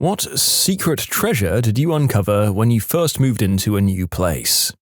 What secret treasure did you uncover when you first moved into a new place?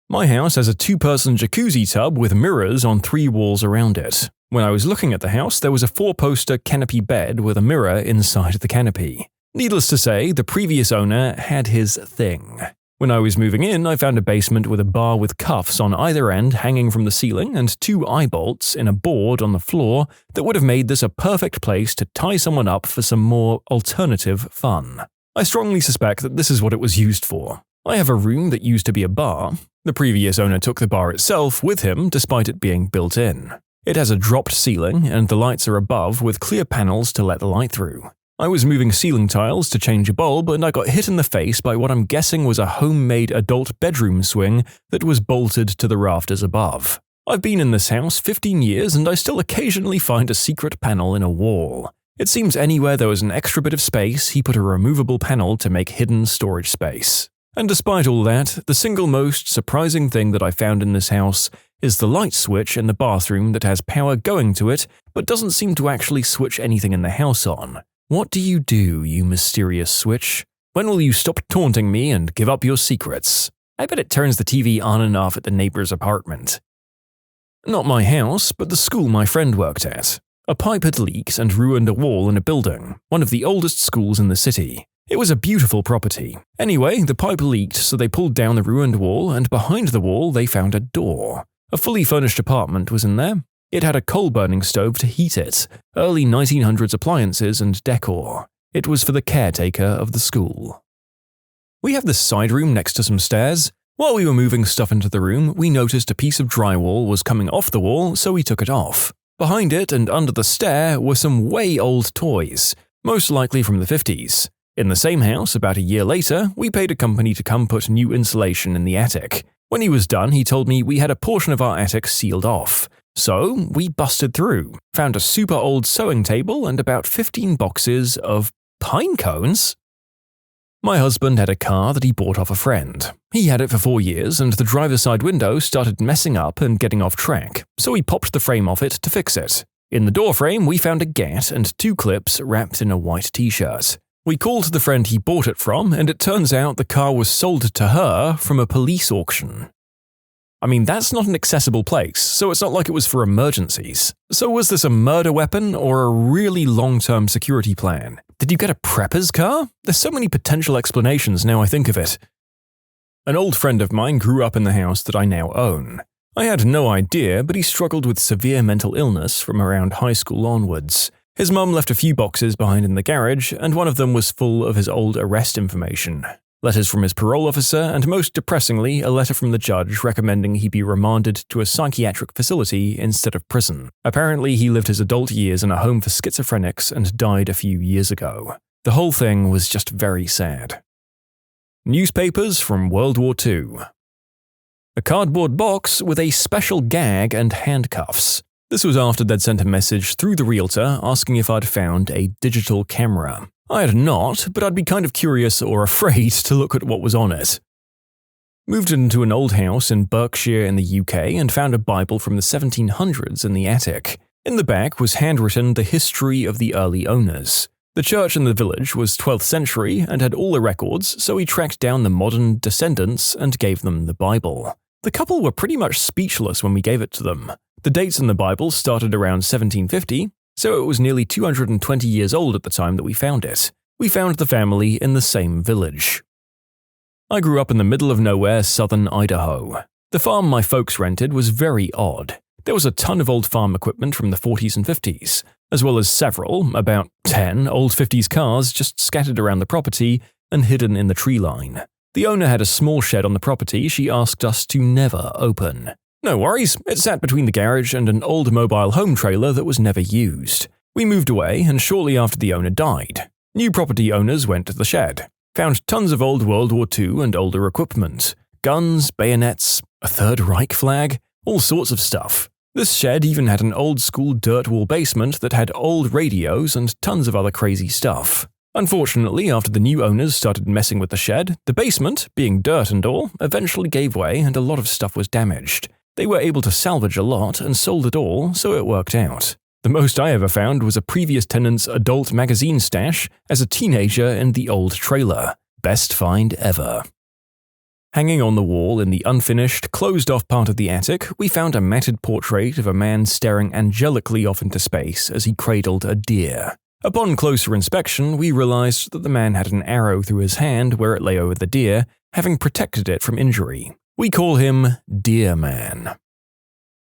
My house has a 2-person jacuzzi tub with mirrors on 3 walls around it. When I was looking at the house, there was a 4-poster canopy bed with a mirror inside the canopy. Needless to say, the previous owner had his thing. When I was moving in, I found a basement with a bar with cuffs on either end hanging from the ceiling and 2 eye bolts in a board on the floor that would have made this a perfect place to tie someone up for some more alternative fun. I strongly suspect that this is what it was used for. I have a room that used to be a bar. The previous owner took the bar itself with him despite it being built in. It has a dropped ceiling and the lights are above with clear panels to let the light through. I was moving ceiling tiles to change a bulb and I got hit in the face by what I'm guessing was a homemade adult bedroom swing that was bolted to the rafters above. I've been in this house 15 years and I still occasionally find a secret panel in a wall. It seems anywhere there was an extra bit of space, he put a removable panel to make hidden storage space. And despite all that, the single most surprising thing that I found in this house is the light switch in the bathroom that has power going to it but doesn't seem to actually switch anything in the house on. What do, you mysterious switch? When will you stop taunting me and give up your secrets? I bet it turns the TV on and off at the neighbor's apartment. Not my house, but the school my friend worked at. A pipe had leaked and ruined a wall in a building, one of the oldest schools in the city. It was a beautiful property. Anyway, the pipe leaked, so they pulled down the ruined wall, and behind the wall they found a door. A fully furnished apartment was in there. It had a coal-burning stove to heat it, early 1900s appliances and decor. It was for the caretaker of the school. We have this side room next to some stairs. While we were moving stuff into the room, we noticed a piece of drywall was coming off the wall, so we took it off. Behind it and under the stair were some way old toys, most likely from the 50s. In the same house, about a year later, we paid a company to come put new insulation in the attic. When he was done, he told me we had a portion of our attic sealed off. So, we busted through, found a super old sewing table and about 15 boxes of pine cones. My husband had a car that he bought off a friend. He had it for 4 years and the driver's side window started messing up and getting off track, so he popped the frame off it to fix it. In the door frame, we found a gat and 2 clips wrapped in a white t-shirt. We called the friend he bought it from and it turns out the car was sold to her from a police auction. I mean, that's not an accessible place, so it's not like it was for emergencies. So was this a murder weapon or a really long-term security plan? Did you get a prepper's car? There's so many potential explanations now I think of it. An old friend of mine grew up in the house that I now own. I had no idea, but he struggled with severe mental illness from around high school onwards. His mum left a few boxes behind in the garage, and one of them was full of his old arrest information. Letters from his parole officer, and most depressingly, a letter from the judge recommending he be remanded to a psychiatric facility instead of prison. Apparently, he lived his adult years in a home for schizophrenics and died a few years ago. The whole thing was just very sad. Newspapers from World War II. A cardboard box with a special gag and handcuffs. This was after they'd sent a message through the realtor asking if I'd found a digital camera. I had not, but I'd be kind of curious or afraid to look at what was on it. Moved into an old house in Berkshire in the UK and found a Bible from the 1700s in the attic. In the back was handwritten the history of the early owners. The church in the village was 12th century and had all the records, so we tracked down the modern descendants and gave them the Bible. The couple were pretty much speechless when we gave it to them. The dates in the Bible started around 1750, so it was nearly 220 years old at the time that we found it. We found the family in the same village. I grew up in the middle of nowhere, southern Idaho. The farm my folks rented was very odd. There was a ton of old farm equipment from the 40s and 50s, as well as several, about 10, old 50s cars just scattered around the property and hidden in the tree line. The owner had a small shed on the property she asked us to never open. No worries, it sat between the garage and an old mobile home trailer that was never used. We moved away, and shortly after the owner died. New property owners went to the shed, found tons of old World War II and older equipment. Guns, bayonets, a Third Reich flag, all sorts of stuff. This shed even had an old-school dirt wall basement that had old radios and tons of other crazy stuff. Unfortunately, after the new owners started messing with the shed, the basement, being dirt and all, eventually gave way and a lot of stuff was damaged. They were able to salvage a lot and sold it all, so it worked out. The most I ever found was a previous tenant's adult magazine stash as a teenager in the old trailer. Best find ever. Hanging on the wall in the unfinished, closed-off part of the attic, we found a matted portrait of a man staring angelically off into space as he cradled a deer. Upon closer inspection, we realized that the man had an arrow through his hand where it lay over the deer, having protected it from injury. We call him Deer Man.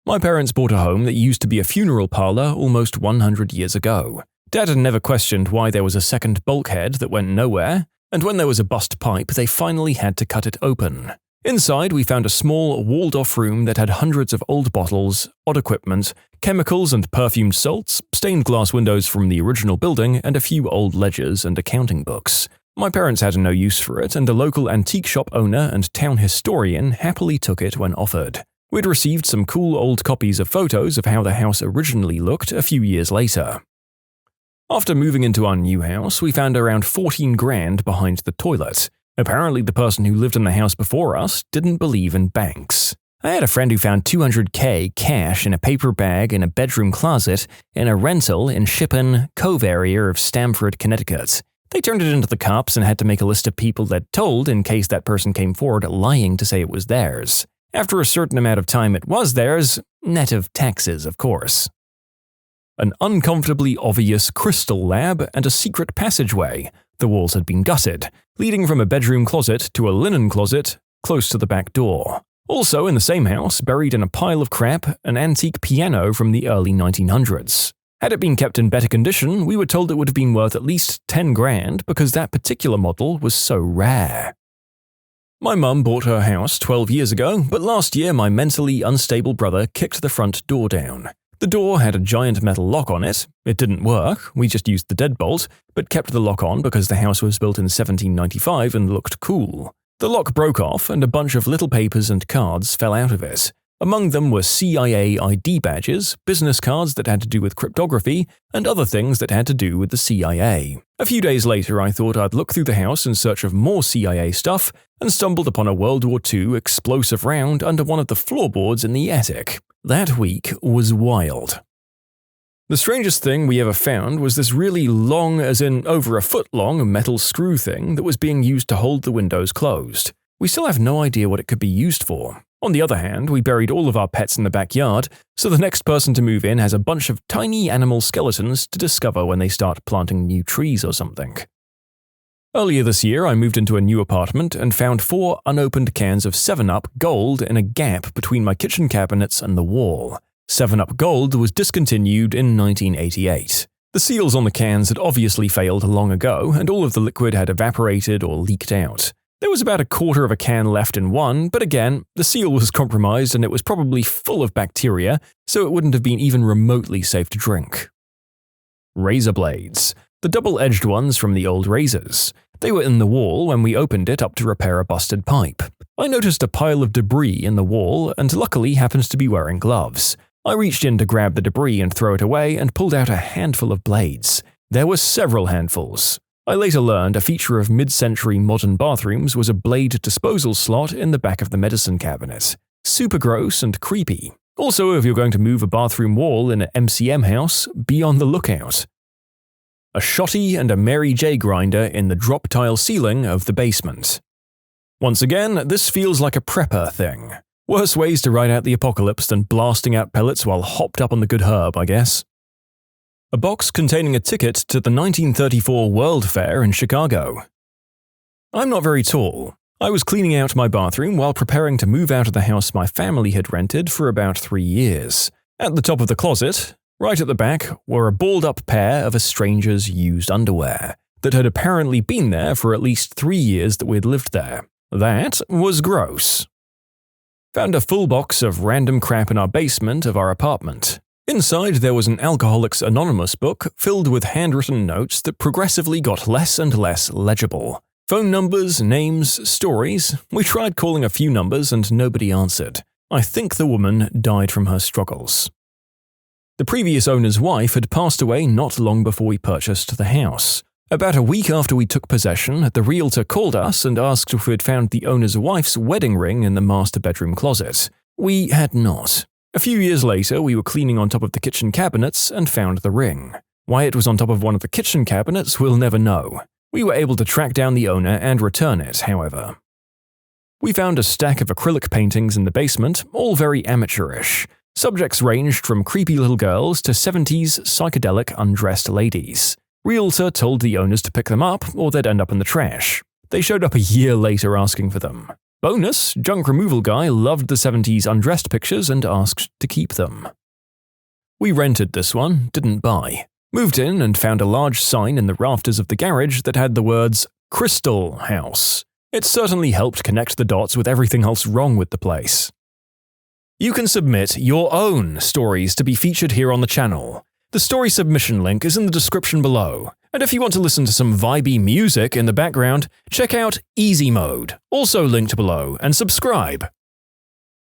My parents bought a home that used to be a funeral parlor almost 100 years ago. Dad had never questioned why there was a second bulkhead that went nowhere, and when there was a bust pipe, they finally had to cut it open. Inside, we found a small, walled-off room that had hundreds of old bottles, odd equipment, chemicals and perfumed salts, stained glass windows from the original building, and a few old ledgers and accounting books. My parents had no use for it, and a local antique shop owner and town historian happily took it when offered. We'd received some cool old copies of photos of how the house originally looked a few years later. After moving into our new house, we found around 14 grand behind the toilet. Apparently the person who lived in the house before us didn't believe in banks. I had a friend who found $200K cash in a paper bag in a bedroom closet in a rental in Shippen Cove area of Stamford, Connecticut. They turned it into the cops and had to make a list of people they'd told in case that person came forward lying to say it was theirs. After a certain amount of time it was theirs, net of taxes, of course. An uncomfortably obvious crystal lab and a secret passageway. The walls had been gutted, leading from a bedroom closet to a linen closet close to the back door. Also in the same house, buried in a pile of crap, an antique piano from the early 1900s. Had it been kept in better condition, we were told it would have been worth at least 10 grand because that particular model was so rare. My mum bought her house 12 years ago, but last year my mentally unstable brother kicked the front door down. The door had a giant metal lock on it. It didn't work, we just used the deadbolt, but kept the lock on because the house was built in 1795 and looked cool. The lock broke off and a bunch of little papers and cards fell out of it. Among them were CIA ID badges, business cards that had to do with cryptography, and other things that had to do with the CIA. A few days later I thought I'd look through the house in search of more CIA stuff and stumbled upon a World War II explosive round under one of the floorboards in the attic. That week was wild. The strangest thing we ever found was this really long, as in over a foot long, metal screw thing that was being used to hold the windows closed. We still have no idea what it could be used for. On the other hand, we buried all of our pets in the backyard, so the next person to move in has a bunch of tiny animal skeletons to discover when they start planting new trees or something. Earlier this year, I moved into a new apartment and found 4 unopened cans of 7-Up Gold in a gap between my kitchen cabinets and the wall. 7-Up Gold was discontinued in 1988. The seals on the cans had obviously failed long ago, and all of the liquid had evaporated or leaked out. There was about a quarter of a can left in one, but again, the seal was compromised and it was probably full of bacteria, so it wouldn't have been even remotely safe to drink. Razor blades. The double-edged ones from the old razors. They were in the wall when we opened it up to repair a busted pipe. I noticed a pile of debris in the wall and luckily happened to be wearing gloves. I reached in to grab the debris and throw it away and pulled out a handful of blades. There were several handfuls. I later learned a feature of mid-century modern bathrooms was a blade disposal slot in the back of the medicine cabinet. Super gross and creepy. Also, if you're going to move a bathroom wall in an MCM house, be on the lookout. A shotty and a Mary J grinder in the drop tile ceiling of the basement. Once again, this feels like a prepper thing. Worse ways to ride out the apocalypse than blasting out pellets while hopped up on the good herb, I guess. A box containing a ticket to the 1934 World Fair in Chicago. I'm not very tall. I was cleaning out my bathroom while preparing to move out of the house my family had rented for about 3 years. At the top of the closet, right at the back, were a balled-up pair of a stranger's used underwear that had apparently been there for at least 3 years that we'd lived there. That was gross. Found a full box of random crap in our basement of our apartment. Inside there was an Alcoholics Anonymous book filled with handwritten notes that progressively got less and less legible. Phone numbers, names, stories. We tried calling a few numbers and nobody answered. I think the woman died from her struggles. The previous owner's wife had passed away not long before we purchased the house. About a week after we took possession, the realtor called us and asked if we had found the owner's wife's wedding ring in the master bedroom closet. We had not. A few years later, we were cleaning on top of the kitchen cabinets and found the ring. Why it was on top of one of the kitchen cabinets, we'll never know. We were able to track down the owner and return it, however. We found a stack of acrylic paintings in the basement, all very amateurish. Subjects ranged from creepy little girls to 70s psychedelic undressed ladies. Realtor told the owners to pick them up or they'd end up in the trash. They showed up a year later asking for them. Bonus, junk removal guy loved the 70s undressed pictures and asked to keep them. We rented this one, didn't buy. Moved in and found a large sign in the rafters of the garage that had the words, Crystal House. It certainly helped connect the dots with everything else wrong with the place. You can submit your own stories to be featured here on the channel. The story submission link is in the description below. And if you want to listen to some vibey music in the background, check out easymode, also linked below, and subscribe.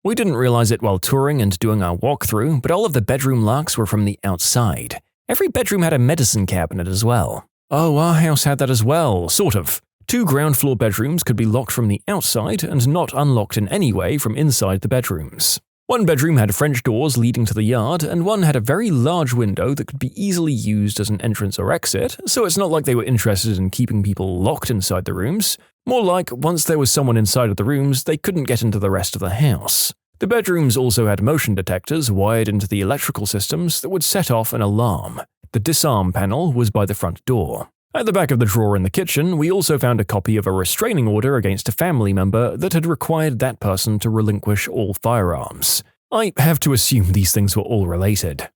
We didn't realize it while touring and doing our walkthrough, but all of the bedroom locks were from the outside. Every bedroom had a medicine cabinet as well. Oh, our house had that as well, sort of. 2 ground floor bedrooms could be locked from the outside and not unlocked in any way from inside the bedrooms. One bedroom had French doors leading to the yard, and one had a very large window that could be easily used as an entrance or exit, so it's not like they were interested in keeping people locked inside the rooms. More like, once there was someone inside of the rooms, they couldn't get into the rest of the house. The bedrooms also had motion detectors wired into the electrical systems that would set off an alarm. The disarm panel was by the front door. At the back of the drawer in the kitchen, we also found a copy of a restraining order against a family member that had required that person to relinquish all firearms. I have to assume these things were all related.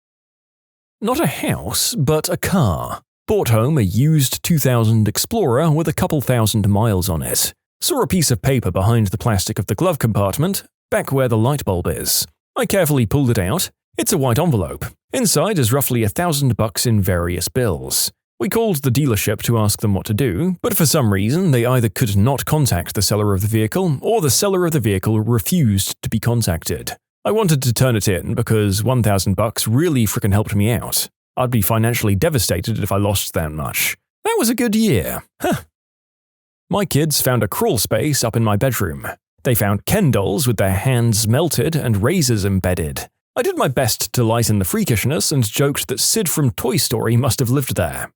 Not a house, but a car. Bought home a used 2000 Explorer with a couple thousand miles on it. Saw a piece of paper behind the plastic of the glove compartment, back where the light bulb is. I carefully pulled it out. It's a white envelope. Inside is roughly $1,000 in various bills. We called the dealership to ask them what to do, but for some reason they either could not contact the seller of the vehicle or the seller of the vehicle refused to be contacted. I wanted to turn it in because $1,000 really frickin' helped me out. I'd be financially devastated if I lost that much. That was a good year. Huh. My kids found a crawl space up in my bedroom. They found Ken dolls with their hands melted and razors embedded. I did my best to lighten the freakishness and joked that Sid from Toy Story must have lived there.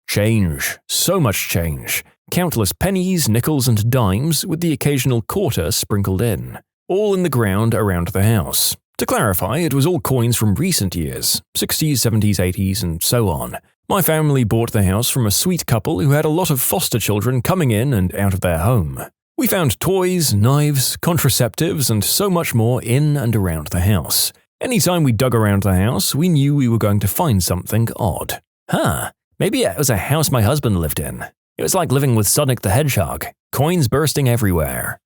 Change. So much change. Countless pennies, nickels, and dimes, with the occasional quarter sprinkled in. All in the ground around the house. To clarify, it was all coins from recent years, 60s, 70s, 80s, and so on. My family bought the house from a sweet couple who had a lot of foster children coming in and out of their home. We found toys, knives, contraceptives, and so much more in and around the house. Anytime we dug around the house, we knew we were going to find something odd. Maybe it was a house my husband lived in. It was like living with Sonic the Hedgehog. Coins bursting everywhere.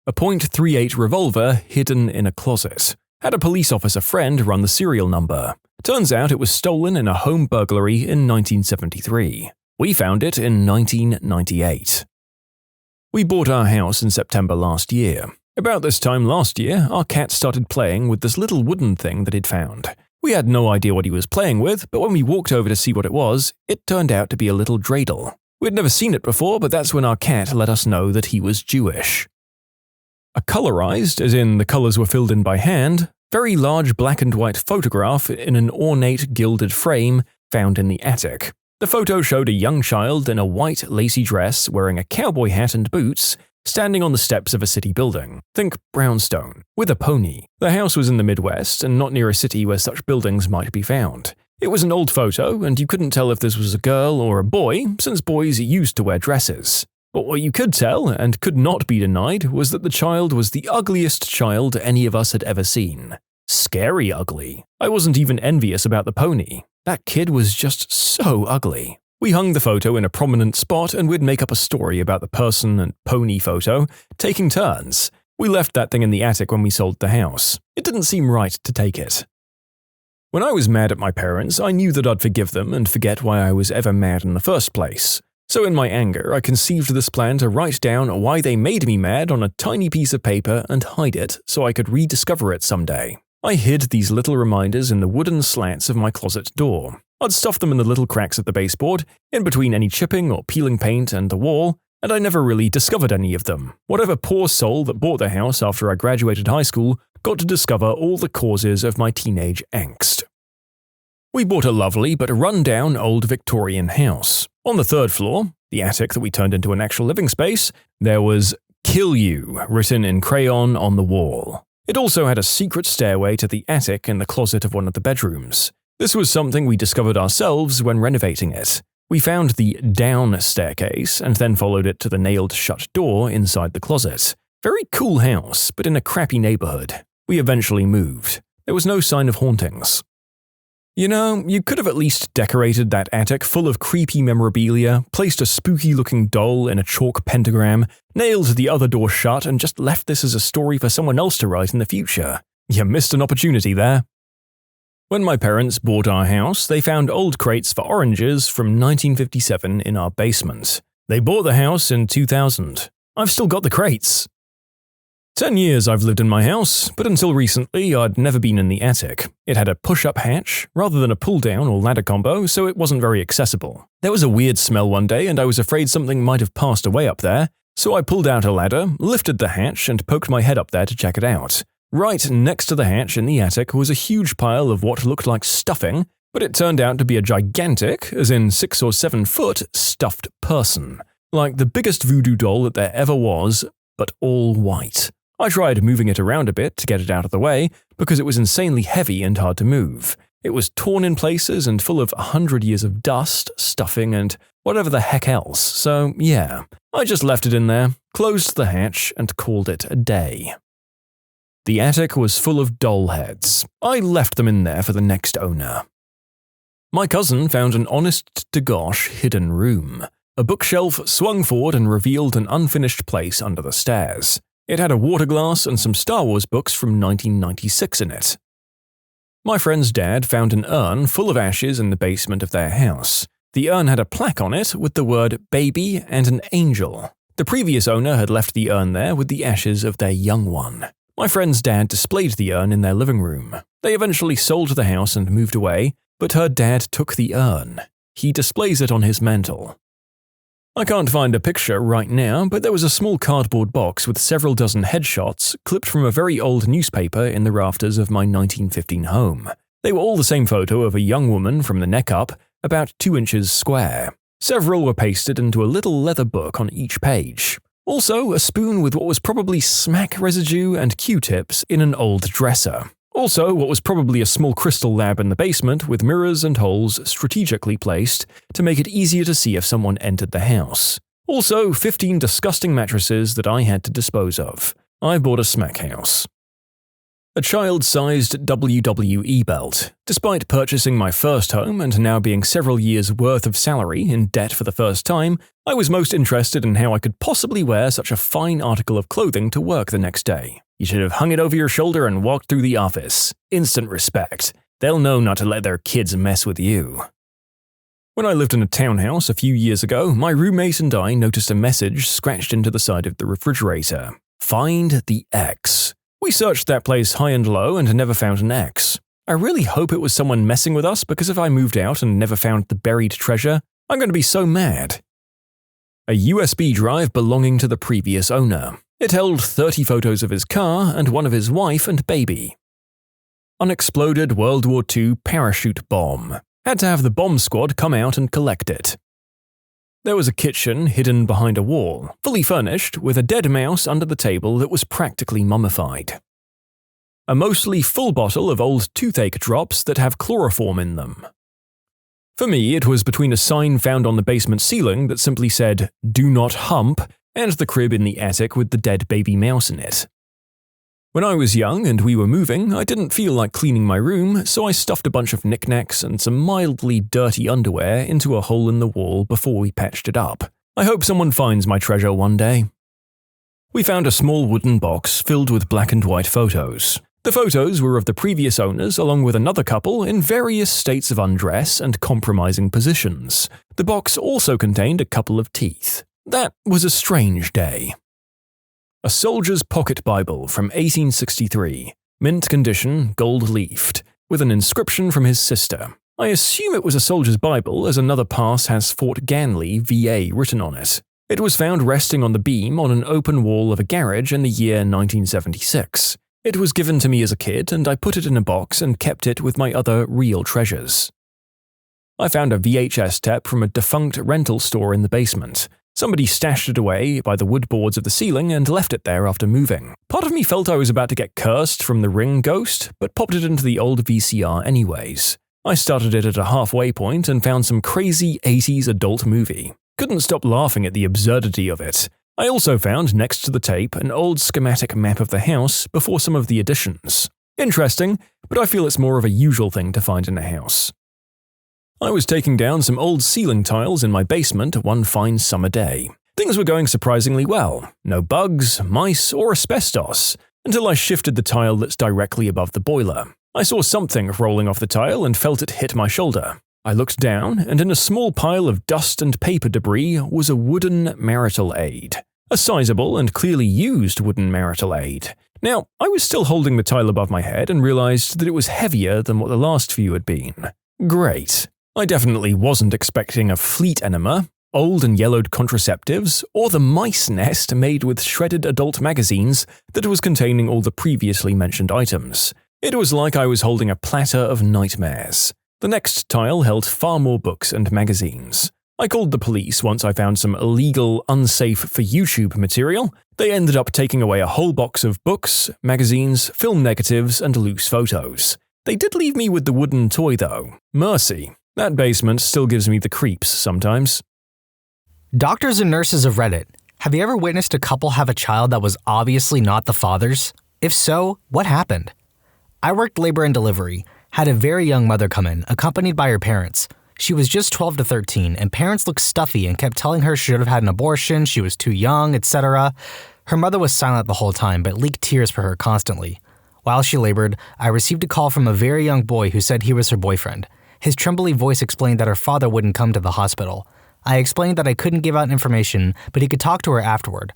A .38 revolver hidden in a closet. Had a police officer friend run the serial number. Turns out it was stolen in a home burglary in 1973. We found it in 1998. We bought our house in September last year. About this time last year, our cat started playing with this little wooden thing that he'd found. We had no idea what he was playing with, but when we walked over to see what it was, it turned out to be a little dreidel. We'd never seen it before, but that's when our cat let us know that he was Jewish. A colorized, as in the colors were filled in by hand, very large black and white photograph in an ornate gilded frame found in the attic. The photo showed a young child in a white lacy dress wearing a cowboy hat and boots, standing on the steps of a city building, think brownstone, with a pony. The house was in the Midwest and not near a city where such buildings might be found. It was an old photo, and you couldn't tell if this was a girl or a boy, since boys used to wear dresses. But what you could tell, and could not be denied, was that the child was the ugliest child any of us had ever seen. Scary ugly. I wasn't even envious about the pony. That kid was just so ugly. We hung the photo in a prominent spot and we'd make up a story about the person and pony photo, taking turns. We left that thing in the attic when we sold the house. It didn't seem right to take it. When I was mad at my parents, I knew that I'd forgive them and forget why I was ever mad in the first place. So in my anger, I conceived this plan to write down why they made me mad on a tiny piece of paper and hide it so I could rediscover it someday. I hid these little reminders in the wooden slats of my closet door. I'd stuff them in the little cracks of the baseboard, in between any chipping or peeling paint and the wall, and I never really discovered any of them. Whatever poor soul that bought the house after I graduated high school got to discover all the causes of my teenage angst. We bought a lovely but run-down old Victorian house. On the 3rd floor, the attic that we turned into an actual living space, there was "Kill You" written in crayon on the wall. It also had a secret stairway to the attic in the closet of one of the bedrooms. This was something we discovered ourselves when renovating it. We found the down staircase and then followed it to the nailed-shut door inside the closet. Very cool house, but in a crappy neighborhood. We eventually moved. There was no sign of hauntings. You know, you could have at least decorated that attic full of creepy memorabilia, placed a spooky-looking doll in a chalk pentagram, nailed the other door shut, and just left this as a story for someone else to write in the future. You missed an opportunity there. When my parents bought our house, they found old crates for oranges from 1957 in our basement. They bought the house in 2000. I've still got the crates. 10 years I've lived in my house, but until recently I'd never been in the attic. It had a push-up hatch, rather than a pull-down or ladder combo, so it wasn't very accessible. There was a weird smell one day and I was afraid something might have passed away up there, so I pulled out a ladder, lifted the hatch, and poked my head up there to check it out. Right next to the hatch in the attic was a huge pile of what looked like stuffing, but it turned out to be a gigantic, as in 6 or 7 foot, stuffed person. Like the biggest voodoo doll that there ever was, but all white. I tried moving it around a bit to get it out of the way, because it was insanely heavy and hard to move. It was torn in places and full of 100 years of dust, stuffing, and whatever the heck else, so yeah. I just left it in there, closed the hatch, and called it a day. The attic was full of doll heads. I left them in there for the next owner. My cousin found an honest-to-gosh hidden room. A bookshelf swung forward and revealed an unfinished place under the stairs. It had a water glass and some Star Wars books from 1996 in it. My friend's dad found an urn full of ashes in the basement of their house. The urn had a plaque on it with the word "baby" and an angel. The previous owner had left the urn there with the ashes of their young one. My friend's dad displayed the urn in their living room. They eventually sold the house and moved away, but her dad took the urn. He displays it on his mantel. I can't find a picture right now, but there was a small cardboard box with several dozen headshots clipped from a very old newspaper in the rafters of my 1915 home. They were all the same photo of a young woman from the neck up, about 2 inches square. Several were pasted into a little leather book on each page. Also, a spoon with what was probably smack residue and Q-tips in an old dresser. Also, what was probably a small crystal lab in the basement with mirrors and holes strategically placed to make it easier to see if someone entered the house. Also, 15 disgusting mattresses that I had to dispose of. I bought a smack house. A child-sized WWE belt. Despite purchasing my first home and now being several years' worth of salary in debt for the first time, I was most interested in how I could possibly wear such a fine article of clothing to work the next day. You should have hung it over your shoulder and walked through the office. Instant respect. They'll know not to let their kids mess with you. When I lived in a townhouse a few years ago, my roommate and I noticed a message scratched into the side of the refrigerator. Find the X. We searched that place high and low and never found an X. I really hope it was someone messing with us, because if I moved out and never found the buried treasure, I'm going to be so mad. A USB drive belonging to the previous owner. It held 30 photos of his car and one of his wife and baby. Unexploded World War II parachute bomb. Had to have the bomb squad come out and collect it. There was a kitchen hidden behind a wall, fully furnished, with a dead mouse under the table that was practically mummified. A mostly full bottle of old toothache drops that have chloroform in them. For me, it was between a sign found on the basement ceiling that simply said, "Do not hump," and the crib in the attic with the dead baby mouse in it. When I was young and we were moving, I didn't feel like cleaning my room, so I stuffed a bunch of knickknacks and some mildly dirty underwear into a hole in the wall before we patched it up. I hope someone finds my treasure one day. We found a small wooden box filled with black and white photos. The photos were of the previous owners along with another couple in various states of undress and compromising positions. The box also contained a couple of teeth. That was a strange day. A soldier's pocket Bible from 1863, mint condition, gold-leafed, with an inscription from his sister. I assume it was a soldier's Bible as another pass has Fort Ganley, VA written on it. It was found resting on the beam on an open wall of a garage in the year 1976. It was given to me as a kid, and I put it in a box and kept it with my other real treasures. I found a VHS tape from a defunct rental store in the basement. Somebody stashed it away by the wood boards of the ceiling and left it there after moving. Part of me felt I was about to get cursed from the Ring ghost, but popped it into the old VCR anyways. I started it at a halfway point and found some crazy 80s adult movie. Couldn't stop laughing at the absurdity of it. I also found next to the tape an old schematic map of the house before some of the additions. Interesting, but I feel it's more of a usual thing to find in a house. I was taking down some old ceiling tiles in my basement one fine summer day. Things were going surprisingly well. No bugs, mice, or asbestos, until I shifted the tile that's directly above the boiler. I saw something rolling off the tile and felt it hit my shoulder. I looked down, and in a small pile of dust and paper debris was a wooden marital aid. A sizable and clearly used wooden marital aid. Now, I was still holding the tile above my head and realized that it was heavier than what the last few had been. Great. I definitely wasn't expecting a fleet enema, old and yellowed contraceptives, or the mice nest made with shredded adult magazines that was containing all the previously mentioned items. It was like I was holding a platter of nightmares. The next tile held far more books and magazines. I called the police once I found some illegal, unsafe for YouTube material. They ended up taking away a whole box of books, magazines, film negatives, and loose photos. They did leave me with the wooden toy though. Mercy. That basement still gives me the creeps sometimes. Doctors and nurses of Reddit, have you ever witnessed a couple have a child that was obviously not the father's? If so, what happened? I worked labor and delivery, had a very young mother come in, accompanied by her parents. She was just 12 to 13, and parents looked stuffy and kept telling her she should have had an abortion, she was too young, etc. Her mother was silent the whole time, but leaked tears for her constantly. While she labored, I received a call from a very young boy who said he was her boyfriend. His trembly voice explained that her father wouldn't come to the hospital. I explained that I couldn't give out information, but he could talk to her afterward.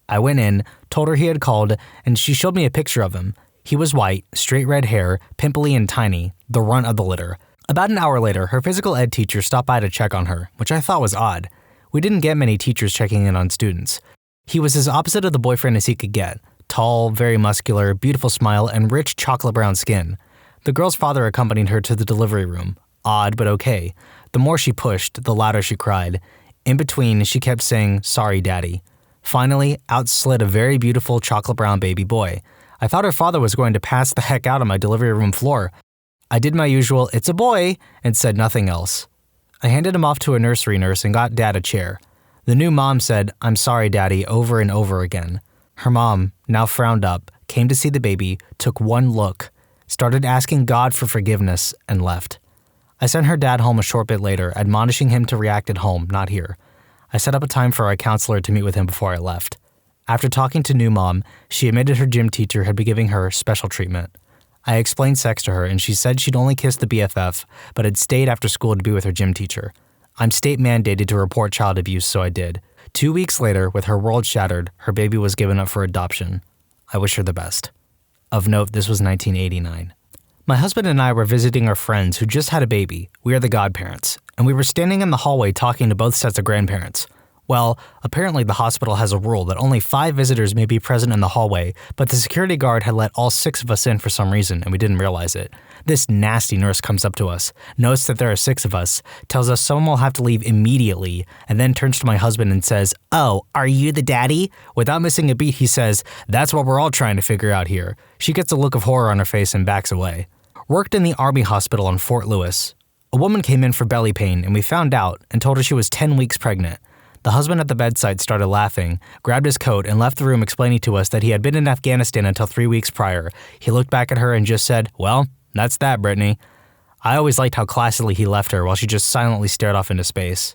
I went in, told her he had called, and she showed me a picture of him. He was white, straight red hair, pimply and tiny, the runt of the litter. About an hour later, her physical ed teacher stopped by to check on her, which I thought was odd. We didn't get many teachers checking in on students. He was as opposite of the boyfriend as he could get. Tall, very muscular, beautiful smile, and rich chocolate brown skin. The girl's father accompanied her to the delivery room. Odd, but okay. The more she pushed, the louder she cried. In between, she kept saying, "Sorry, Daddy." Finally, out slid a very beautiful chocolate brown baby boy. I thought her father was going to pass the heck out on my delivery room floor. I did my usual, "It's a boy," and said nothing else. I handed him off to a nursery nurse and got Dad a chair. The new mom said, "I'm sorry, Daddy," over and over again. Her mom, now frowned up, came to see the baby, took one look, started asking God for forgiveness, and left. I sent her dad home a short bit later, admonishing him to react at home, not here. I set up a time for our counselor to meet with him before I left. After talking to new mom, she admitted her gym teacher had been giving her special treatment. I explained sex to her and she said she'd only kissed the BFF, but had stayed after school to be with her gym teacher. I'm state mandated to report child abuse, so I did. 2 weeks later, with her world shattered, her baby was given up for adoption. I wish her the best. Of note, this was 1989. My husband and I were visiting our friends who just had a baby. We are the godparents, and we were standing in the hallway talking to both sets of grandparents. Well, apparently the hospital has a rule that only 5 visitors may be present in the hallway, but the security guard had let all 6 of us in for some reason, and we didn't realize it. This nasty nurse comes up to us, notes that there are 6 of us, tells us someone will have to leave immediately, and then turns to my husband and says, "Oh, are you the daddy?" Without missing a beat, he says, "That's what we're all trying to figure out here." She gets a look of horror on her face and backs away. Worked in the Army hospital in Fort Lewis. A woman came in for belly pain, and we found out and told her she was 10 weeks pregnant. The husband at the bedside started laughing, grabbed his coat, and left the room explaining to us that he had been in Afghanistan until 3 weeks prior. He looked back at her and just said, "Well, that's that, Brittany." I always liked how classily he left her while she just silently stared off into space.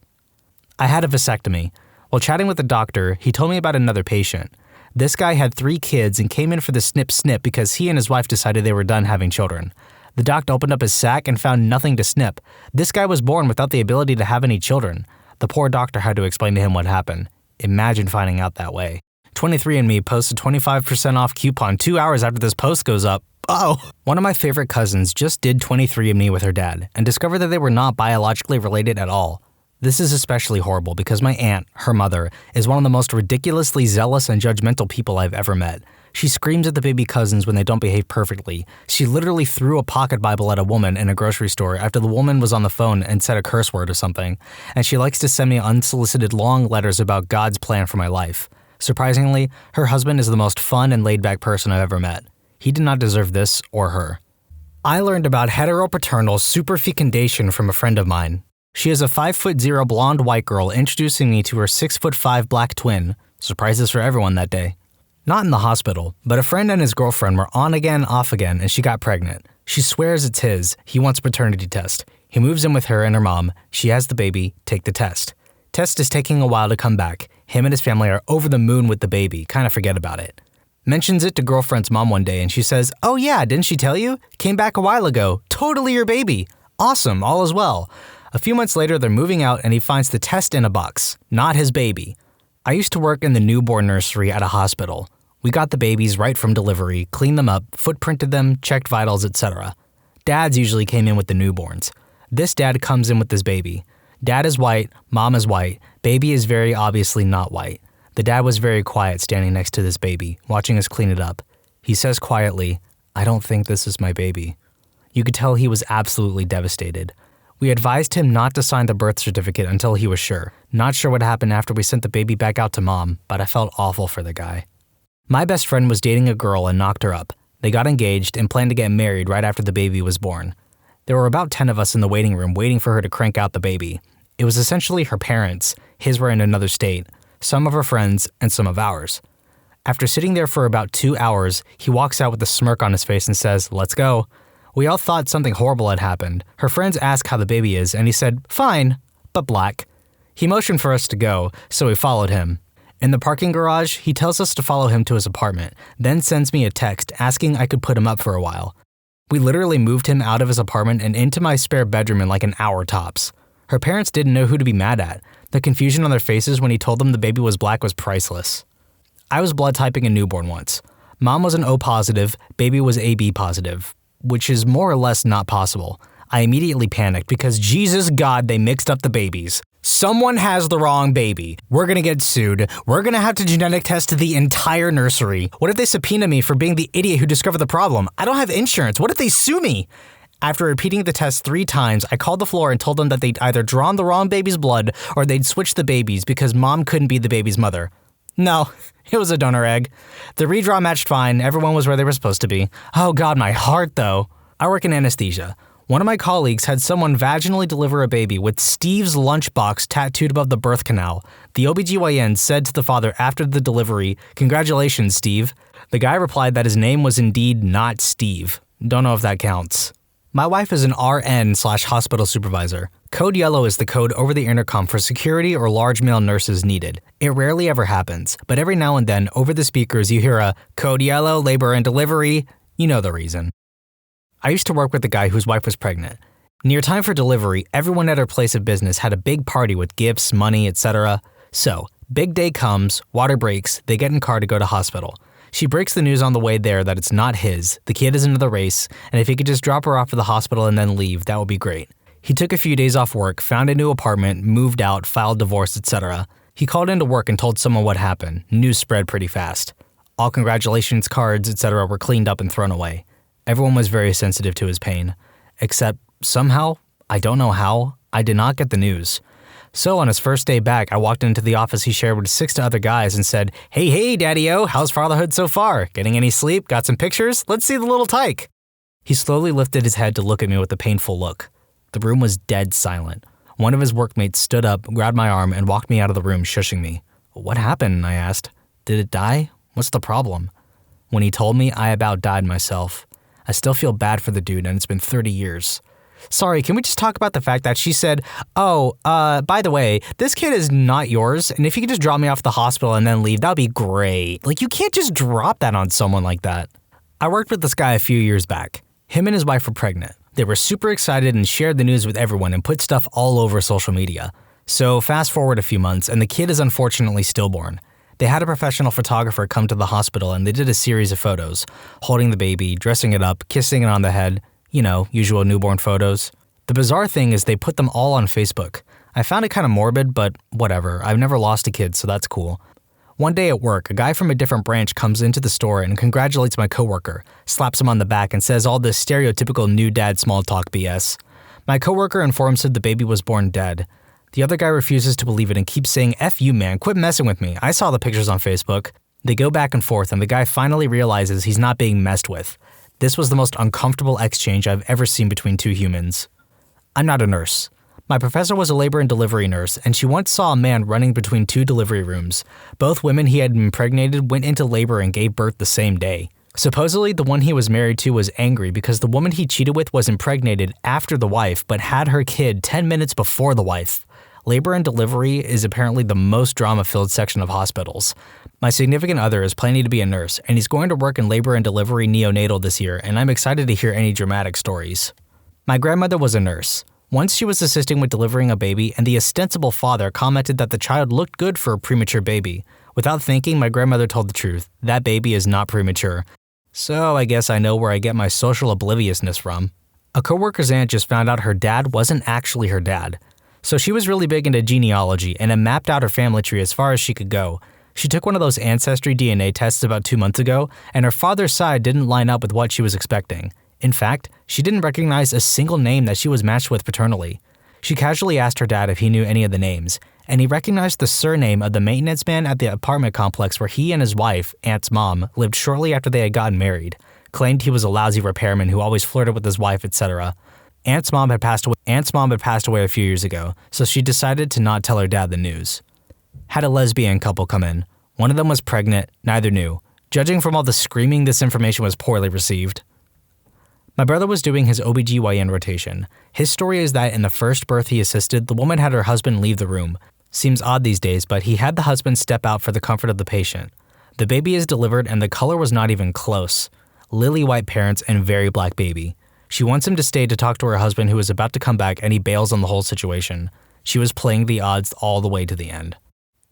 I had a vasectomy. While chatting with the doctor, he told me about another patient. This guy had 3 kids and came in for the snip because he and his wife decided they were done having children. The doctor opened up his sack and found nothing to snip. This guy was born without the ability to have any children. The poor doctor had to explain to him what happened. Imagine finding out that way. 23andMe posts a 25% off coupon 2 hours after this post goes up. Oh! One of my favorite cousins just did 23andMe with her dad and discovered that they were not biologically related at all. This is especially horrible because my aunt, her mother, is one of the most ridiculously zealous and judgmental people I've ever met. She screams at the baby cousins when they don't behave perfectly. She literally threw a pocket Bible at a woman in a grocery store after the woman was on the phone and said a curse word or something. And she likes to send me unsolicited long letters about God's plan for my life. Surprisingly, her husband is the most fun and laid-back person I've ever met. He did not deserve this or her. I learned about heteropaternal superfecundation from a friend of mine. She is a 5'0" blonde white girl introducing me to her 6'5" black twin. Surprises for everyone that day. Not in the hospital, but a friend and his girlfriend were on again, off again, and she got pregnant. She swears it's his. He wants a paternity test. He moves in with her and her mom. She has the baby. Take the test. Test is taking a while to come back. Him and his family are over the moon with the baby. Kind of forget about it. Mentions it to girlfriend's mom one day and she says, "Oh yeah, didn't she tell you? Came back a while ago. Totally your baby. Awesome, all is well." A few months later, they're moving out and he finds the test in a box. Not his baby. I used to work in the newborn nursery at a hospital. We got the babies right from delivery, cleaned them up, footprinted them, checked vitals, etc. Dads usually came in with the newborns. This dad comes in with this baby. Dad is white, mom is white, baby is very obviously not white. The dad was very quiet standing next to this baby, watching us clean it up. He says quietly, "I don't think this is my baby." You could tell he was absolutely devastated. We advised him not to sign the birth certificate until he was sure. Not sure what happened after we sent the baby back out to mom, but I felt awful for the guy. My best friend was dating a girl and knocked her up. They got engaged and planned to get married right after the baby was born. There were about 10 of us in the waiting room waiting for her to crank out the baby. It was essentially her parents, his were in another state, some of her friends, and some of ours. After sitting there for about 2 hours, he walks out with a smirk on his face and says, "Let's go." We all thought something horrible had happened. Her friends asked how the baby is, and he said, "Fine, but black." He motioned for us to go, so we followed him. In the parking garage, he tells us to follow him to his apartment, then sends me a text asking I could put him up for a while. We literally moved him out of his apartment and into my spare bedroom in like an hour tops. Her parents didn't know who to be mad at. The confusion on their faces when he told them the baby was black was priceless. I was blood typing a newborn once. Mom was an O positive, baby was AB positive, which is more or less not possible. I immediately panicked because Jesus God, they mixed up the babies. Someone has the wrong baby. We're gonna get sued. We're gonna have to genetic test the entire nursery. What if they subpoena me for being the idiot who discovered the problem? I don't have insurance. What if they sue me? After repeating the test 3 times, I called the floor and told them that they'd either drawn the wrong baby's blood or they'd switched the babies because mom couldn't be the baby's mother. No, it was a donor egg. The redraw matched fine. Everyone was where they were supposed to be. Oh God, my heart though. I work in anesthesia. One of my colleagues had someone vaginally deliver a baby with Steve's lunchbox tattooed above the birth canal. The OBGYN said to the father after the delivery, "Congratulations, Steve." The guy replied that his name was indeed not Steve. Don't know if that counts. My wife is an RN/hospital supervisor. Code yellow is the code over the intercom for security or large male nurses needed. It rarely ever happens, but every now and then over the speakers you hear a "code yellow, labor and delivery." You know the reason. I used to work with a guy whose wife was pregnant. Near time for delivery, everyone at her place of business had a big party with gifts, money, etc. So, big day comes, water breaks, they get in car to go to hospital. She breaks the news on the way there that it's not his, the kid is into the race, and if he could just drop her off at the hospital and then leave, that would be great. He took a few days off work, found a new apartment, moved out, filed divorce, etc. He called into work and told someone what happened. News spread pretty fast. All congratulations cards, etc. were cleaned up and thrown away. Everyone was very sensitive to his pain. Except, somehow, I don't know how, I did not get the news. So on his first day back, I walked into the office he shared with 6 other guys and said, Hey, Daddy-O, how's fatherhood so far? Getting any sleep? Got some pictures? Let's see the little tyke." He slowly lifted his head to look at me with a painful look. The room was dead silent. One of his workmates stood up, grabbed my arm, and walked me out of the room, shushing me. "What happened?" I asked. "Did it die? What's the problem?" When he told me, I about died myself. I still feel bad for the dude, and it's been 30 years. "Sorry, can we just talk about the fact that she said, by the way, this kid is not yours, and if you could just drop me off at the hospital and then leave, that'd be great. Like, you can't just drop that on someone like that." I worked with this guy a few years back. Him and his wife were pregnant. They were super excited and shared the news with everyone and put stuff all over social media. So fast forward a few months, and the kid is unfortunately stillborn. They had a professional photographer come to the hospital and they did a series of photos, holding the baby, dressing it up, kissing it on the head, you know, usual newborn photos. The bizarre thing is they put them all on Facebook. I found it kind of morbid, but whatever. I've never lost a kid, so that's cool. One day at work, a guy from a different branch comes into the store and congratulates my coworker, slaps him on the back, and says all this stereotypical new dad small talk BS. My coworker informs him the baby was born dead. The other guy refuses to believe it and keeps saying, "F you, man, quit messing with me. I saw the pictures on Facebook." They go back and forth, and the guy finally realizes he's not being messed with. This was the most uncomfortable exchange I've ever seen between two humans. I'm not a nurse. My professor was a labor and delivery nurse, and she once saw a man running between two delivery rooms. Both women he had impregnated went into labor and gave birth the same day. Supposedly, the one he was married to was angry because the woman he cheated with was impregnated after the wife, but had her kid 10 minutes before the wife. Labor and delivery is apparently the most drama-filled section of hospitals. My significant other is planning to be a nurse, and he's going to work in labor and delivery neonatal this year, and I'm excited to hear any dramatic stories. My grandmother was a nurse. Once she was assisting with delivering a baby, and the ostensible father commented that the child looked good for a premature baby. Without thinking, my grandmother told the truth. That baby is not premature. So I guess I know where I get my social obliviousness from. A coworker's aunt just found out her dad wasn't actually her dad. So she was really big into genealogy and had mapped out her family tree as far as she could go. She took one of those ancestry DNA tests about 2 months ago, and her father's side didn't line up with what she was expecting. In fact, she didn't recognize a single name that she was matched with paternally. She casually asked her dad if he knew any of the names, and he recognized the surname of the maintenance man at the apartment complex where he and his wife, Aunt's mom, lived shortly after they had gotten married, claimed he was a lousy repairman who always flirted with his wife, etc. Aunt's mom had passed away a few years ago, so she decided to not tell her dad the news. Had a lesbian couple come in. One of them was pregnant, neither knew. Judging from all the screaming, this information was poorly received. My brother was doing his OBGYN rotation. His story is that in the first birth he assisted, the woman had her husband leave the room. Seems odd these days, but he had the husband step out for the comfort of the patient. The baby is delivered and the color was not even close. Lily white parents and very black baby. She wants him to stay to talk to her husband who is about to come back, and he bails on the whole situation. She was playing the odds all the way to the end.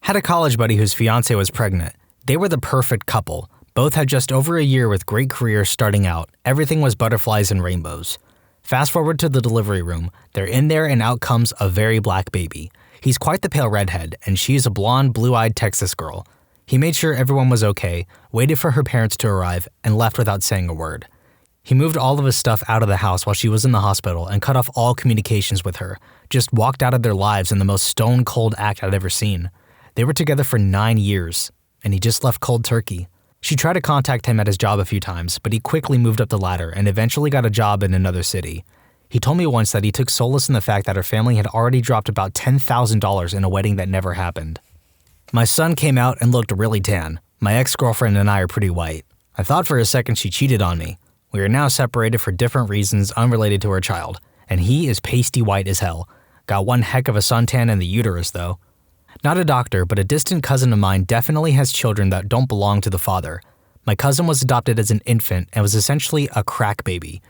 Had a college buddy whose fiancée was pregnant. They were the perfect couple. Both had just over a year with great careers starting out. Everything was butterflies and rainbows. Fast forward to the delivery room. They're in there and out comes a very black baby. He's quite the pale redhead, and she's a blonde, blue-eyed Texas girl. He made sure everyone was okay, waited for her parents to arrive, and left without saying a word. He moved all of his stuff out of the house while she was in the hospital and cut off all communications with her, just walked out of their lives in the most stone-cold act I'd ever seen. They were together for 9 years, and he just left cold turkey. She tried to contact him at his job a few times, but he quickly moved up the ladder and eventually got a job in another city. He told me once that he took solace in the fact that her family had already dropped about $10,000 in a wedding that never happened. My son came out and looked really tan. My ex-girlfriend and I are pretty white. I thought for a second she cheated on me. We are now separated for different reasons unrelated to her child, and he is pasty white as hell. Got one heck of a suntan in the uterus, though. Not a doctor, but a distant cousin of mine definitely has children that don't belong to the father. My cousin was adopted as an infant and was essentially a crack baby.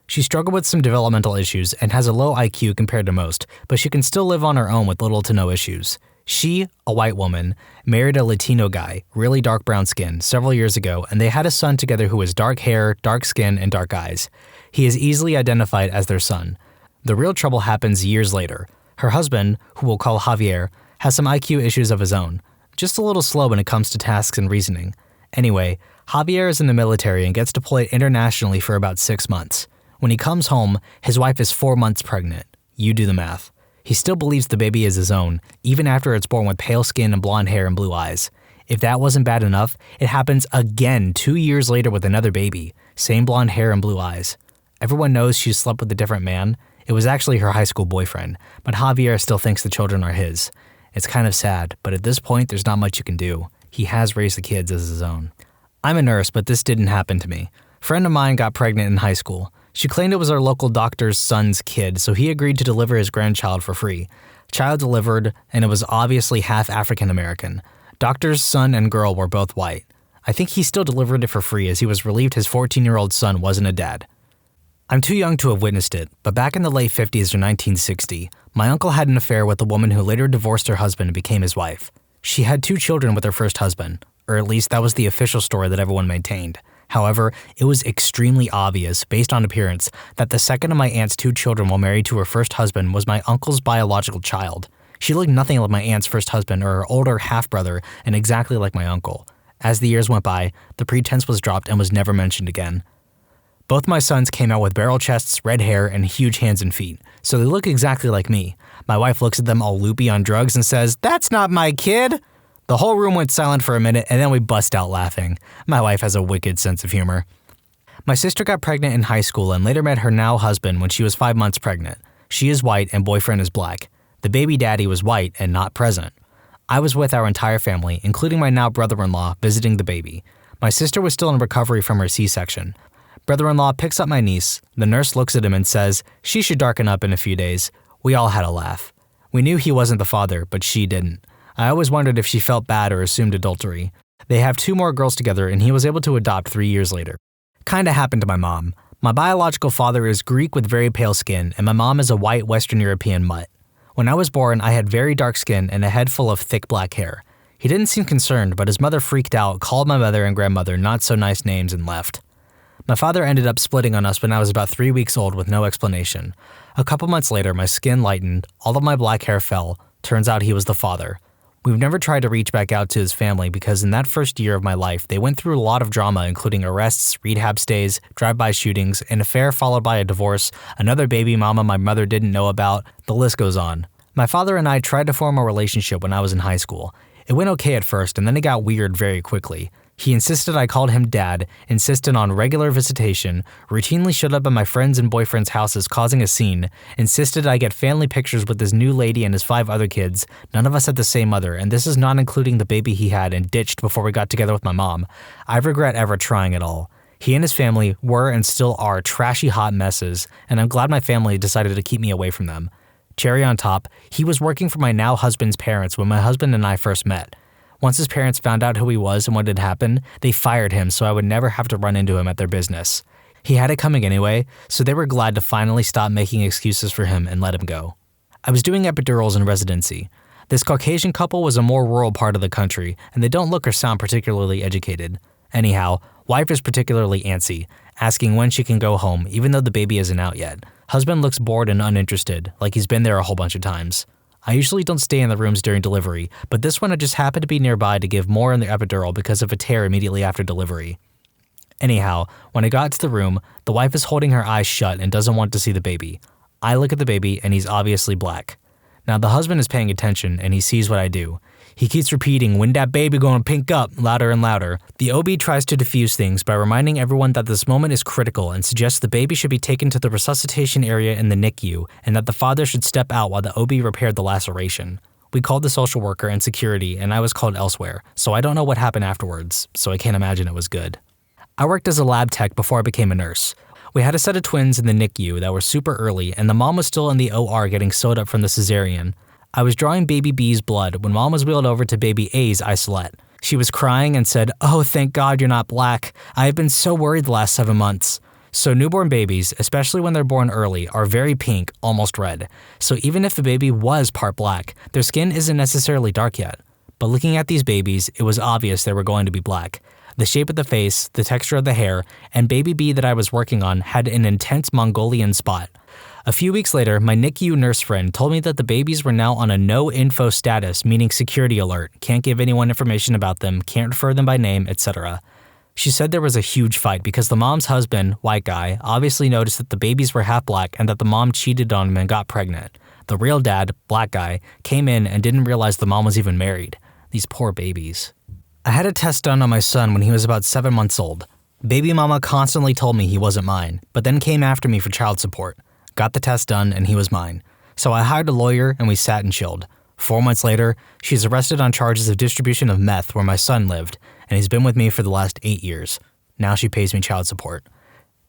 She struggled with some developmental issues and has a low IQ compared to most, but she can still live on her own with little to no issues. She, a white woman, married a Latino guy, really dark brown skin, several years ago, and they had a son together who has dark hair, dark skin, and dark eyes. He is easily identified as their son. The real trouble happens years later. Her husband, who we'll call Javier, has some IQ issues of his own. Just a little slow when it comes to tasks and reasoning. Anyway, Javier is in the military and gets deployed internationally for about 6 months. When he comes home, his wife is 4 months pregnant. You do the math. He still believes the baby is his own, even after it's born with pale skin and blonde hair and blue eyes. If that wasn't bad enough, it happens again 2 years later with another baby. Same blonde hair and blue eyes. Everyone knows she slept with a different man. It was actually her high school boyfriend, but Javier still thinks the children are his. It's kind of sad, but at this point, there's not much you can do. He has raised the kids as his own. I'm a nurse, but this didn't happen to me. A friend of mine got pregnant in high school. She claimed it was our local doctor's son's kid, so he agreed to deliver his grandchild for free. Child delivered, and it was obviously half African American. Doctor's son and girl were both white. I think he still delivered it for free as he was relieved his 14-year-old son wasn't a dad. I'm too young to have witnessed it, but back in the late 50s or 1960, my uncle had an affair with a woman who later divorced her husband and became his wife. She had 2 children with her first husband, or at least that was the official story that everyone maintained. However, it was extremely obvious, based on appearance, that the second of my aunt's 2 children while married to her first husband was my uncle's biological child. She looked nothing like my aunt's first husband or her older half-brother and exactly like my uncle. As the years went by, the pretense was dropped and was never mentioned again. Both my sons came out with barrel chests, red hair, and huge hands and feet, so they look exactly like me. My wife looks at them all loopy on drugs and says, "That's not my kid!" The whole room went silent for a minute and then we bust out laughing. My wife has a wicked sense of humor. My sister got pregnant in high school and later met her now husband when she was 5 months pregnant. She is white and boyfriend is black. The baby daddy was white and not present. I was with our entire family, including my now brother-in-law, visiting the baby. My sister was still in recovery from her C-section. Brother-in-law picks up my niece. The nurse looks at him and says, "She should darken up in a few days." We all had a laugh. We knew he wasn't the father, but she didn't. I always wondered if she felt bad or assumed adultery. They have 2 more girls together and he was able to adopt 3 years later. Kinda happened to my mom. My biological father is Greek with very pale skin and my mom is a white Western European mutt. When I was born, I had very dark skin and a head full of thick black hair. He didn't seem concerned, but his mother freaked out, called my mother and grandmother not so nice names and left. My father ended up splitting on us when I was about 3 weeks old with no explanation. A couple months later, my skin lightened, all of my black hair fell. Turns out he was the father. We've never tried to reach back out to his family because in that first year of my life, they went through a lot of drama, including arrests, rehab stays, drive-by shootings, an affair followed by a divorce, another baby mama my mother didn't know about, the list goes on. My father and I tried to form a relationship when I was in high school. It went okay at first, and then it got weird very quickly. He insisted I called him Dad, insisted on regular visitation, routinely showed up at my friends' and boyfriends' houses causing a scene, insisted I get family pictures with his new lady and his 5 other kids. None of us had the same mother, and this is not including the baby he had and ditched before we got together with my mom. I regret ever trying at all. He and his family were and still are trashy hot messes, and I'm glad my family decided to keep me away from them. Cherry on top, he was working for my now husband's parents when my husband and I first met. Once his parents found out who he was and what had happened, they fired him so I would never have to run into him at their business. He had it coming anyway, so they were glad to finally stop making excuses for him and let him go. I was doing epidurals in residency. This Caucasian couple was a more rural part of the country, and they don't look or sound particularly educated. Anyhow, wife is particularly antsy, asking when she can go home even though the baby isn't out yet. Husband looks bored and uninterested, like he's been there a whole bunch of times. I usually don't stay in the rooms during delivery, but this one I just happened to be nearby to give more in the epidural because of a tear immediately after delivery. Anyhow, when I got to the room, the wife is holding her eyes shut and doesn't want to see the baby. I look at the baby and he's obviously black. Now the husband is paying attention and he sees what I do. He keeps repeating, "When that baby gonna pink up?" louder and louder. The OB tries to diffuse things by reminding everyone that this moment is critical and suggests the baby should be taken to the resuscitation area in the NICU and that the father should step out while the OB repaired the laceration. We called the social worker and security and I was called elsewhere, so I don't know what happened afterwards, so I can't imagine it was good. I worked as a lab tech before I became a nurse. We had a set of twins in the NICU that were super early and the mom was still in the OR getting sewed up from the cesarean. I was drawing baby B's blood when mom was wheeled over to baby A's isolette. She was crying and said, "Oh, thank God you're not black. I have been so worried the last 7 months." So newborn babies, especially when they're born early, are very pink, almost red. So even if the baby was part black, their skin isn't necessarily dark yet. But looking at these babies, it was obvious they were going to be black. The shape of the face, the texture of the hair, and baby B that I was working on had an intense Mongolian spot. A few weeks later, my NICU nurse friend told me that the babies were now on a no info status, meaning security alert, can't give anyone information about them, can't refer them by name, etc. She said there was a huge fight because the mom's husband, white guy, obviously noticed that the babies were half black and that the mom cheated on him and got pregnant. The real dad, black guy, came in and didn't realize the mom was even married. These poor babies. I had a test done on my son when he was about 7 months old. Baby mama constantly told me he wasn't mine, but then came after me for child support. Got the test done and he was mine. So I hired a lawyer and we sat and chilled. 4 months later, she's arrested on charges of distribution of meth where my son lived, and he's been with me for the last 8 years. Now she pays me child support.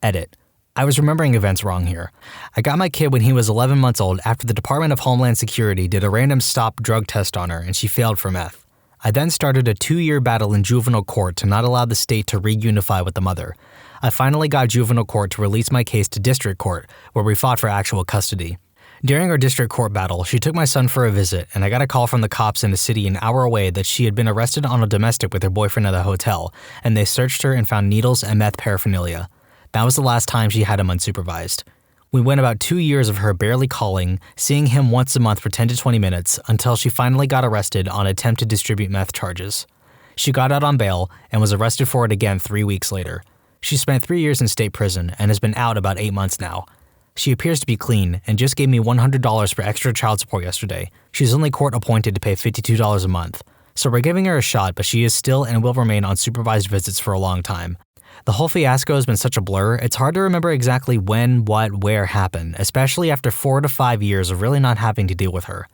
Edit. I was remembering events wrong here. I got my kid when he was 11 months old after the Department of Homeland Security did a random stop drug test on her and she failed for meth. I then started a 2-year battle in juvenile court to not allow the state to reunify with the mother. I finally got juvenile court to release my case to district court, where we fought for actual custody. During our district court battle, she took my son for a visit, and I got a call from the cops in a city an hour away that she had been arrested on a domestic with her boyfriend at a hotel, and they searched her and found needles and meth paraphernalia. That was the last time she had him unsupervised. We went about 2 years of her barely calling, seeing him once a month for 10 to 20 minutes until she finally got arrested on attempt to distribute meth charges. She got out on bail and was arrested for it again 3 weeks later. She spent 3 years in state prison and has been out about 8 months now. She appears to be clean and just gave me $100 for extra child support yesterday. She's only court appointed to pay $52 a month. So we're giving her a shot, but she is still and will remain on supervised visits for a long time. The whole fiasco has been such a blur, it's hard to remember exactly when, what, where happened, especially after 4 to 5 years of really not having to deal with her.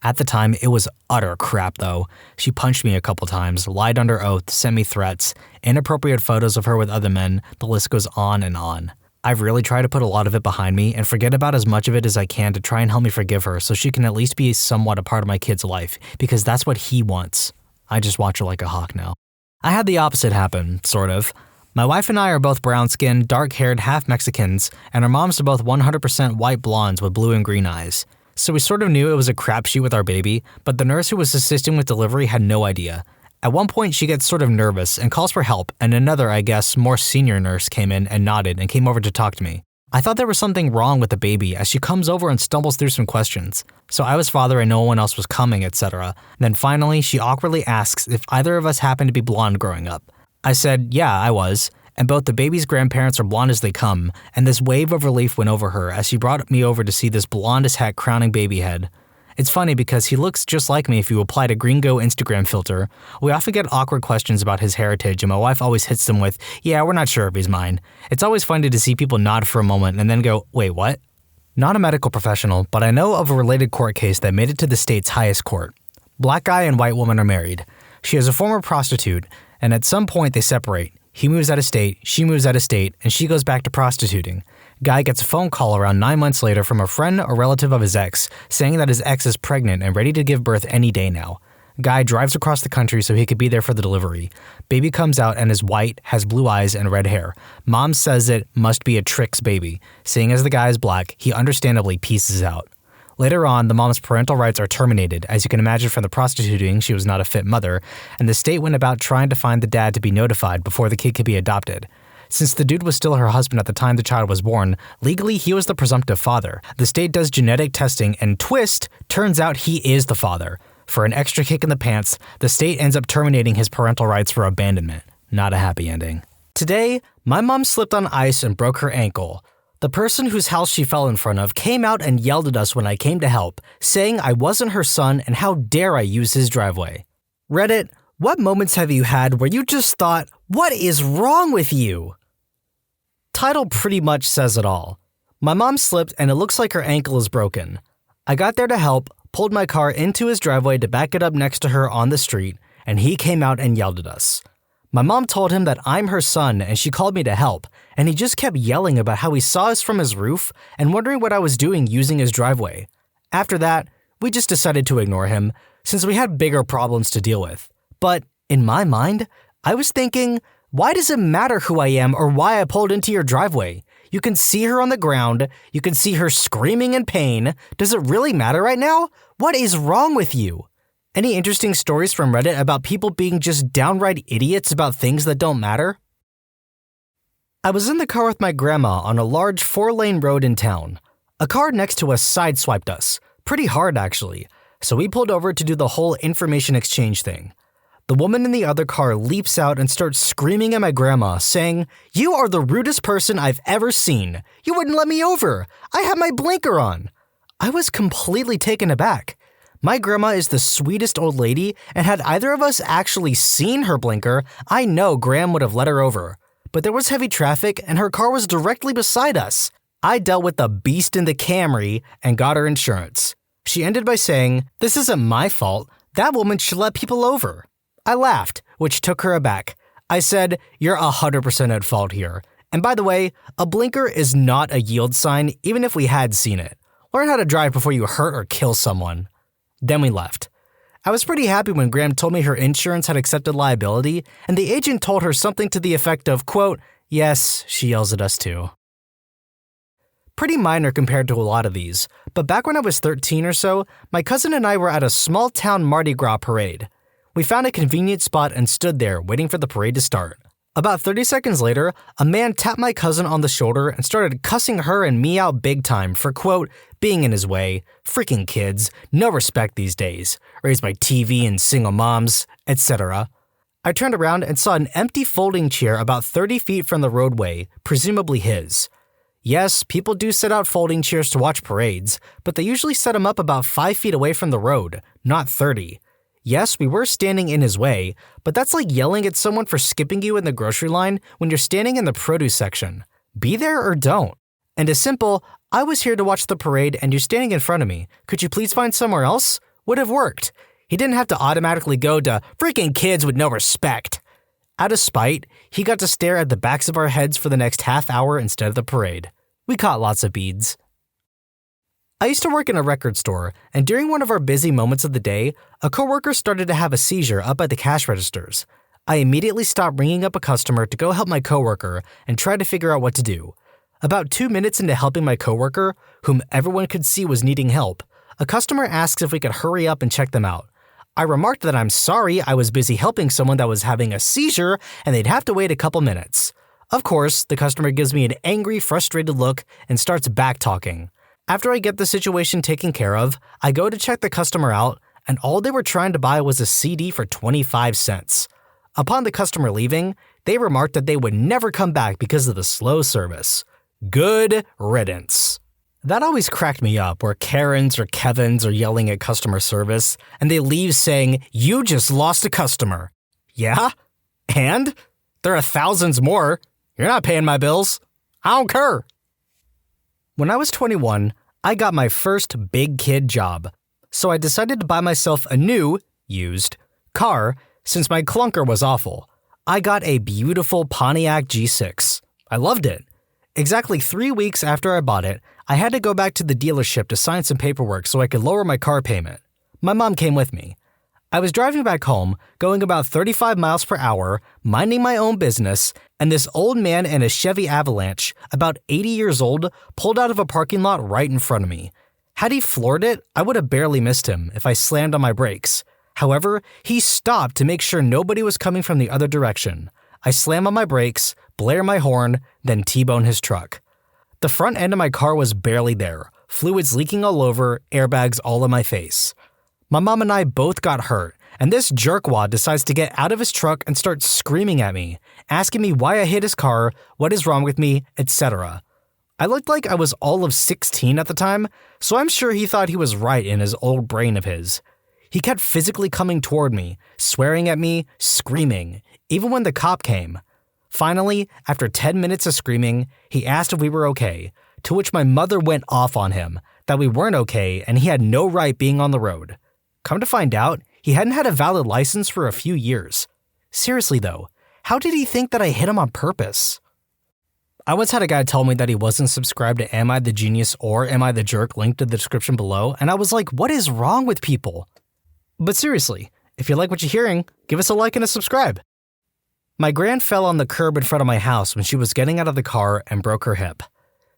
At the time, it was utter crap though. She punched me a couple times, lied under oath, sent me threats, inappropriate photos of her with other men, the list goes on and on. I've really tried to put a lot of it behind me and forget about as much of it as I can to try and help me forgive her so she can at least be somewhat a part of my kid's life, because that's what he wants. I just watch her like a hawk now. I had the opposite happen, sort of. My wife and I are both brown-skinned, dark-haired, half Mexicans, and our moms are both 100% white blondes with blue and green eyes. So we sort of knew it was a crapshoot with our baby, but the nurse who was assisting with delivery had no idea. At one point, she gets sort of nervous and calls for help, and another, I guess, more senior nurse came in and nodded and came over to talk to me. I thought there was something wrong with the baby as she comes over and stumbles through some questions. So I was father and no one else was coming, etc. Then finally, she awkwardly asks if either of us happened to be blonde growing up. I said, yeah, I was. And both the baby's grandparents are blonde as they come, and this wave of relief went over her as she brought me over to see this blonde-as-heck crowning baby head. It's funny because he looks just like me if you applied a Gringo Instagram filter. We often get awkward questions about his heritage, and my wife always hits them with, yeah, we're not sure if he's mine. It's always funny to see people nod for a moment and then go, wait, what? Not a medical professional, but I know of a related court case that made it to the state's highest court. Black guy and white woman are married. She is a former prostitute, and at some point they separate. He moves out of state, she moves out of state, and she goes back to prostituting. Guy gets a phone call around 9 months later from a friend or relative of his ex, saying that his ex is pregnant and ready to give birth any day now. Guy drives across the country so he could be there for the delivery. Baby comes out and is white, has blue eyes, and red hair. Mom says it must be a Trix baby. Seeing as the guy is black, he understandably pieces out. Later on, the mom's parental rights are terminated. As you can imagine from the prostituting, she was not a fit mother, and the state went about trying to find the dad to be notified before the kid could be adopted. Since the dude was still her husband at the time the child was born, legally he was the presumptive father. The state does genetic testing, and twist, turns out he is the father. For an extra kick in the pants, the state ends up terminating his parental rights for abandonment. Not a happy ending. Today, my mom slipped on ice and broke her ankle. The person whose house she fell in front of came out and yelled at us when I came to help, saying I wasn't her son and how dare I use his driveway. Reddit, what moments have you had where you just thought, what is wrong with you? Title pretty much says it all. My mom slipped and it looks like her ankle is broken. I got there to help, pulled my car into his driveway to back it up next to her on the street, and he came out and yelled at us. My mom told him that I'm her son and she called me to help, and he just kept yelling about how he saw us from his roof and wondering what I was doing using his driveway. After that, we just decided to ignore him since we had bigger problems to deal with. But in my mind, I was thinking, why does it matter who I am or why I pulled into your driveway? You can see her on the ground. You can see her screaming in pain. Does it really matter right now? What is wrong with you? Any interesting stories from Reddit about people being just downright idiots about things that don't matter? I was in the car with my grandma on a large 4-lane road in town. A car next to us sideswiped us. Pretty hard, actually. So we pulled over to do the whole information exchange thing. The woman in the other car leaps out and starts screaming at my grandma, saying, "You are the rudest person I've ever seen. You wouldn't let me over. I had my blinker on." I was completely taken aback. My grandma is the sweetest old lady, and had either of us actually seen her blinker, I know Graham would have let her over. But there was heavy traffic, and her car was directly beside us. I dealt with the beast in the Camry and got her insurance. She ended by saying, "This isn't my fault. That woman should let people over." I laughed, which took her aback. I said, "You're 100% at fault here. And by the way, a blinker is not a yield sign, even if we had seen it. Learn how to drive before you hurt or kill someone." Then we left. I was pretty happy when Graham told me her insurance had accepted liability, and the agent told her something to the effect of, quote, "Yes, she yells at us too." Pretty minor compared to a lot of these, but back when I was 13 or so, my cousin and I were at a small town Mardi Gras parade. We found a convenient spot and stood there waiting for the parade to start. About 30 seconds later, a man tapped my cousin on the shoulder and started cussing her and me out big time for, quote, being in his way, freaking kids, no respect these days, raised by TV and single moms, etc. I turned around and saw an empty folding chair about 30 feet from the roadway, presumably his. Yes, people do set out folding chairs to watch parades, but they usually set them up about 5 feet away from the road, not 30. Yes, we were standing in his way, but that's like yelling at someone for skipping you in the grocery line when you're standing in the produce section. Be there or don't. And as simple, I was here to watch the parade and you're standing in front of me. Could you please find somewhere else? Would have worked. He didn't have to automatically go to freaking kids with no respect. Out of spite, he got to stare at the backs of our heads for the next half hour instead of the parade. We caught lots of beads. I used to work in a record store, and during one of our busy moments of the day, a coworker started to have a seizure up at the cash registers. I immediately stopped ringing up a customer to go help my coworker and try to figure out what to do. About 2 minutes into helping my coworker, whom everyone could see was needing help, a customer asks if we could hurry up and check them out. I remarked that I'm sorry I was busy helping someone that was having a seizure and they'd have to wait a couple minutes. Of course, the customer gives me an angry, frustrated look and starts back-talking. After I get the situation taken care of, I go to check the customer out, and all they were trying to buy was a CD for 25 cents. Upon the customer leaving, they remarked that they would never come back because of the slow service. Good riddance. That always cracked me up, where Karens or Kevins are yelling at customer service, and they leave saying, "You just lost a customer." Yeah? And? There are thousands more. You're not paying my bills. I don't care. When I was 21, I got my first big kid job, so I decided to buy myself a new, used, car since my clunker was awful. I got a beautiful Pontiac G6. I loved it. Exactly 3 weeks after I bought it, I had to go back to the dealership to sign some paperwork so I could lower my car payment. My mom came with me. I was driving back home, going about 35 miles per hour, minding my own business, and this old man in a Chevy Avalanche, about 80 years old, pulled out of a parking lot right in front of me. Had he floored it, I would have barely missed him if I slammed on my brakes. However, he stopped to make sure nobody was coming from the other direction. I slam on my brakes, blare my horn, then T-bone his truck. The front end of my car was barely there, fluids leaking all over, airbags all in my face. My mom and I both got hurt, and this jerkwad decides to get out of his truck and start screaming at me, asking me why I hit his car, what is wrong with me, etc. I looked like I was all of 16 at the time, so I'm sure he thought he was right in his old brain of his. He kept physically coming toward me, swearing at me, screaming, even when the cop came. Finally, after 10 minutes of screaming, he asked if we were okay, to which my mother went off on him, that we weren't okay and he had no right being on the road. Come to find out, he hadn't had a valid license for a few years. Seriously though, how did he think that I hit him on purpose? I once had a guy tell me that he wasn't subscribed to Am I the Genius or Am I the Jerk linked in the description below, and I was like, what is wrong with people? But seriously, if you like what you're hearing, give us a like and a subscribe. My gran fell on the curb in front of my house when she was getting out of the car and broke her hip.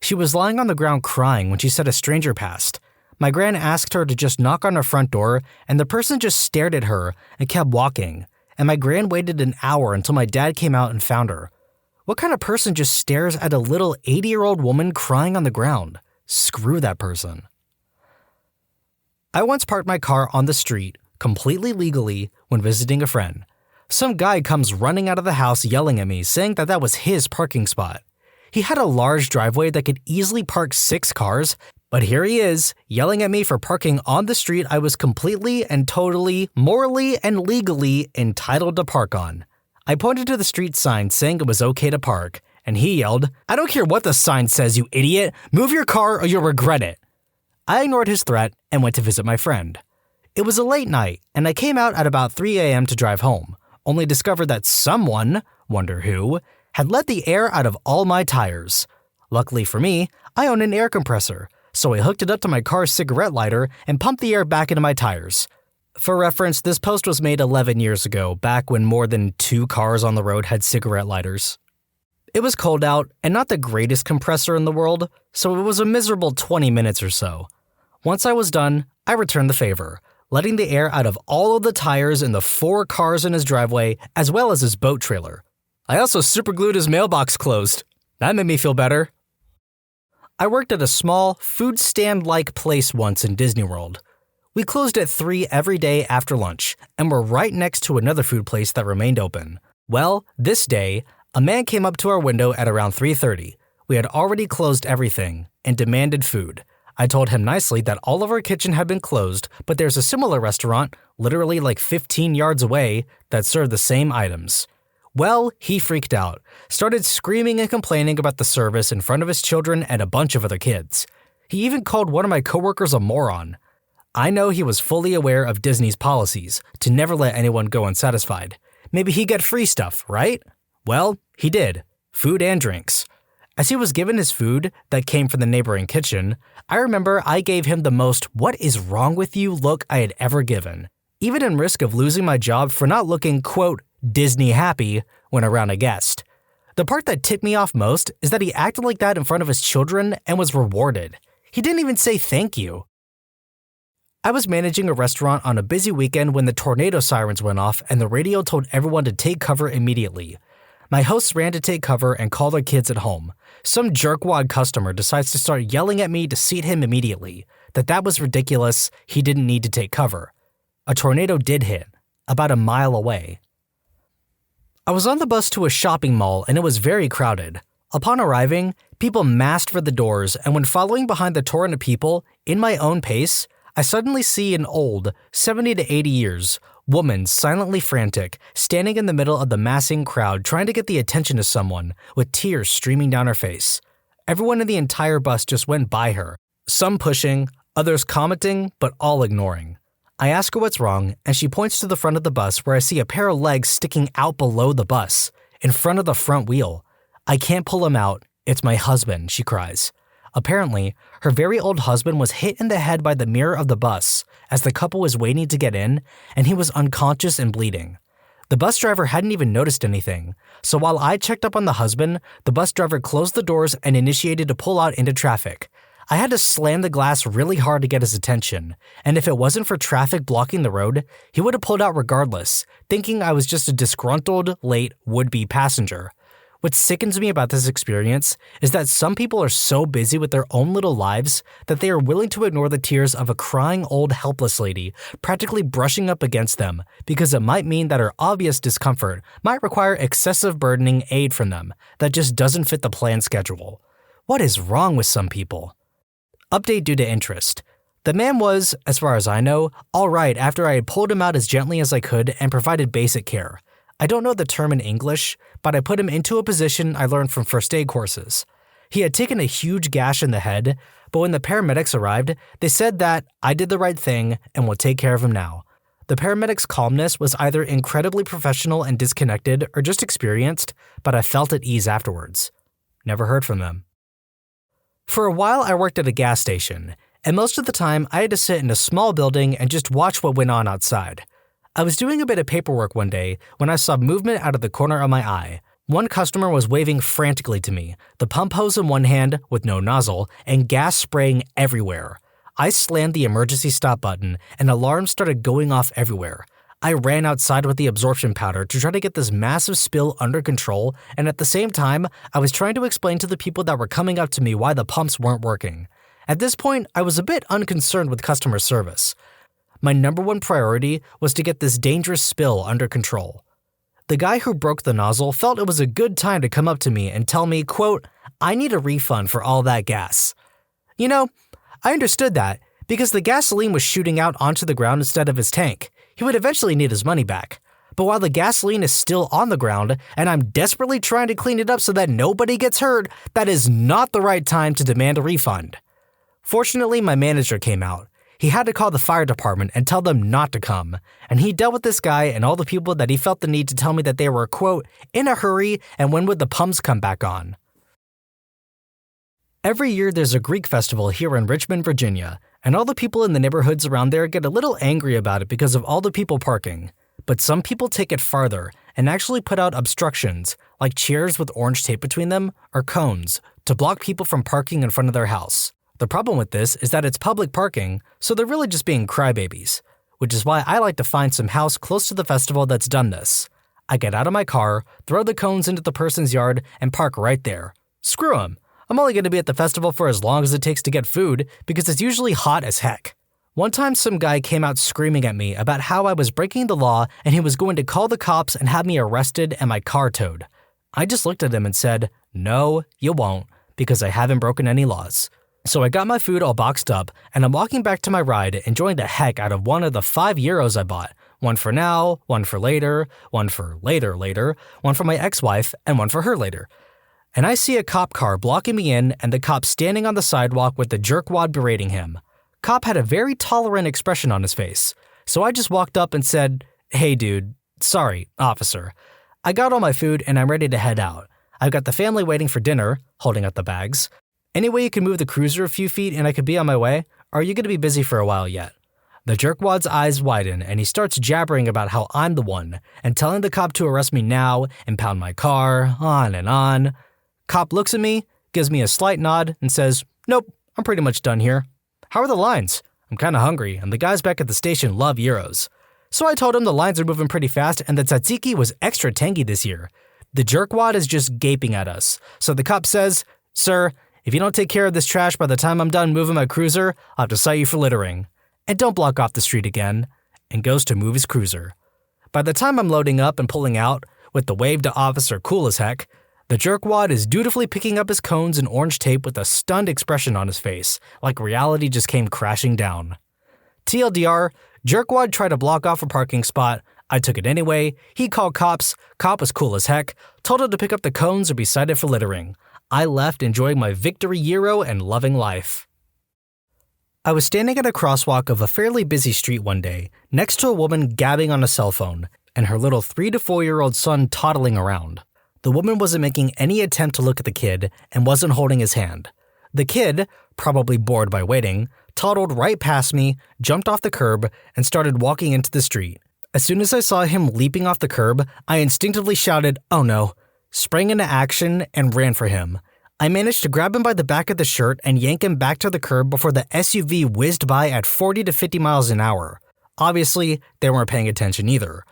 She was lying on the ground crying when she said a stranger passed. My gran asked her to just knock on her front door, and the person just stared at her and kept walking, and my gran waited an hour until my dad came out and found her. What kind of person just stares at a little 80-year-old woman crying on the ground? Screw that person. I once parked my car on the street, completely legally, when visiting a friend. Some guy comes running out of the house yelling at me, saying that that was his parking spot. He had a large driveway that could easily park 6 cars, but here he is, yelling at me for parking on the street I was completely and totally, morally and legally entitled to park on. I pointed to the street sign saying it was okay to park, and he yelled, "I don't care what the sign says, you idiot! Move your car or you'll regret it!" I ignored his threat and went to visit my friend. It was a late night, and I came out at about 3 a.m. to drive home, only discovered that someone, wonder who, had let the air out of all my tires. Luckily for me, I own an air compressor, so I hooked it up to my car's cigarette lighter and pumped the air back into my tires. For reference, this post was made 11 years ago, back when more than 2 cars on the road had cigarette lighters. It was cold out and not the greatest compressor in the world, so it was a miserable 20 minutes or so. Once I was done, I returned the favor, letting the air out of all of the tires in the 4 cars in his driveway as well as his boat trailer. I also superglued his mailbox closed. That made me feel better. I worked at a small, food stand-like place once in Disney World. We closed at 3 every day after lunch, and were right next to another food place that remained open. Well, this day, a man came up to our window at around 3:30. We had already closed everything, and demanded food. I told him nicely that all of our kitchen had been closed, but there's a similar restaurant, literally like 15 yards away, that served the same items. Well, he freaked out, started screaming and complaining about the service in front of his children and a bunch of other kids. He even called one of my coworkers a moron. I know he was fully aware of Disney's policies to never let anyone go unsatisfied. Maybe he'd get free stuff, right? Well, he did. Food and drinks. As he was given his food that came from the neighboring kitchen, I remember I gave him the most "what is wrong with you" look I had ever given, even in risk of losing my job for not looking, quote, Disney happy when around a guest. The part that tipped me off most is that he acted like that in front of his children and was rewarded. He didn't even say thank you. I was managing a restaurant on a busy weekend when the tornado sirens went off and the radio told everyone to take cover immediately. My hosts ran to take cover and call their kids at home. Some jerkwad customer decides to start yelling at me to seat him immediately, that was ridiculous, he didn't need to take cover. A tornado did hit, about a mile away. I was on the bus to a shopping mall and it was very crowded. Upon arriving, people massed for the doors, and when following behind the torrent of people, in my own pace, I suddenly see an old, 70 to 80 years, woman silently frantic, standing in the middle of the massing crowd trying to get the attention of someone, with tears streaming down her face. Everyone in the entire bus just went by her, some pushing, others commenting, but all ignoring. I ask her what's wrong, and she points to the front of the bus where I see a pair of legs sticking out below the bus, in front of the front wheel. I can't pull him out, it's my husband, she cries. Apparently, her very old husband was hit in the head by the mirror of the bus as the couple was waiting to get in, and he was unconscious and bleeding. The bus driver hadn't even noticed anything, so while I checked up on the husband, the bus driver closed the doors and initiated a pull-out into traffic. I had to slam the glass really hard to get his attention, and if it wasn't for traffic blocking the road, he would have pulled out regardless, thinking I was just a disgruntled, late, would-be passenger. What sickens me about this experience is that some people are so busy with their own little lives that they are willing to ignore the tears of a crying old helpless lady practically brushing up against them because it might mean that her obvious discomfort might require excessive burdening aid from them that just doesn't fit the planned schedule. What is wrong with some people? Update due to interest. The man was, as far as I know, alright after I had pulled him out as gently as I could and provided basic care. I don't know the term in English, but I put him into a position I learned from first aid courses. He had taken a huge gash in the head, but when the paramedics arrived, they said that I did the right thing and will take care of him now. The paramedics' calmness was either incredibly professional and disconnected or just experienced, but I felt at ease afterwards. Never heard from them. For a while, I worked at a gas station, and most of the time I had to sit in a small building and just watch what went on outside. I was doing a bit of paperwork one day when I saw movement out of the corner of my eye. One customer was waving frantically to me, the pump hose in one hand with no nozzle and gas spraying everywhere. I slammed the emergency stop button and alarms started going off everywhere. I ran outside with the absorption powder to try to get this massive spill under control, and at the same time, I was trying to explain to the people that were coming up to me why the pumps weren't working. At this point, I was a bit unconcerned with customer service. My number one priority was to get this dangerous spill under control. The guy who broke the nozzle felt it was a good time to come up to me and tell me, quote, I need a refund for all that gas. You know, I understood that because the gasoline was shooting out onto the ground instead of his tank. He would eventually need his money back. But while the gasoline is still on the ground and I'm desperately trying to clean it up so that nobody gets hurt, that is not the right time to demand a refund. Fortunately, my manager came out. He had to call the fire department and tell them not to come, and he dealt with this guy and all the people that he felt the need to tell me that they were, quote, in a hurry and when would the pumps come back on. Every year there's a Greek festival here in Richmond, Virginia, and all the people in the neighborhoods around there get a little angry about it because of all the people parking. But some people take it farther and actually put out obstructions, like chairs with orange tape between them or cones, to block people from parking in front of their house. The problem with this is that it's public parking, so they're really just being crybabies, which is why I like to find some house close to the festival that's done this. I get out of my car, throw the cones into the person's yard, and park right there. Screw them. I'm only going to be at the festival for as long as it takes to get food because it's usually hot as heck. One time some guy came out screaming at me about how I was breaking the law and he was going to call the cops and have me arrested and my car towed. I just looked at him and said, "No, you won't, because I haven't broken any laws." So I got my food all boxed up and I'm walking back to my ride enjoying the heck out of one of the 5 euros I bought. One for now, one for later, one for later, one for my ex-wife, and one for her later. And I see a cop car blocking me in and the cop standing on the sidewalk with the jerkwad berating him. Cop had a very tolerant expression on his face, so I just walked up and said, "Hey dude, sorry, officer. I got all my food and I'm ready to head out. I've got the family waiting for dinner," holding up the bags. "Any way you can move the cruiser a few feet and I could be on my way? Or are you going to be busy for a while yet?" The jerkwad's eyes widen and he starts jabbering about how I'm the one and telling the cop to arrest me now, impound my car, on and on. Cop looks at me, gives me a slight nod, and says, "Nope, I'm pretty much done here. How are the lines? I'm kinda hungry, and the guys back at the station love gyros." So I told him the lines are moving pretty fast and the tzatziki was extra tangy this year. The jerkwad is just gaping at us. So the cop says, "Sir, if you don't take care of this trash by the time I'm done moving my cruiser, I'll have to cite you for littering. And don't block off the street again," and goes to move his cruiser. By the time I'm loading up and pulling out, with the wave to officer cool as heck, the jerkwad is dutifully picking up his cones and orange tape with a stunned expression on his face, like reality just came crashing down. TLDR, jerkwad tried to block off a parking spot. I took it anyway. He called cops. Cop was cool as heck. Told him to pick up the cones or be cited for littering. I left enjoying my victory gyro and loving life. I was standing at a crosswalk of a fairly busy street one day, next to a woman gabbing on a cell phone, and her little 3 to 4-year-old son toddling around. The woman wasn't making any attempt to look at the kid and wasn't holding his hand. The kid, probably bored by waiting, toddled right past me, jumped off the curb, and started walking into the street. As soon as I saw him leaping off the curb, I instinctively shouted, "Oh no," sprang into action, and ran for him. I managed to grab him by the back of the shirt and yank him back to the curb before the SUV whizzed by at 40 to 50 miles an hour. Obviously, they weren't paying attention either.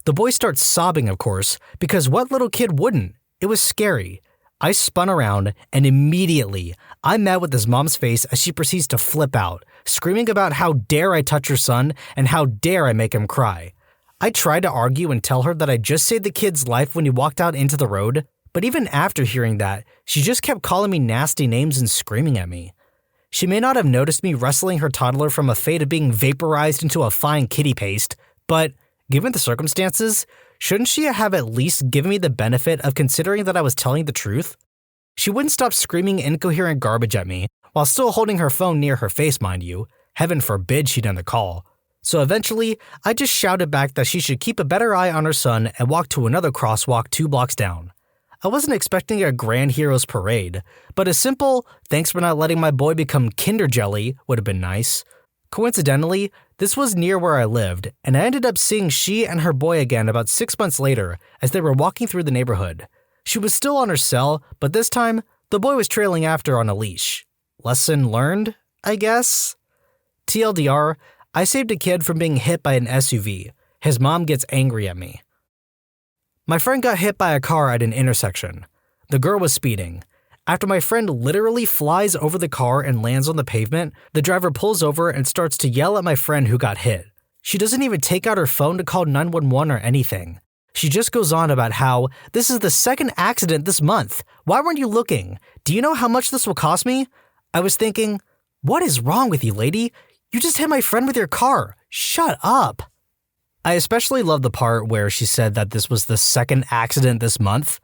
The boy starts sobbing, of course, because what little kid wouldn't? It was scary. I spun around, and immediately, I met with his mom's face as she proceeds to flip out, screaming about how dare I touch her son and how dare I make him cry. I tried to argue and tell her that I just saved the kid's life when he walked out into the road, but even after hearing that, she just kept calling me nasty names and screaming at me. She may not have noticed me wrestling her toddler from a fate of being vaporized into a fine kitty paste, but given the circumstances, shouldn't she have at least given me the benefit of considering that I was telling the truth? She wouldn't stop screaming incoherent garbage at me, while still holding her phone near her face, mind you. Heaven forbid she'd end the call. So eventually, I just shouted back that she should keep a better eye on her son and walk to another crosswalk 2 blocks down. I wasn't expecting a grand hero's parade, but a simple, "thanks for not letting my boy become Kinder Jelly" would have been nice. Coincidentally, this was near where I lived, and I ended up seeing she and her boy again about 6 months later as they were walking through the neighborhood. She was still on her cell, but this time, the boy was trailing after on a leash. Lesson learned, I guess? TLDR, I saved a kid from being hit by an SUV. His mom gets angry at me. My friend got hit by a car at an intersection. The girl was speeding. After my friend literally flies over the car and lands on the pavement, the driver pulls over and starts to yell at my friend who got hit. She doesn't even take out her phone to call 911 or anything. She just goes on about how, "This is the second accident this month. Why weren't you looking? Do you know how much this will cost me?" I was thinking, what is wrong with you, lady? You just hit my friend with your car. Shut up. I especially love the part where she said that this was the second accident this month.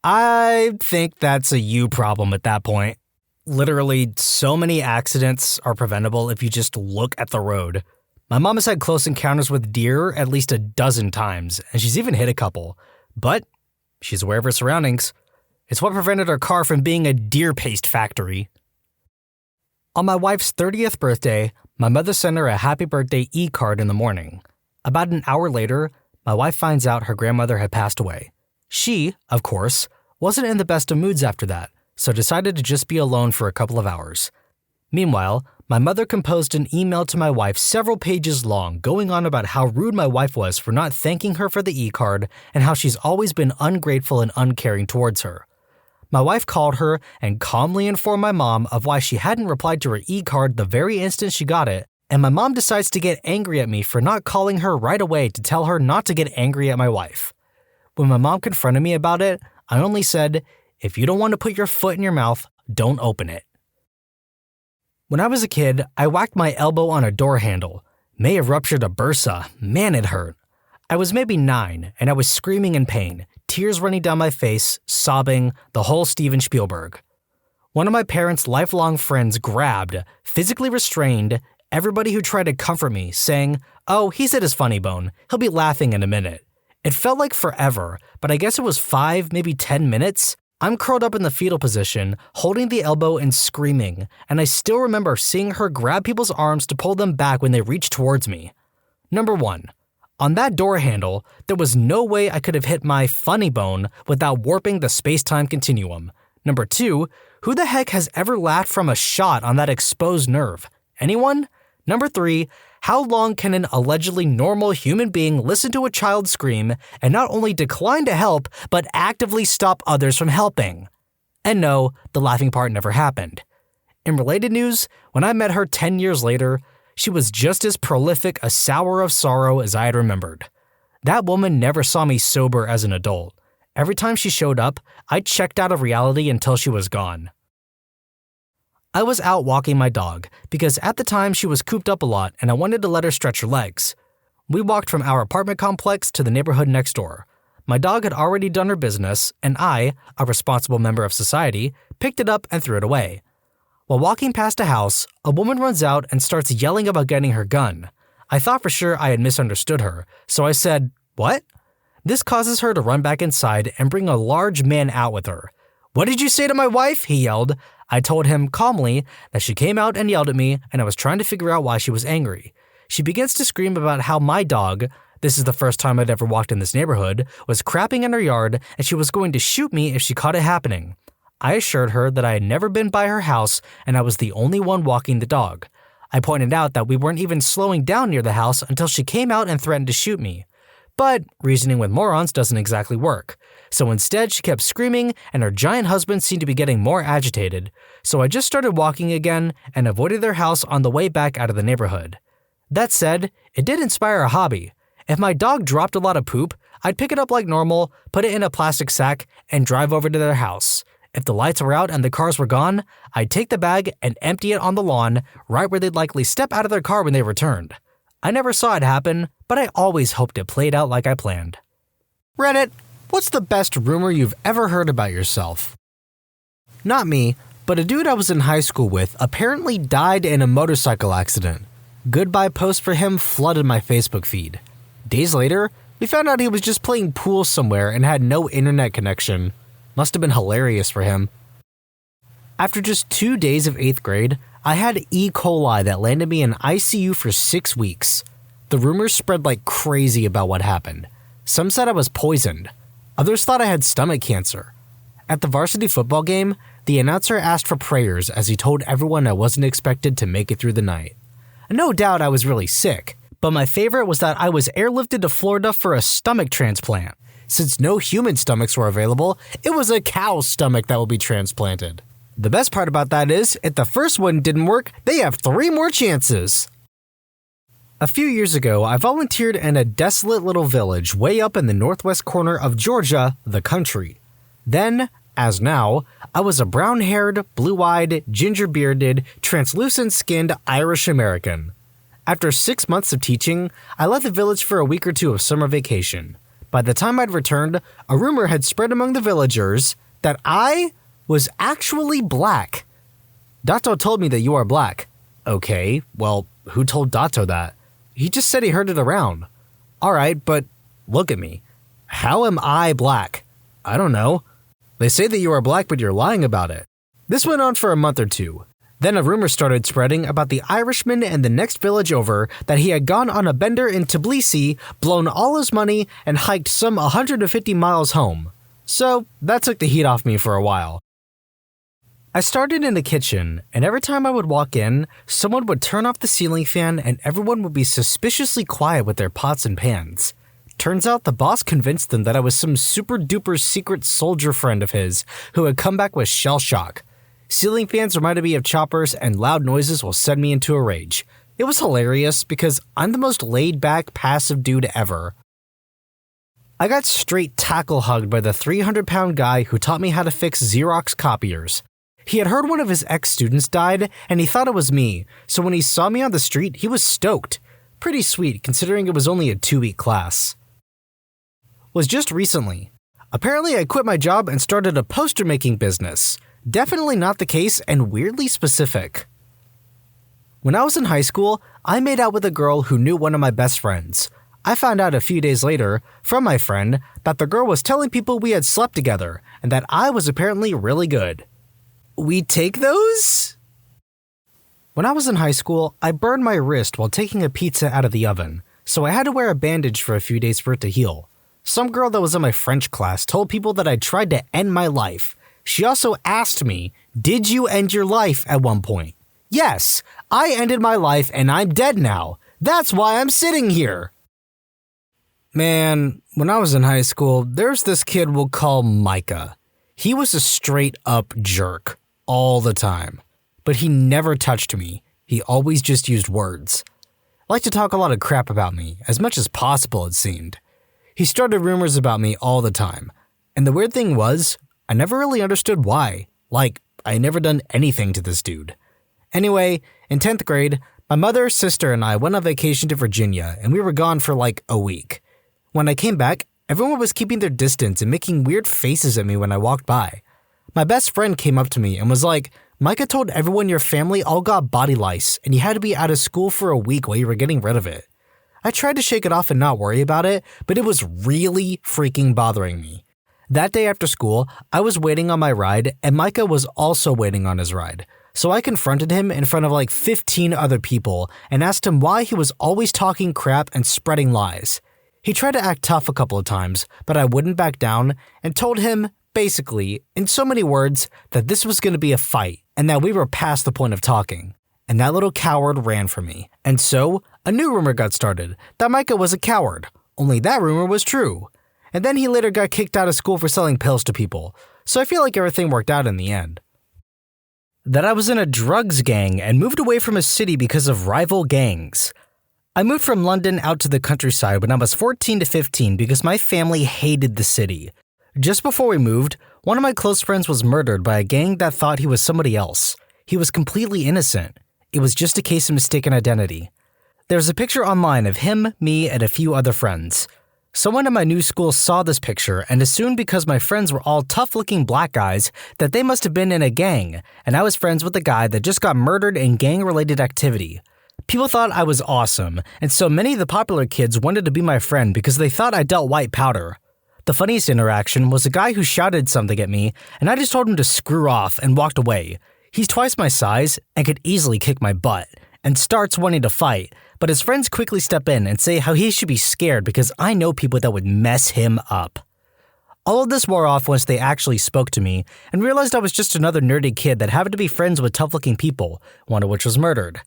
I think that's a you problem at that point. Literally, so many accidents are preventable if you just look at the road. My mom has had close encounters with deer at least a dozen times, and she's even hit a couple. But she's aware of her surroundings. It's what prevented her car from being a deer paste factory. On my wife's 30th birthday, my mother sent her a happy birthday e-card in the morning. About an hour later, my wife finds out her grandmother had passed away. She, of course, wasn't in the best of moods after that, so decided to just be alone for a couple of hours. Meanwhile, My mother composed an email to my wife several pages long going on about how rude my wife was for not thanking her for the e-card and how she's always been ungrateful and uncaring towards her. My wife called her and calmly informed my mom of why she hadn't replied to her e-card the very instant she got it, and my mom decides to get angry at me for not calling her right away to tell her not to get angry at my wife. When my mom confronted me about it, I only said, "If you don't want to put your foot in your mouth, don't open it." When I was a kid, I whacked my elbow on a door handle. May have ruptured a bursa. Man, it hurt. I was maybe 9, and I was screaming in pain, tears running down my face, sobbing, the whole Steven Spielberg. One of my parents' lifelong friends grabbed, physically restrained, everybody who tried to comfort me, saying, "Oh, he's at his funny bone. He'll be laughing in a minute." It felt like forever, but I guess it was 5, maybe 10 minutes. I'm curled up in the fetal position, holding the elbow and screaming, and I still remember seeing her grab people's arms to pull them back when they reached towards me. Number 1. On that door handle, there was no way I could have hit my funny bone without warping the space-time continuum. Number 2, who the heck has ever laughed from a shot on that exposed nerve? Anyone? Number 3, how long can an allegedly normal human being listen to a child scream and not only decline to help, but actively stop others from helping? And no, the laughing part never happened. In related news, when I met her 10 years later, she was just as prolific a sour of sorrow as I had remembered. That woman never saw me sober as an adult. Every time she showed up, I checked out of reality until she was gone. I was out walking my dog because at the time she was cooped up a lot and I wanted to let her stretch her legs. We walked from our apartment complex to the neighborhood next door. My dog had already done her business, and I, a responsible member of society, picked it up and threw it away. While walking past a house, a woman runs out and starts yelling about getting her gun. I thought for sure I had misunderstood her, so I said, "What?" This causes her to run back inside and bring a large man out with her. "What did you say to my wife?" he yelled. I told him calmly that she came out and yelled at me, and I was trying to figure out why she was angry. She begins to scream about how my dog, this is the first time I'd ever walked in this neighborhood, was crapping in her yard and she was going to shoot me if she caught it happening. I assured her that I had never been by her house and I was the only one walking the dog. I pointed out that we weren't even slowing down near the house until she came out and threatened to shoot me. But reasoning with morons doesn't exactly work. So instead, she kept screaming, and her giant husband seemed to be getting more agitated. So I just started walking again and avoided their house on the way back out of the neighborhood. That said, it did inspire a hobby. If my dog dropped a lot of poop, I'd pick it up like normal, put it in a plastic sack, and drive over to their house. If the lights were out and the cars were gone, I'd take the bag and empty it on the lawn, right where they'd likely step out of their car when they returned. I never saw it happen, but I always hoped it played out like I planned. Reddit, what's the best rumor you've ever heard about yourself? Not me, but a dude I was in high school with apparently died in a motorcycle accident. Goodbye posts for him flooded my Facebook feed. Days later, we found out he was just playing pool somewhere and had no internet connection. Must have been hilarious for him. After just 2 days of 8th grade, I had E. coli that landed me in ICU for 6 weeks. The rumors spread like crazy about what happened. Some said I was poisoned. Others thought I had stomach cancer. At the varsity football game, the announcer asked for prayers as he told everyone I wasn't expected to make it through the night. No doubt I was really sick, but my favorite was that I was airlifted to Florida for a stomach transplant. Since no human stomachs were available, it was a cow's stomach that would be transplanted. The best part about that is, if the first one didn't work, they have 3 more chances. A few years ago, I volunteered in a desolate little village way up in the northwest corner of Georgia, the country. Then, as now, I was a brown-haired, blue-eyed, ginger-bearded, translucent-skinned Irish American. After 6 months of teaching, I left the village for a week or 2 of summer vacation. By the time I'd returned, a rumor had spread among the villagers that I was actually black. Dato told me that you are black. Okay, well, who told Dato that? He just said he heard it around. Alright, but look at me. How am I black? I don't know. They say that you are black, but you're lying about it. This went on for a month or 2. Then a rumor started spreading about the Irishman in the next village over that he had gone on a bender in Tbilisi, blown all his money, and hiked some 150 miles home. So that took the heat off me for a while. I started in the kitchen, and every time I would walk in, someone would turn off the ceiling fan and everyone would be suspiciously quiet with their pots and pans. Turns out the boss convinced them that I was some super duper secret soldier friend of his who had come back with shell shock. Ceiling fans reminded me of choppers and loud noises will send me into a rage. It was hilarious because I'm the most laid-back, passive dude ever. I got straight tackle hugged by the 300-pound guy who taught me how to fix Xerox copiers. He had heard one of his ex-students died, and he thought it was me, so when he saw me on the street, he was stoked. Pretty sweet, considering it was only a 2-week class. Was just recently. Apparently, I quit my job and started a poster-making business. Definitely not the case and weirdly specific. When I was in high school, I made out with a girl who knew one of my best friends. I found out a few days later, from my friend, that the girl was telling people we had slept together, and that I was apparently really good. We take those? When I was in high school, I burned my wrist while taking a pizza out of the oven, so I had to wear a bandage for a few days for it to heal. Some girl that was in my French class told people that I tried to end my life. She also asked me, "Did you end your life at one point?" Yes, I ended my life and I'm dead now. That's why I'm sitting here. Man, when I was in high school, there's this kid we'll call Micah. He was a straight up jerk. All the time. But he never touched me. He always just used words. Liked to talk a lot of crap about me, as much as possible it seemed. He started rumors about me all the time. And the weird thing was, I never really understood why. Like, I had never done anything to this dude. Anyway, in 10th grade, my mother, sister, and I went on vacation to Virginia, and we were gone for like a week. When I came back, everyone was keeping their distance and making weird faces at me when I walked by. My best friend came up to me and was like, "Micah told everyone your family all got body lice and you had to be out of school for a week while you were getting rid of it." I tried to shake it off and not worry about it, but it was really freaking bothering me. That day after school, I was waiting on my ride and Micah was also waiting on his ride. So I confronted him in front of like 15 other people and asked him why he was always talking crap and spreading lies. He tried to act tough a couple of times, but I wouldn't back down and told him, basically, in so many words, that this was going to be a fight and that we were past the point of talking. And that little coward ran from me. And so, a new rumor got started that Micah was a coward. Only that rumor was true. And then he later got kicked out of school for selling pills to people. So I feel like everything worked out in the end. That I was in a drugs gang and moved away from a city because of rival gangs. I moved from London out to the countryside when I was 14 to 15 because my family hated the city. Just before we moved, one of my close friends was murdered by a gang that thought he was somebody else. He was completely innocent. It was just a case of mistaken identity. There's a picture online of him, me, and a few other friends. Someone at my new school saw this picture and assumed because my friends were all tough-looking black guys that they must have been in a gang, and I was friends with a guy that just got murdered in gang-related activity. People thought I was awesome, and so many of the popular kids wanted to be my friend because they thought I dealt white powder. The funniest interaction was a guy who shouted something at me, and I just told him to screw off and walked away. He's twice my size and could easily kick my butt, and starts wanting to fight, but his friends quickly step in and say how he should be scared because I know people that would mess him up. All of this wore off once they actually spoke to me and realized I was just another nerdy kid that happened to be friends with tough-looking people, one of which was murdered.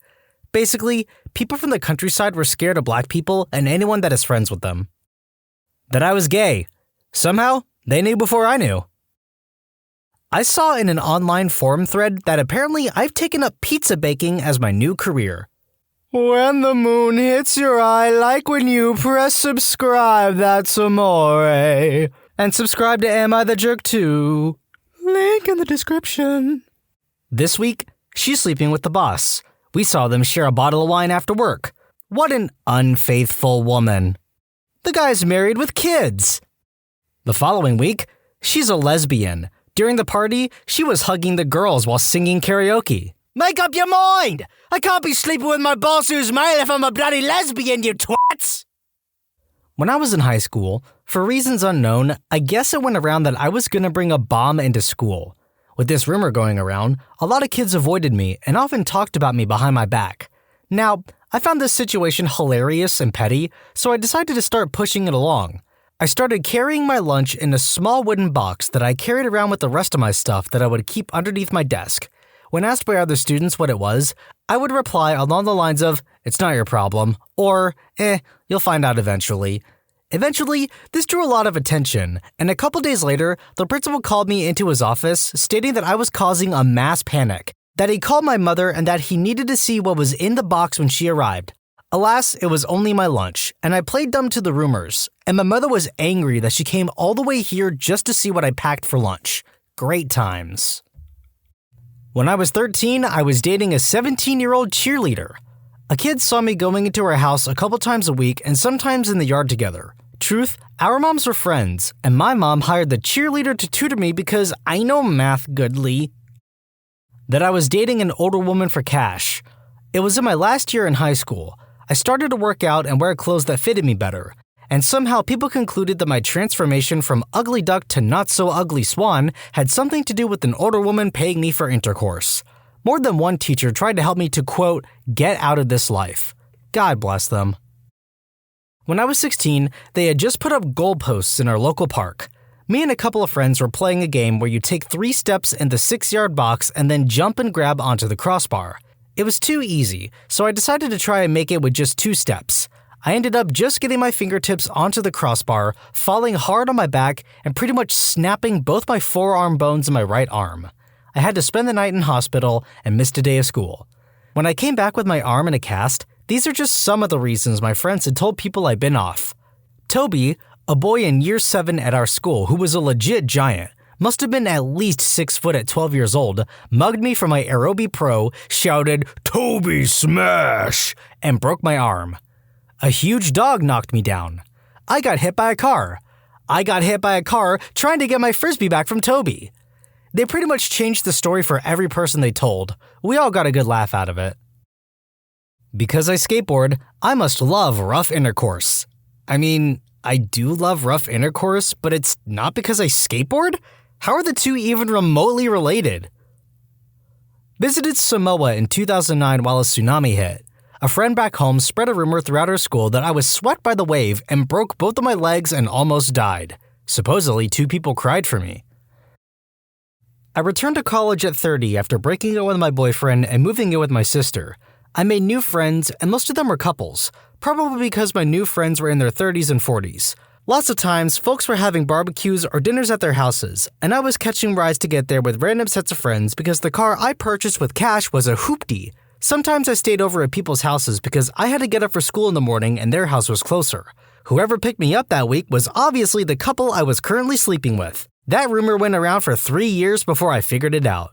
Basically, people from the countryside were scared of black people and anyone that is friends with them. That I was gay. Somehow, they knew before I knew. I saw in an online forum thread that apparently I've taken up pizza baking as my new career. When the moon hits your eye like when you press subscribe, that's amore. And subscribe to Am I the Jerk too. Link in the description. This week, she's sleeping with the boss. We saw them share a bottle of wine after work. What an unfaithful woman. The guy's married with kids. The following week, she's a lesbian. During the party, she was hugging the girls while singing karaoke. Make up your mind! I can't be sleeping with my boss who's male if I'm a bloody lesbian, you twats! When I was in high school, for reasons unknown, I guess it went around that I was gonna bring a bomb into school. With this rumor going around, a lot of kids avoided me and often talked about me behind my back. Now, I found this situation hilarious and petty, so I decided to start pushing it along. I started carrying my lunch in a small wooden box that I carried around with the rest of my stuff that I would keep underneath my desk. When asked by other students what it was, I would reply along the lines of, "It's not your problem," or, "You'll find out eventually." Eventually, this drew a lot of attention, and a couple days later, the principal called me into his office, stating that I was causing a mass panic, that he called my mother and that he needed to see what was in the box when she arrived. Alas, it was only my lunch, and I played dumb to the rumors, and my mother was angry that she came all the way here just to see what I packed for lunch. Great times. When I was 13, I was dating a 17-year-old cheerleader. A kid saw me going into her house a couple times a week and sometimes in the yard together. Truth, our moms were friends, and my mom hired the cheerleader to tutor me because I know math goodly. That I was dating an older woman for cash. It was in my last year in high school. I started to work out and wear clothes that fitted me better, and somehow people concluded that my transformation from ugly duck to not-so-ugly swan had something to do with an older woman paying me for intercourse. More than one teacher tried to help me to, quote, "get out of this life." God bless them. When I was 16, they had just put up goalposts in our local park. Me and a couple of friends were playing a game where you take 3 steps in the 6-yard box and then jump and grab onto the crossbar. It was too easy, so I decided to try and make it with just 2 steps. I ended up just getting my fingertips onto the crossbar, falling hard on my back, and pretty much snapping both my forearm bones in my right arm. I had to spend the night in hospital and missed a day of school. When I came back with my arm in a cast, these are just some of the reasons my friends had told people I'd been off. Toby, a boy in year 7 at our school who was a legit giant, must have been at least 6 foot at 12 years old, mugged me for my Aerobie Pro, shouted, "Toby smash!" and broke my arm. A huge dog knocked me down. I got hit by a car. I got hit by a car trying to get my Frisbee back from Toby. They pretty much changed the story for every person they told. We all got a good laugh out of it. Because I skateboard, I must love rough intercourse. I mean, I do love rough intercourse, but it's not because I skateboard? How are the two even remotely related? Visited Samoa in 2009 while a tsunami hit. A friend back home spread a rumor throughout our school that I was swept by the wave and broke both of my legs and almost died. Supposedly, 2 people cried for me. I returned to college at 30 after breaking up with my boyfriend and moving in with my sister. I made new friends, and most of them were couples, probably because my new friends were in their 30s and 40s. Lots of times, folks were having barbecues or dinners at their houses, and I was catching rides to get there with random sets of friends because the car I purchased with cash was a hoopty. Sometimes I stayed over at people's houses because I had to get up for school in the morning and their house was closer. Whoever picked me up that week was obviously the couple I was currently sleeping with. That rumor went around for 3 years before I figured it out.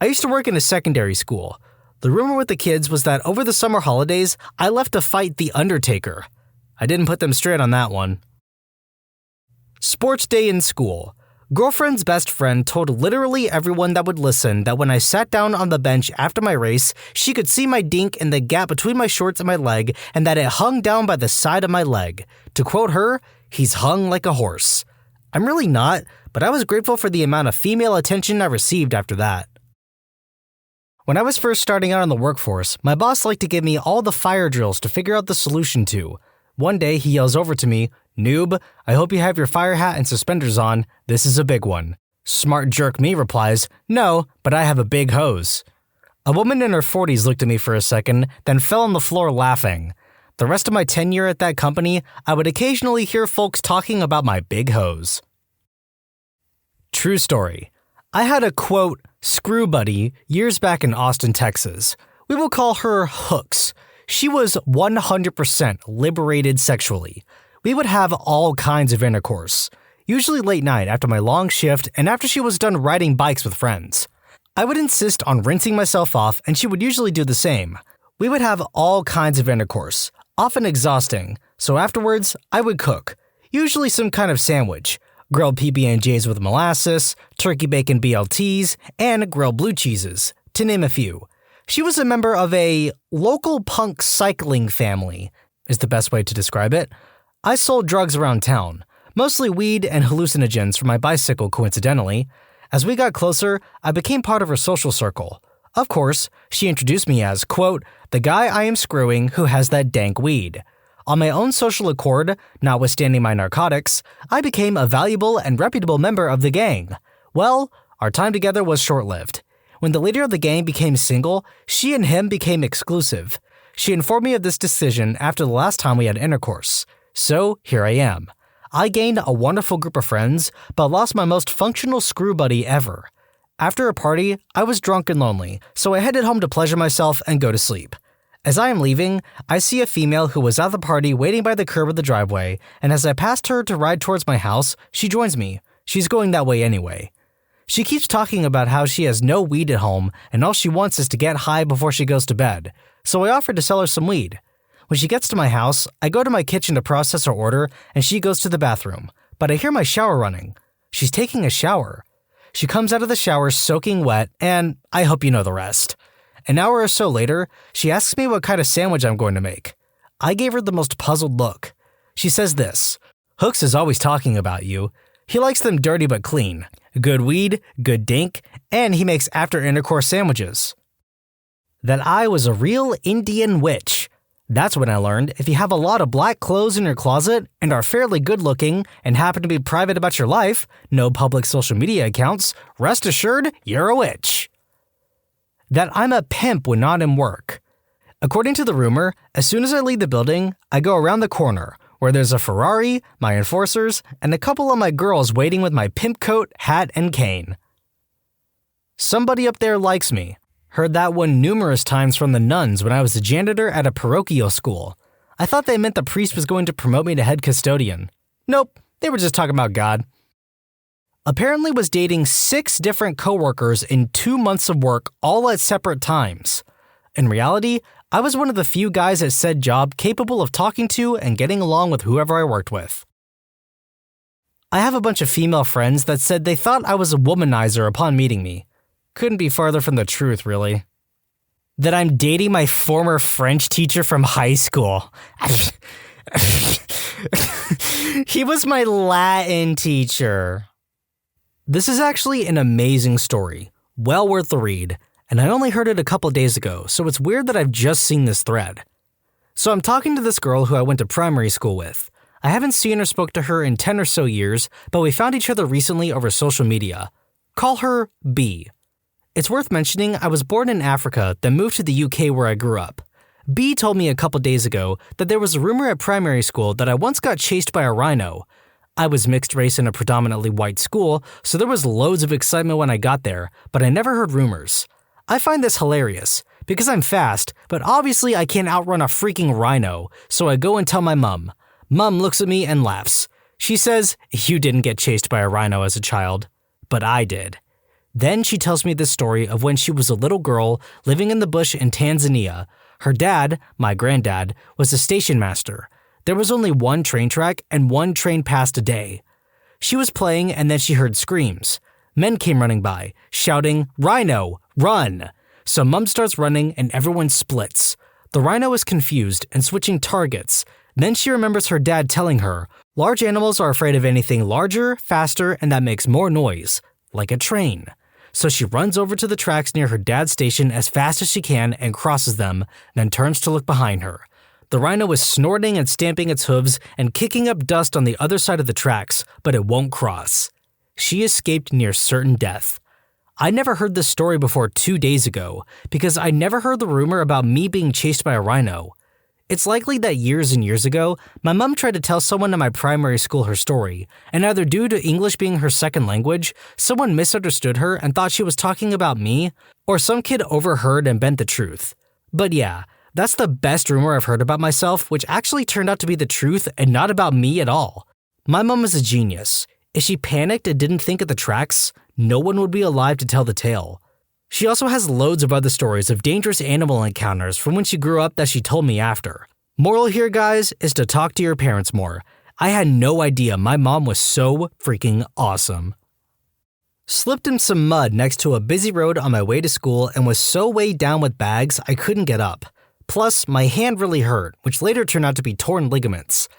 I used to work in a secondary school. The rumor with the kids was that over the summer holidays, I left to fight The Undertaker. I didn't put them straight on that one. Sports day in school. Girlfriend's best friend told literally everyone that would listen that when I sat down on the bench after my race, she could see my dink in the gap between my shorts and my leg and that it hung down by the side of my leg. To quote her, "He's hung like a horse." I'm really not, but I was grateful for the amount of female attention I received after that. When I was first starting out in the workforce, my boss liked to give me all the fire drills to figure out the solution to. One day, he yells over to me, "Noob, I hope you have your fire hat and suspenders on. This is a big one." Smart jerk me replies, "No, but I have a big hose." A woman in her 40s looked at me for a second, then fell on the floor laughing. The rest of my tenure at that company, I would occasionally hear folks talking about my big hose. True story. I had a, quote, screw buddy years back in Austin, Texas. We will call her Hooks. She was 100% liberated sexually. We would have all kinds of intercourse, usually late night after my long shift and after she was done riding bikes with friends. I would insist on rinsing myself off and she would usually do the same. We would have all kinds of intercourse, often exhausting, so afterwards I would cook, usually some kind of sandwich, grilled PB&Js with molasses, turkey bacon BLTs, and grilled blue cheeses, to name a few. She was a member of a local punk cycling family, is the best way to describe it. I sold drugs around town, mostly weed and hallucinogens for my bicycle coincidentally. As we got closer, I became part of her social circle. Of course, she introduced me as, quote, the guy I am screwing who has that dank weed. On my own social accord, notwithstanding my narcotics, I became a valuable and reputable member of the gang. Well, our time together was short-lived. When the leader of the gang became single, she and him became exclusive. She informed me of this decision after the last time we had intercourse. So, here I am. I gained a wonderful group of friends, but lost my most functional screw buddy ever. After a party, I was drunk and lonely, so I headed home to pleasure myself and go to sleep. As I am leaving, I see a female who was at the party waiting by the curb of the driveway, and as I passed her to ride towards my house, she joins me. She's going that way anyway. She keeps talking about how she has no weed at home and all she wants is to get high before she goes to bed, so I offered to sell her some weed. When she gets to my house, I go to my kitchen to process her order and she goes to the bathroom, but I hear my shower running. She's taking a shower. She comes out of the shower soaking wet, and I hope you know the rest. An hour or so later, she asks me what kind of sandwich I'm going to make. I gave her the most puzzled look. She says this, "Hooks is always talking about you. He likes them dirty but clean. Good weed, good dink, and he makes after-intercourse sandwiches." That I was a real Indian witch. That's when I learned if you have a lot of black clothes in your closet and are fairly good-looking and happen to be private about your life, no public social media accounts, rest assured you're a witch. That I'm a pimp when not in work. According to the rumor, as soon as I leave the building, I go around the corner, where there's a Ferrari, my enforcers, and a couple of my girls waiting with my pimp coat, hat, and cane. Somebody up there likes me. Heard that one numerous times from the nuns when I was a janitor at a parochial school. I thought they meant the priest was going to promote me to head custodian. Nope, they were just talking about God. Apparently was dating 6 different coworkers in 2 months of work, all at separate times. In reality, I was one of the few guys at said job capable of talking to and getting along with whoever I worked with. I have a bunch of female friends that said they thought I was a womanizer upon meeting me. Couldn't be farther from the truth, really. That I'm dating my former French teacher from high school. He was my Latin teacher. This is actually an amazing story, well worth the read, and I only heard it a couple days ago, so it's weird that I've just seen this thread. So I'm talking to this girl who I went to primary school with. I haven't seen or spoke to her in 10 or so years, but we found each other recently over social media. Call her B. It's worth mentioning I was born in Africa, then moved to the UK where I grew up. B told me a couple days ago that there was a rumor at primary school that I once got chased by a rhino. I was mixed race in a predominantly white school, so there was loads of excitement when I got there, but I never heard rumors. I find this hilarious, because I'm fast, but obviously I can't outrun a freaking rhino, so I go and tell my mom. Mom looks at me and laughs. She says, "You didn't get chased by a rhino as a child, but I did." Then she tells me this story of when she was a little girl living in the bush in Tanzania. Her dad, my granddad, was a station master. There was only one train track and one train passed a day. She was playing and then she heard screams. Men came running by, shouting, "Rhino, run!" So Mom starts running and everyone splits. The rhino is confused and switching targets. Then she remembers her dad telling her, large animals are afraid of anything larger, faster, and that makes more noise, like a train. So she runs over to the tracks near her dad's station as fast as she can and crosses them, then turns to look behind her. The rhino is snorting and stamping its hooves and kicking up dust on the other side of the tracks, but it won't cross. She escaped near certain death. I never heard this story before 2 days ago, because I never heard the rumor about me being chased by a rhino. It's likely that years and years ago, my mom tried to tell someone in my primary school her story, and either due to English being her second language, someone misunderstood her and thought she was talking about me, or some kid overheard and bent the truth. But yeah, that's the best rumor I've heard about myself, which actually turned out to be the truth and not about me at all. My mom is a genius. If she panicked and didn't think of the tracks, no one would be alive to tell the tale. She also has loads of other stories of dangerous animal encounters from when she grew up that she told me after. Moral here, guys, is to talk to your parents more. I had no idea my mom was so freaking awesome. Slipped in some mud next to a busy road on my way to school and was so weighed down with bags I couldn't get up. Plus, my hand really hurt, which later turned out to be torn ligaments.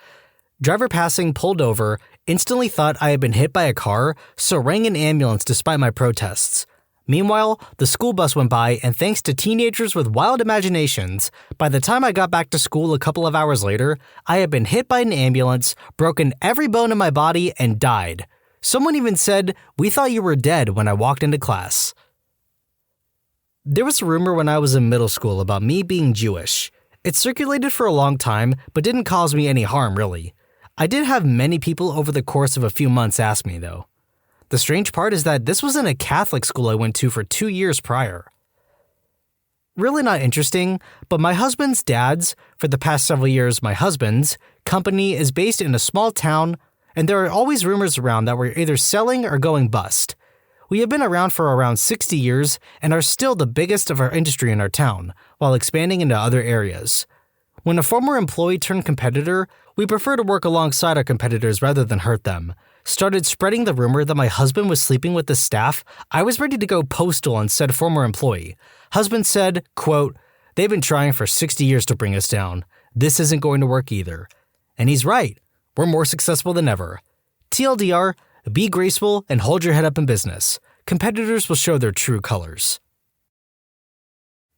Driver passing pulled over, instantly thought I had been hit by a car, so rang an ambulance despite my protests. Meanwhile, the school bus went by, and thanks to teenagers with wild imaginations, by the time I got back to school a couple of hours later, I had been hit by an ambulance, broken every bone in my body, and died. Someone even said, "We thought you were dead," when I walked into class. There was a rumor when I was in middle school about me being Jewish. It circulated for a long time, but didn't cause me any harm, really. I did have many people over the course of a few months ask me, though. The strange part is that this was in a Catholic school I went to for 2 years prior. Really not interesting, but my husband's dad's, for the past several years my husband's, company is based in a small town, and there are always rumors around that we're either selling or going bust. We have been around for around 60 years and are still the biggest of our industry in our town, while expanding into other areas. When a former employee turned competitor, we prefer to work alongside our competitors rather than hurt them. Started spreading the rumor that my husband was sleeping with the staff, I was ready to go postal on said former employee. Husband said, quote, "They've been trying for 60 years to bring us down. This isn't going to work either." And he's right. We're more successful than ever. TLDR, be graceful and hold your head up in business. Competitors will show their true colors.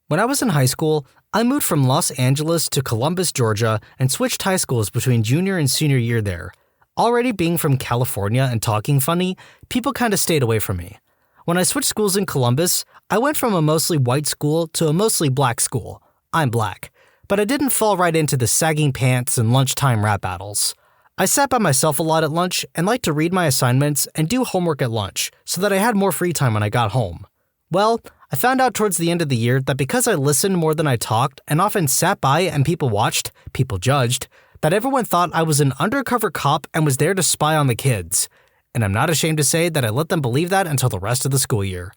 When I was in high school, I moved from Los Angeles to Columbus, Georgia, and switched high schools between junior and senior year there. Already being from California and talking funny, people kind of stayed away from me. When I switched schools in Columbus, I went from a mostly white school to a mostly black school. I'm black, but I didn't fall right into the sagging pants and lunchtime rap battles. I sat by myself a lot at lunch and liked to read my assignments and do homework at lunch so that I had more free time when I got home. Well, I found out towards the end of the year that because I listened more than I talked and often sat by and people watched, people judged, that everyone thought I was an undercover cop and was there to spy on the kids. And I'm not ashamed to say that I let them believe that until the rest of the school year.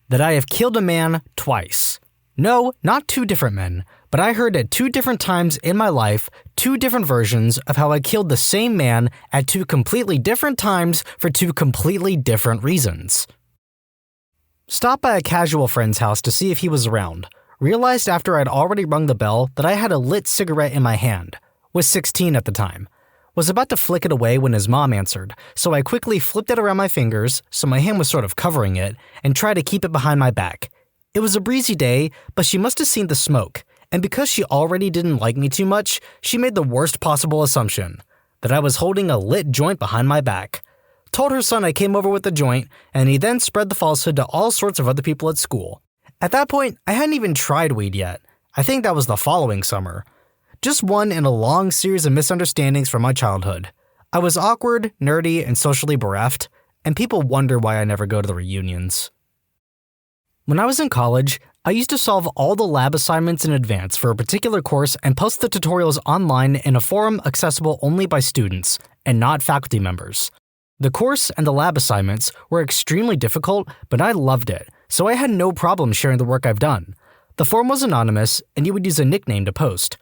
That I have killed a man twice. No, not 2 different men, but I heard at 2 different times in my life 2 different versions of how I killed the same man at 2 completely different times for 2 completely different reasons. Stopped by a casual friend's house to see if he was around. Realized after I'd already rung the bell that I had a lit cigarette in my hand. Was 16 at the time. Was about to flick it away when his mom answered, so I quickly flipped it around my fingers, so my hand was sort of covering it, and tried to keep it behind my back. It was a breezy day, but she must have seen the smoke, and because she already didn't like me too much, she made the worst possible assumption, that I was holding a lit joint behind my back. Told her son I came over with the joint, and he then spread the falsehood to all sorts of other people at school. At that point, I hadn't even tried weed yet. I think that was the following summer. Just one in a long series of misunderstandings from my childhood. I was awkward, nerdy, and socially bereft, and people wonder why I never go to the reunions. When I was in college, I used to solve all the lab assignments in advance for a particular course and post the tutorials online in a forum accessible only by students, and not faculty members. The course and the lab assignments were extremely difficult, but I loved it, so I had no problem sharing the work I've done. The forum was anonymous, and you would use a nickname to post.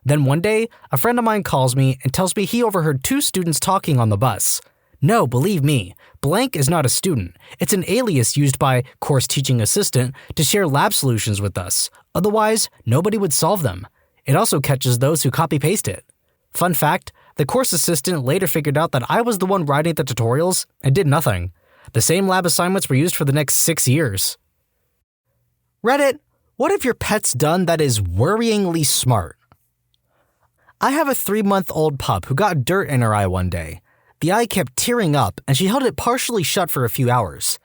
Then one day, a friend of mine calls me and tells me he overheard 2 students talking on the bus. No, believe me, blank is not a student. It's an alias used by course teaching assistant to share lab solutions with us. Otherwise, nobody would solve them. It also catches those who copy-paste it. Fun fact, the course assistant later figured out that I was the one writing the tutorials and did nothing. The same lab assignments were used for the next 6 years. Reddit, what have your pets done that is worryingly smart? I have a 3-month-old pup who got dirt in her eye one day. The eye kept tearing up, and she held it partially shut for a few hours.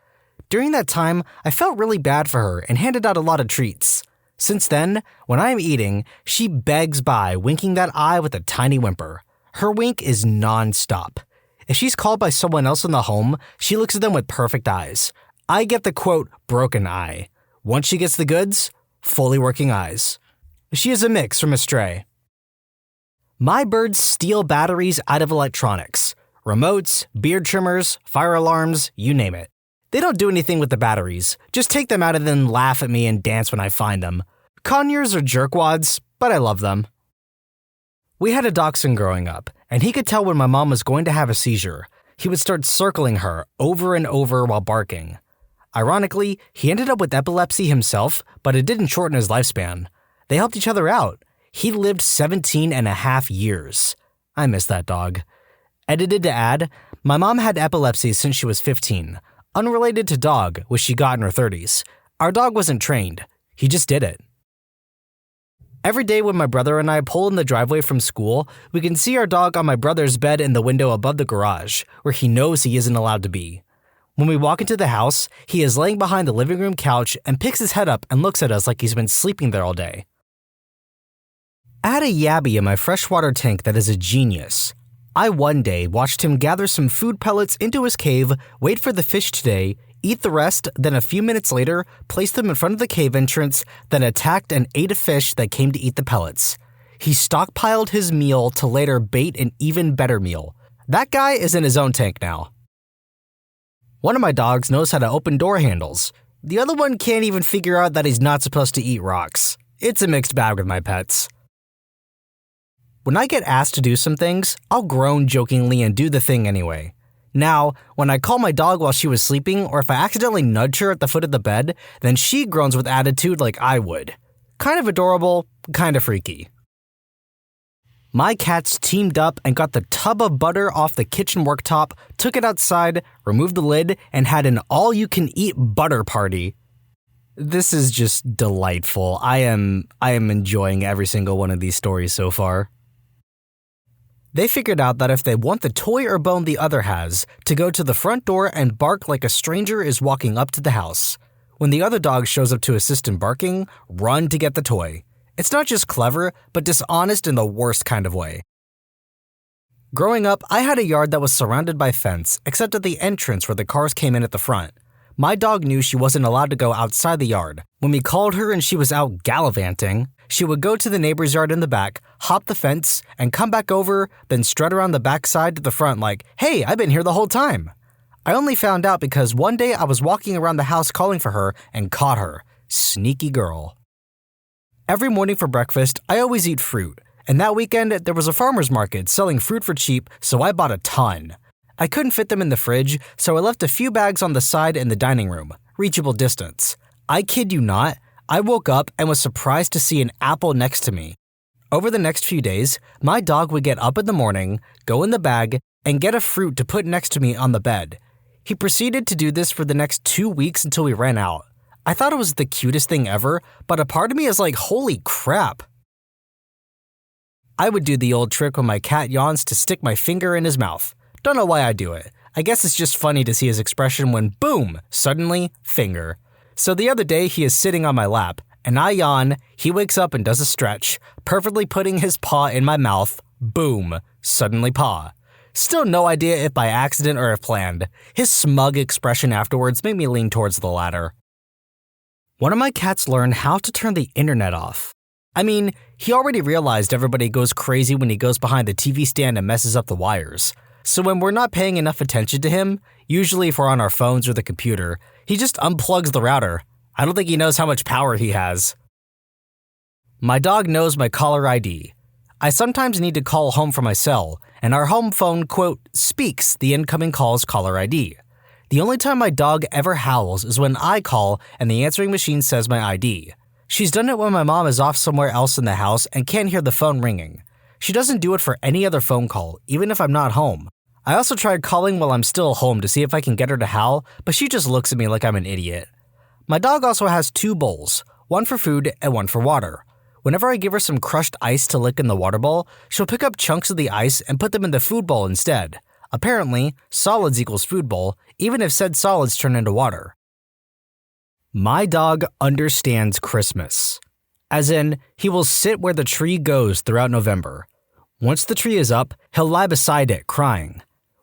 During that time, I felt really bad for her and handed out a lot of treats. Since then, when I am eating, she begs by, winking that eye with a tiny whimper. Her wink is non-stop. If she's called by someone else in the home, she looks at them with perfect eyes. I get the, quote, broken eye. Once she gets the goods, fully working eyes. She is a mix from a stray. My birds steal batteries out of electronics. Remotes, beard trimmers, fire alarms, you name it. They don't do anything with the batteries. Just take them out and then laugh at me and dance when I find them. Conures are jerkwads, but I love them. We had a dachshund growing up, and he could tell when my mom was going to have a seizure. He would start circling her over and over while barking. Ironically, he ended up with epilepsy himself, but it didn't shorten his lifespan. They helped each other out. He lived 17 and a half years. I miss that dog. Edited to add, my mom had epilepsy since she was 15. Unrelated to dog, which she got in her 30s, our dog wasn't trained. He just did it. Every day when my brother and I pull in the driveway from school, we can see our dog on my brother's bed in the window above the garage, where he knows he isn't allowed to be. When we walk into the house, he is laying behind the living room couch and picks his head up and looks at us like he's been sleeping there all day. I had a yabby in my freshwater tank that is a genius. I one day watched him gather some food pellets into his cave, wait for the fish today, eat the rest, then a few minutes later, place them in front of the cave entrance, then attacked and ate a fish that came to eat the pellets. He stockpiled his meal to later bait an even better meal. That guy is in his own tank now. One of my dogs knows how to open door handles. The other one can't even figure out that he's not supposed to eat rocks. It's a mixed bag with my pets. When I get asked to do some things, I'll groan jokingly and do the thing anyway. Now, when I call my dog while she was sleeping, or if I accidentally nudge her at the foot of the bed, then she groans with attitude like I would. Kind of adorable, kind of freaky. My cats teamed up and got the tub of butter off the kitchen worktop, took it outside, removed the lid, and had an all-you-can-eat butter party. This is just delightful. I am enjoying every single one of these stories so far. They figured out that if they want the toy or bone the other has, to go to the front door and bark like a stranger is walking up to the house. When the other dog shows up to assist in barking, run to get the toy. It's not just clever, but dishonest in the worst kind of way. Growing up, I had a yard that was surrounded by fence, except at the entrance where the cars came in at the front. My dog knew she wasn't allowed to go outside the yard. When we called her and she was out gallivanting, she would go to the neighbor's yard in the back, hop the fence, and come back over, then strut around the backside to the front like, "Hey, I've been here the whole time." I only found out because one day I was walking around the house calling for her and caught her. Sneaky girl. Every morning for breakfast, I always eat fruit, and that weekend there was a farmer's market selling fruit for cheap, so I bought a ton. I couldn't fit them in the fridge, so I left a few bags on the side in the dining room, reachable distance. I kid you not, I woke up and was surprised to see an apple next to me. Over the next few days, my dog would get up in the morning, go in the bag, and get a fruit to put next to me on the bed. He proceeded to do this for the next 2 weeks until we ran out. I thought it was the cutest thing ever, but a part of me is like, holy crap. I would do the old trick when my cat yawns to stick my finger in his mouth. Don't know why I do it. I guess it's just funny to see his expression when boom, suddenly, finger. So the other day he is sitting on my lap, and I yawn, he wakes up and does a stretch, perfectly putting his paw in my mouth, boom, suddenly paw. Still no idea if by accident or if planned. His smug expression afterwards made me lean towards the latter. One of my cats learned how to turn the internet off. I mean, he already realized everybody goes crazy when he goes behind the TV stand and messes up the wires. So when we're not paying enough attention to him, usually if we're on our phones or the computer, he just unplugs the router. I don't think he knows how much power he has. My dog knows my caller ID. I sometimes need to call home from my cell, and our home phone, quote, speaks the incoming call's caller ID. The only time my dog ever howls is when I call and the answering machine says my ID. She's done it when my mom is off somewhere else in the house and can't hear the phone ringing. She doesn't do it for any other phone call, even if I'm not home. I also tried calling while I'm still home to see if I can get her to howl, but she just looks at me like I'm an idiot. My dog also has 2 bowls, one for food and one for water. Whenever I give her some crushed ice to lick in the water bowl, she'll pick up chunks of the ice and put them in the food bowl instead. Apparently, solids equals food bowl, even if said solids turn into water. My dog understands Christmas. As in, he will sit where the tree goes throughout November. Once the tree is up, he'll lie beside it, crying.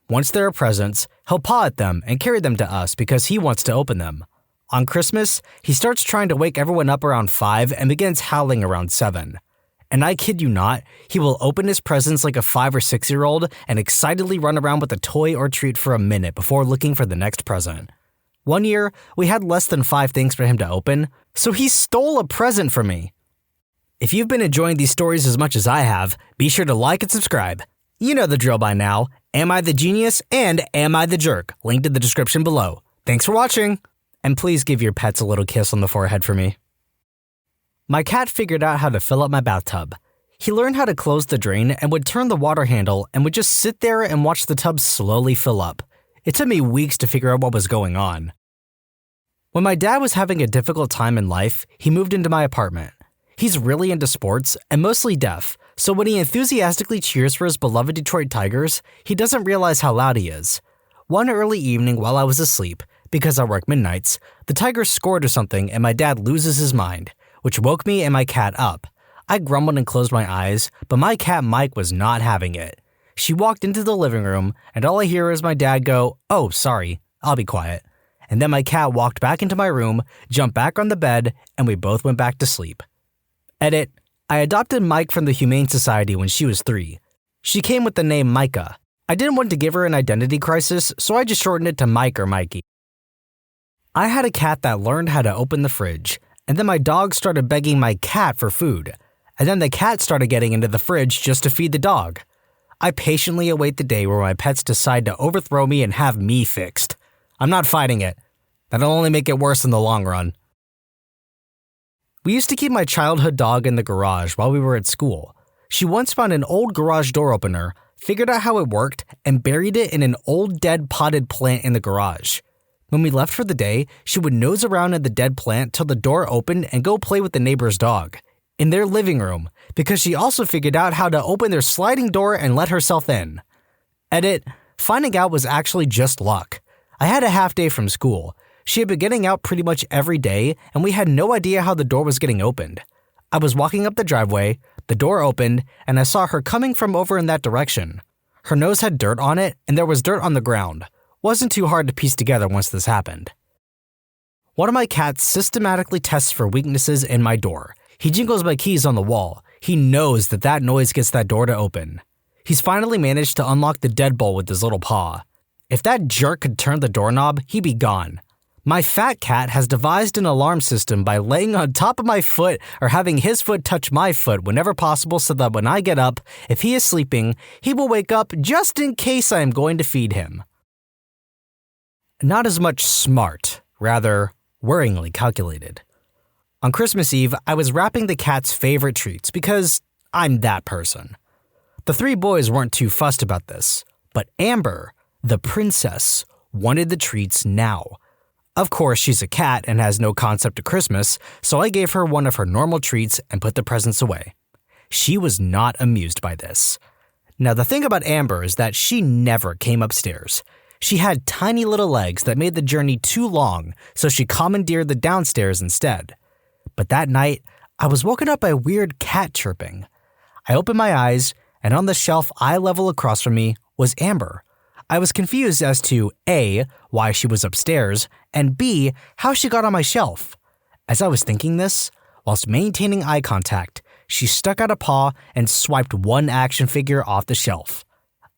Once there are presents, he'll paw at them and carry them to us because he wants to open them. On Christmas, he starts trying to wake everyone up around 5 and begins howling around 7. And I kid you not, he will open his presents like a 5 or 6-year-old and excitedly run around with a toy or treat for a minute before looking for the next present. One year, we had less than 5 things for him to open, so he stole a present from me. If you've been enjoying these stories as much as I have, be sure to like and subscribe. You know the drill by now. Am I the Genius and Am I the Jerk? Linked in the description below. Thanks for watching, and please give your pets a little kiss on the forehead for me. My cat figured out how to fill up my bathtub. He learned how to close the drain and would turn the water handle and would just sit there and watch the tub slowly fill up. It took me weeks to figure out what was going on. When my dad was having a difficult time in life, he moved into my apartment. He's really into sports and mostly deaf, so when he enthusiastically cheers for his beloved Detroit Tigers, he doesn't realize how loud he is. One early evening while I was asleep, because I work midnights, the Tigers scored or something and my dad loses his mind, which woke me and my cat up. I grumbled and closed my eyes, but my cat Mike was not having it. She walked into the living room, and all I hear is my dad go, "Oh, sorry, I'll be quiet." And then my cat walked back into my room, jumped back on the bed, and we both went back to sleep. Edit: I adopted Mike from the Humane Society when she was 3. She came with the name Micah. I didn't want to give her an identity crisis, so I just shortened it to Mike or Mikey. I had a cat that learned how to open the fridge, and then my dog started begging my cat for food, and then the cat started getting into the fridge just to feed the dog. I patiently await the day where my pets decide to overthrow me and have me fixed. I'm not fighting it. That'll only make it worse in the long run. We used to keep my childhood dog in the garage while we were at school. She once found an old garage door opener, figured out how it worked, and buried it in an old dead potted plant in the garage. When we left for the day, she would nose around in the dead plant till the door opened and go play with the neighbor's dog in their living room, because she also figured out how to open their sliding door and let herself in. Edit: finding out was actually just luck. I had a half day from school. She had been getting out pretty much every day, and we had no idea how the door was getting opened. I was walking up the driveway, the door opened, and I saw her coming from over in that direction. Her nose had dirt on it, and there was dirt on the ground. Wasn't too hard to piece together once this happened. One of my cats systematically tests for weaknesses in my door. He jingles my keys on the wall. He knows that noise gets that door to open. He's finally managed to unlock the deadbolt with his little paw. If that jerk could turn the doorknob, he'd be gone. My fat cat has devised an alarm system by laying on top of my foot or having his foot touch my foot whenever possible so that when I get up, if he is sleeping, he will wake up just in case I am going to feed him. Not as much smart, rather worryingly calculated. On Christmas Eve, I was wrapping the cat's favorite treats because I'm that person. The 3 boys weren't too fussed about this, but Amber, the princess, wanted the treats now. Of course, she's a cat and has no concept of Christmas, so I gave her one of her normal treats and put the presents away. She was not amused by this. Now, the thing about Amber is that she never came upstairs. She had tiny little legs that made the journey too long, so she commandeered the downstairs instead. But that night, I was woken up by weird cat chirping. I opened my eyes, and on the shelf eye level across from me was Amber. I was confused as to A, why she was upstairs, and B, how she got on my shelf. As I was thinking this, whilst maintaining eye contact, she stuck out a paw and swiped one action figure off the shelf.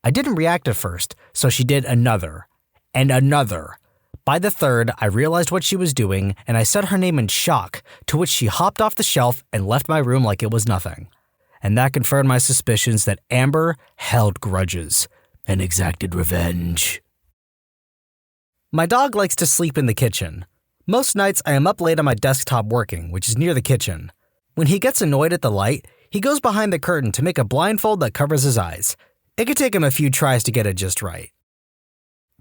I didn't react at first, so she did another, and another. By the third, I realized what she was doing, and I said her name in shock, to which she hopped off the shelf and left my room like it was nothing. And that confirmed my suspicions that Amber held grudges and exacted revenge. My dog likes to sleep in the kitchen. Most nights I am up late on my desktop working, which is near the kitchen. When he gets annoyed at the light, he goes behind the curtain to make a blindfold that covers his eyes. It could take him a few tries to get it just right.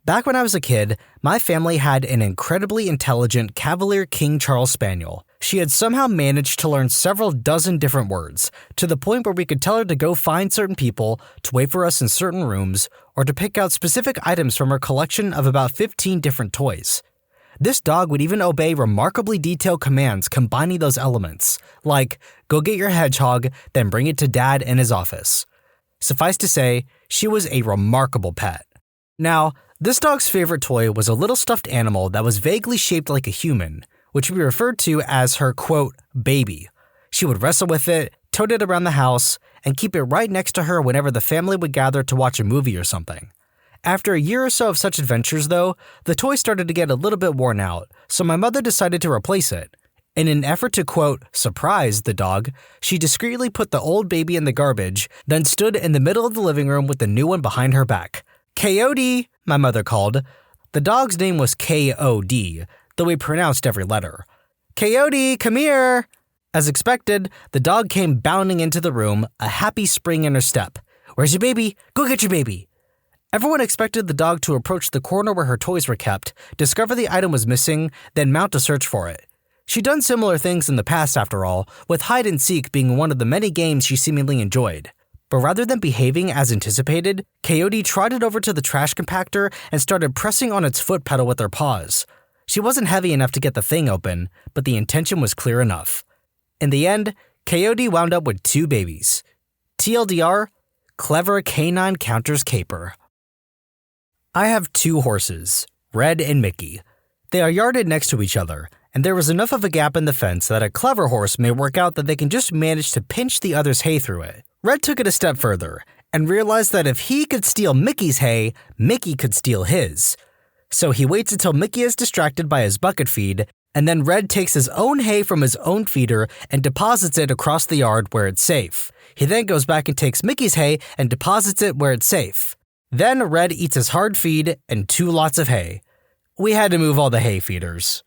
Back when I was a kid, my family had an incredibly intelligent Cavalier King Charles Spaniel. She had somehow managed to learn several dozen different words, to the point where we could tell her to go find certain people, to wait for us in certain rooms, or to pick out specific items from her collection of about 15 different toys. This dog would even obey remarkably detailed commands combining those elements, like, go get your hedgehog, then bring it to Dad in his office. Suffice to say, she was a remarkable pet. Now, this dog's favorite toy was a little stuffed animal that was vaguely shaped like a human, which we referred to as her, quote, baby. She would wrestle with it, tote it around the house, and keep it right next to her whenever the family would gather to watch a movie or something. After a year or so of such adventures, though, the toy started to get a little bit worn out, so my mother decided to replace it. In an effort to, quote, surprise the dog, she discreetly put the old baby in the garbage, then stood in the middle of the living room with the new one behind her back. Coyote, my mother called. The dog's name was K-O-D, though we pronounced every letter. Coyote, come here! As expected, the dog came bounding into the room, a happy spring in her step. Where's your baby? Go get your baby! Everyone expected the dog to approach the corner where her toys were kept, discover the item was missing, then mount a search for it. She'd done similar things in the past after all, with hide and seek being one of the many games she seemingly enjoyed. But rather than behaving as anticipated, Coyote trotted over to the trash compactor and started pressing on its foot pedal with her paws. She wasn't heavy enough to get the thing open, but the intention was clear enough. In the end, Coyote wound up with 2 babies. TLDR, clever canine counters caper. I have 2 horses, Red and Mickey. They are yarded next to each other, and there was enough of a gap in the fence that a clever horse may work out that they can just manage to pinch the other's hay through it. Red took it a step further and realized that if he could steal Mickey's hay, Mickey could steal his. So he waits until Mickey is distracted by his bucket feed, and then Red takes his own hay from his own feeder and deposits it across the yard where it's safe. He then goes back and takes Mickey's hay and deposits it where it's safe. Then Red eats his hard feed and 2 lots of hay. We had to move all the hay feeders.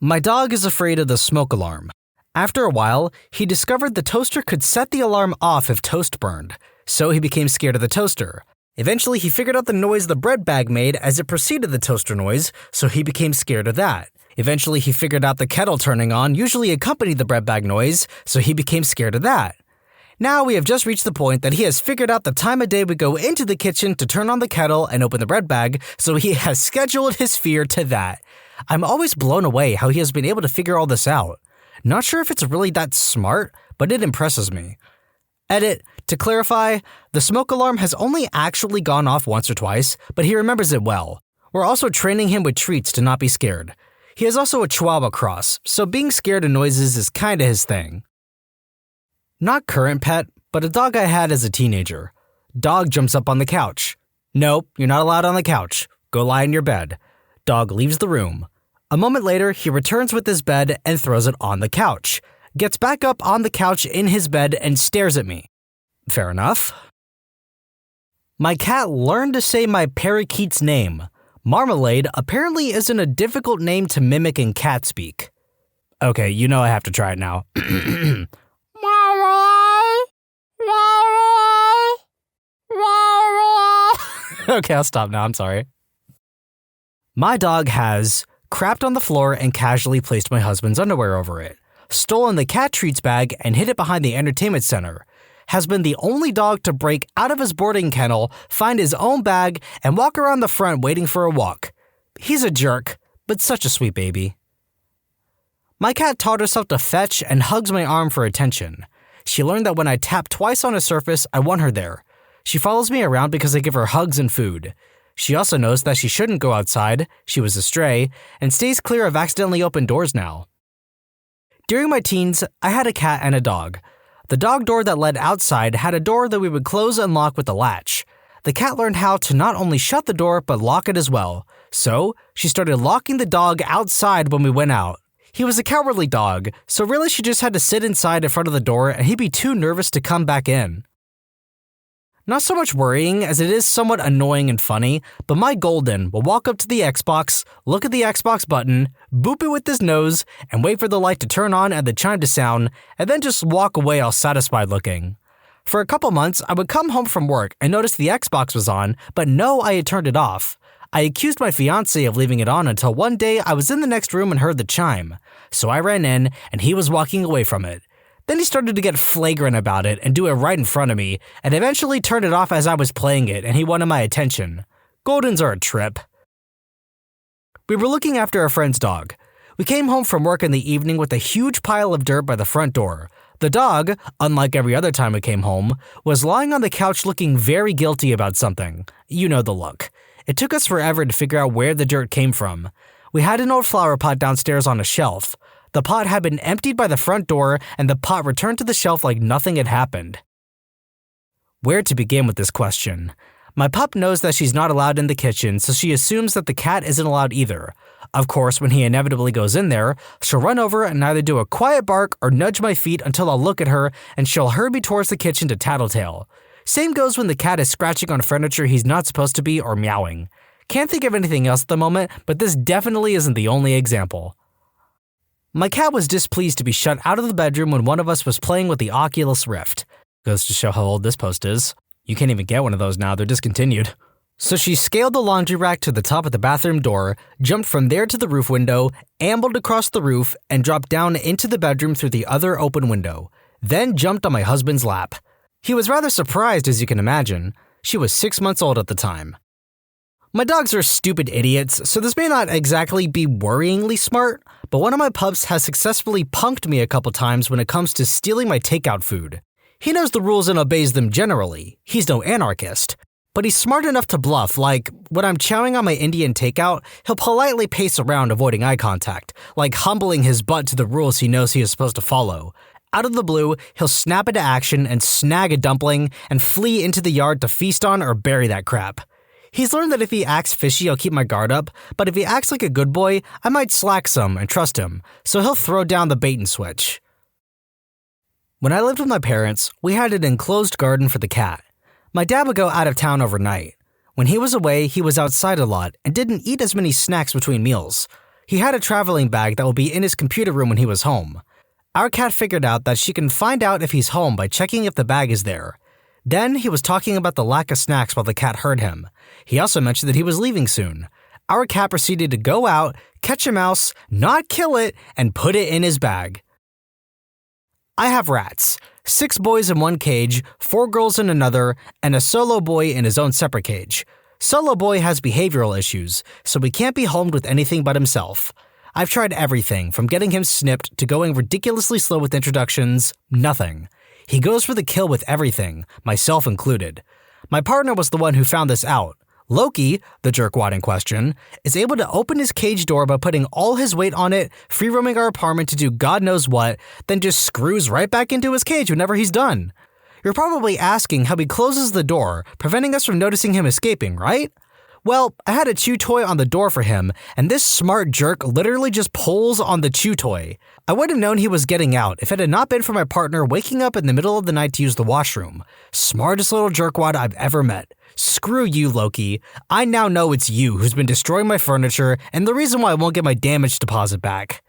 My dog is afraid of the smoke alarm. After a while, he discovered the toaster could set the alarm off if toast burned, so he became scared of the toaster. Eventually, he figured out the noise the bread bag made as it preceded the toaster noise, so he became scared of that. Eventually, he figured out the kettle turning on usually accompanied the bread bag noise, so he became scared of that. Now we have just reached the point that he has figured out the time of day we go into the kitchen to turn on the kettle and open the bread bag, so he has scheduled his fear to that. I'm always blown away how he has been able to figure all this out. Not sure if it's really that smart, but it impresses me. Edit, to clarify, the smoke alarm has only actually gone off once or twice, but he remembers it well. We're also training him with treats to not be scared. He is also a Chihuahua cross, so being scared of noises is kinda his thing. Not current pet, but a dog I had as a teenager. Dog jumps up on the couch. Nope, you're not allowed on the couch. Go lie in your bed. Dog leaves the room. A moment later, he returns with his bed and throws it on the couch. Gets back up on the couch in his bed and stares at me. Fair enough. My cat learned to say my parakeet's name. Marmalade apparently isn't a difficult name to mimic in cat speak. Okay, you know I have to try it now. Okay, I'll stop now, I'm sorry. My dog has crapped on the floor and casually placed my husband's underwear over it, stolen the cat treats bag and hid it behind the entertainment center, has been the only dog to break out of his boarding kennel, find his own bag, and walk around the front waiting for a walk. He's a jerk, but such a sweet baby. My cat taught herself to fetch and hugs my arm for attention. She learned that when I tap twice on a surface, I want her there. She follows me around because I give her hugs and food. She also knows that she shouldn't go outside, she was a stray, and stays clear of accidentally opened doors now. During my teens, I had a cat and a dog. The dog door that led outside had a door that we would close and lock with a latch. The cat learned how to not only shut the door, but lock it as well. So, she started locking the dog outside when we went out. He was a cowardly dog, so really she just had to sit inside in front of the door and he'd be too nervous to come back in. Not so much worrying as it is somewhat annoying and funny, but my Golden will walk up to the Xbox, look at the Xbox button, boop it with his nose, and wait for the light to turn on and the chime to sound, and then just walk away all satisfied looking. For a couple months, I would come home from work and notice the Xbox was on, but no, I had turned it off. I accused my fiancé of leaving it on until one day I was in the next room and heard the chime. So I ran in, and he was walking away from it. Then he started to get flagrant about it and do it right in front of me, and eventually turned it off as I was playing it, and he wanted my attention. Goldens are a trip. We were looking after a friend's dog. We came home from work in the evening with a huge pile of dirt by the front door. The dog, unlike every other time we came home, was lying on the couch looking very guilty about something. You know the look. It took us forever to figure out where the dirt came from. We had an old flower pot downstairs on a shelf. The pot had been emptied by the front door, and the pot returned to the shelf like nothing had happened. Where to begin with this question? My pup knows that she's not allowed in the kitchen, so she assumes that the cat isn't allowed either. Of course, when he inevitably goes in there, she'll run over and either do a quiet bark or nudge my feet until I'll look at her, and she'll hurry me towards the kitchen to tattletale. Same goes when the cat is scratching on furniture he's not supposed to be or meowing. Can't think of anything else at the moment, but this definitely isn't the only example. My cat was displeased to be shut out of the bedroom when one of us was playing with the Oculus Rift. Goes to show how old this post is. You can't even get one of those now, they're discontinued. So she scaled the laundry rack to the top of the bathroom door, jumped from there to the roof window, ambled across the roof, and dropped down into the bedroom through the other open window, then jumped on my husband's lap. He was rather surprised, as you can imagine. She was 6 months old at the time. My dogs are stupid idiots, so this may not exactly be worryingly smart, but one of my pups has successfully punked me a couple times when it comes to stealing my takeout food. He knows the rules and obeys them generally. He's no anarchist. But he's smart enough to bluff, like, when I'm chowing on my Indian takeout, he'll politely pace around avoiding eye contact, like humbling his butt to the rules he knows he is supposed to follow. Out of the blue, he'll snap into action and snag a dumpling and flee into the yard to feast on or bury that crap. He's learned that if he acts fishy, I'll keep my guard up, but if he acts like a good boy, I might slack some and trust him, so he'll throw down the bait and switch. When I lived with my parents, we had an enclosed garden for the cat. My dad would go out of town overnight. When he was away, he was outside a lot and didn't eat as many snacks between meals. He had a traveling bag that would be in his computer room when he was home. Our cat figured out that she can find out if he's home by checking if the bag is there. Then he was talking about the lack of snacks while the cat heard him. He also mentioned that he was leaving soon. Our cat proceeded to go out, catch a mouse, not kill it, and put it in his bag. I have rats. 6 boys in one cage, 4 girls in another, and a solo boy in his own separate cage. Solo boy has behavioral issues, so he can't be homed with anything but himself. I've tried everything, from getting him snipped to going ridiculously slow with introductions, nothing. He goes for the kill with everything, myself included. My partner was the one who found this out. Loki, the jerkwad in question, is able to open his cage door by putting all his weight on it, free-roaming our apartment to do God knows what, then just screws right back into his cage whenever he's done. You're probably asking how he closes the door, preventing us from noticing him escaping, right? Well, I had a chew toy on the door for him, and this smart jerk literally just pulls on the chew toy. I would have known he was getting out if it had not been for my partner waking up in the middle of the night to use the washroom. Smartest little jerkwad I've ever met. Screw you, Loki. I now know it's you who's been destroying my furniture and the reason why I won't get my damage deposit back.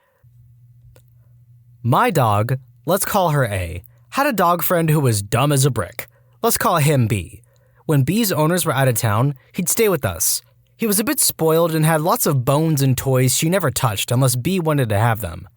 My dog, let's call her A, had a dog friend who was dumb as a brick. Let's call him B. When B's owners were out of town, he'd stay with us. He was a bit spoiled and had lots of bones and toys she never touched unless B wanted to have them.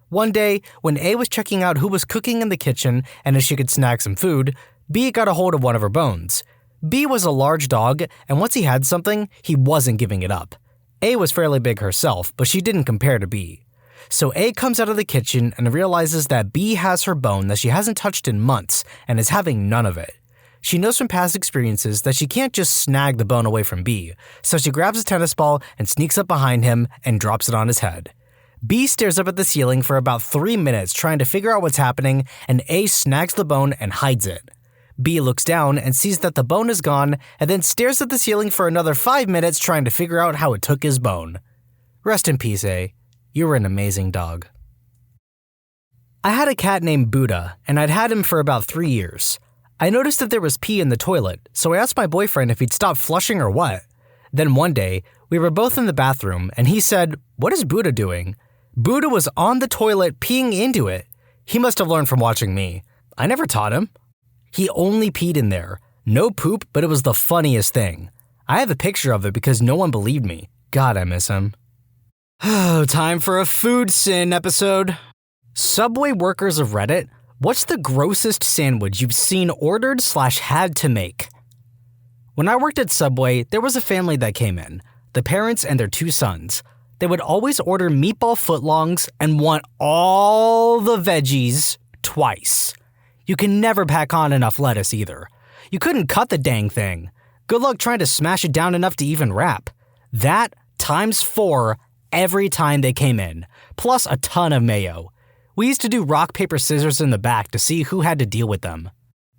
One day, when A was checking out who was cooking in the kitchen and if she could snag some food, B got a hold of one of her bones. B was a large dog, and once he had something, he wasn't giving it up. A was fairly big herself, but she didn't compare to B. So A comes out of the kitchen and realizes that B has her bone that she hasn't touched in months and is having none of it. She knows from past experiences that she can't just snag the bone away from B, so she grabs a tennis ball and sneaks up behind him and drops it on his head. B stares up at the ceiling for about 3 minutes trying to figure out what's happening, and A snags the bone and hides it. B looks down and sees that the bone is gone and then stares at the ceiling for another 5 minutes trying to figure out how it took his bone. Rest in peace, A. You were an amazing dog. I had a cat named Buddha, and I'd had him for about 3 years. I noticed that there was pee in the toilet, so I asked my boyfriend if he'd stop flushing or what. Then one day, we were both in the bathroom, and he said, "What is Buddha doing?" Buddha was on the toilet peeing into it. He must have learned from watching me. I never taught him. He only peed in there. No poop, but it was the funniest thing. I have a picture of it because no one believed me. God, I miss him. Oh, time for a food sin episode. Subway workers of Reddit, what's the grossest sandwich you've seen ordered/had to make? When I worked at Subway, there was a family that came in, the parents and their 2 sons. They would always order meatball footlongs and want all the veggies twice. You can never pack on enough lettuce either. You couldn't cut the dang thing. Good luck trying to smash it down enough to even wrap. That times 4 every time they came in, plus a ton of mayo. We used to do rock, paper, scissors in the back to see who had to deal with them.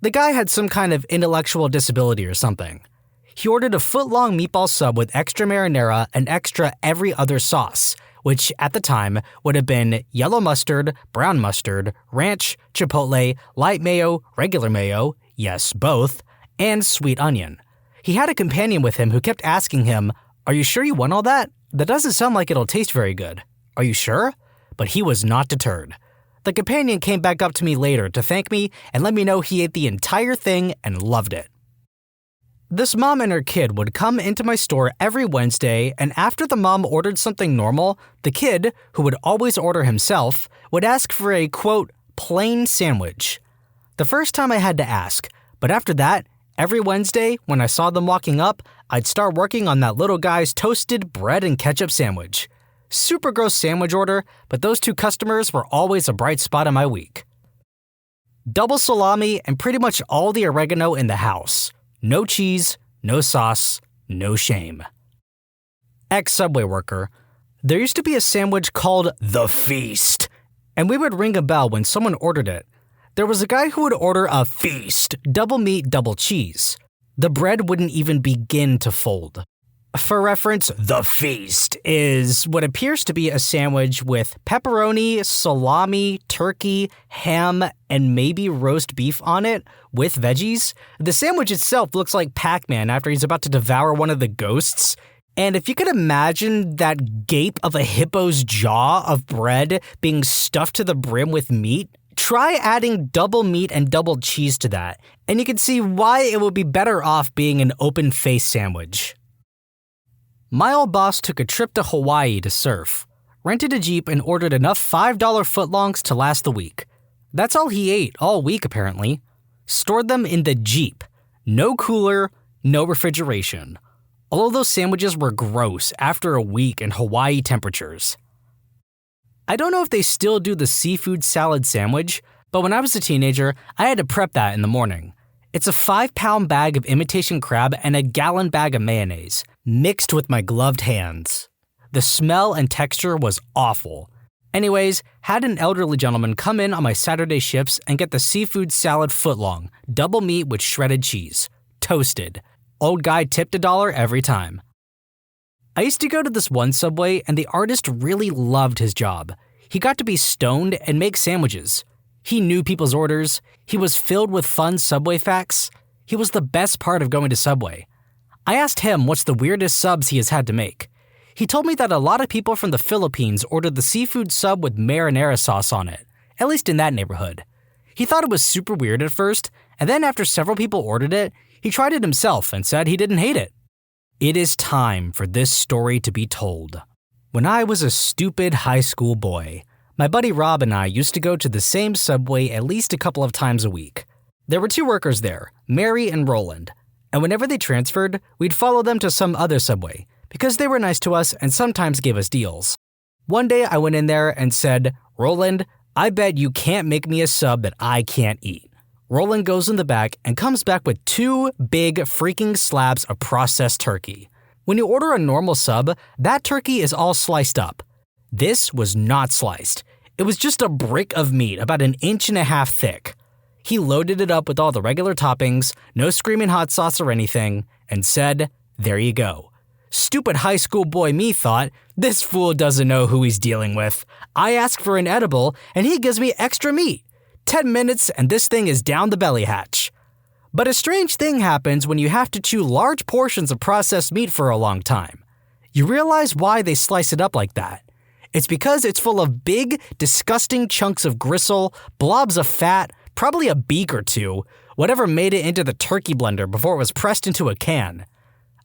The guy had some kind of intellectual disability or something. He ordered a foot-long meatball sub with extra marinara and extra every other sauce, which at the time would have been yellow mustard, brown mustard, ranch, chipotle, light mayo, regular mayo, yes, both, and sweet onion. He had a companion with him who kept asking him, "Are you sure you want all that? That doesn't sound like it'll taste very good. Are you sure?" But he was not deterred. The companion came back up to me later to thank me and let me know he ate the entire thing and loved it. This mom and her kid would come into my store every Wednesday, and after the mom ordered something normal, the kid, who would always order himself, would ask for a, quote, plain sandwich. The first time I had to ask, but after that, every Wednesday, when I saw them walking up, I'd start working on that little guy's toasted bread and ketchup sandwich. Super gross sandwich order, but those two customers were always a bright spot in my week. Double salami and pretty much all the oregano in the house. No cheese, no sauce, no shame. Ex-Subway worker. There used to be a sandwich called The Feast, and we would ring a bell when someone ordered it. There was a guy who would order a feast, double meat, double cheese. The bread wouldn't even begin to fold. For reference, The Feast is what appears to be a sandwich with pepperoni, salami, turkey, ham, and maybe roast beef on it, with veggies. The sandwich itself looks like Pac-Man after he's about to devour one of the ghosts. And if you could imagine that gape of a hippo's jaw of bread being stuffed to the brim with meat, try adding double meat and double cheese to that, and you can see why it would be better off being an open-faced sandwich. My old boss took a trip to Hawaii to surf, rented a Jeep, and ordered enough $5 footlongs to last the week. That's all he ate all week, apparently. Stored them in the Jeep. No cooler, no refrigeration. All of those sandwiches were gross after a week in Hawaii temperatures. I don't know if they still do the seafood salad sandwich, but when I was a teenager, I had to prep that in the morning. It's a 5-pound bag of imitation crab and a gallon bag of mayonnaise, mixed with my gloved hands. The smell and texture was awful. Anyways, had an elderly gentleman come in on my Saturday shifts and get the seafood salad footlong, double meat with shredded cheese, toasted. Old guy tipped $1 every time. I used to go to this one Subway, and the artist really loved his job. He got to be stoned and make sandwiches. He knew people's orders. He was filled with fun Subway facts. He was the best part of going to Subway. I asked him what's the weirdest subs he has had to make. He told me that a lot of people from the Philippines ordered the seafood sub with marinara sauce on it, at least in that neighborhood. He thought it was super weird at first, and then after several people ordered it, he tried it himself and said he didn't hate it. It is time for this story to be told. When I was a stupid high school boy, my buddy Rob and I used to go to the same Subway at least a couple of times a week. There were two workers there, Mary and Roland, and whenever they transferred, we'd follow them to some other Subway, because they were nice to us and sometimes gave us deals. One day I went in there and said, "Roland, I bet you can't make me a sub that I can't eat." Roland goes in the back and comes back with 2 big freaking slabs of processed turkey. When you order a normal sub, that turkey is all sliced up. This was not sliced. It was just a brick of meat about 1.5 inches thick. He loaded it up with all the regular toppings, no screaming hot sauce or anything, and said, "There you go." Stupid high school boy me thought, this fool doesn't know who he's dealing with. I ask for an edible, and he gives me extra meat. 10 minutes and this thing is down the belly hatch. But a strange thing happens when you have to chew large portions of processed meat for a long time. You realize why they slice it up like that. It's because it's full of big, disgusting chunks of gristle, blobs of fat, probably a beak or two, whatever made it into the turkey blender before it was pressed into a can.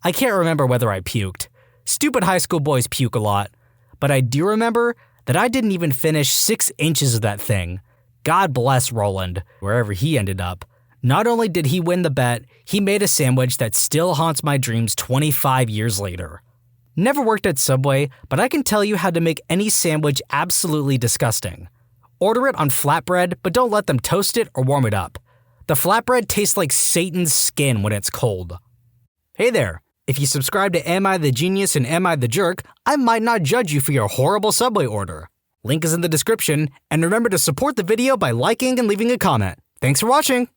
I can't remember whether I puked. Stupid high school boys puke a lot. But I do remember that I didn't even finish 6 inches of that thing. God bless Roland, wherever he ended up. Not only did he win the bet, he made a sandwich that still haunts my dreams 25 years later. Never worked at Subway, but I can tell you how to make any sandwich absolutely disgusting. Order it on flatbread, but don't let them toast it or warm it up. The flatbread tastes like Satan's skin when it's cold. Hey there, if you subscribe to Am I the Genius and Am I the Jerk, I might not judge you for your horrible Subway order. Link is in the description, and remember to support the video by liking and leaving a comment. Thanks for watching!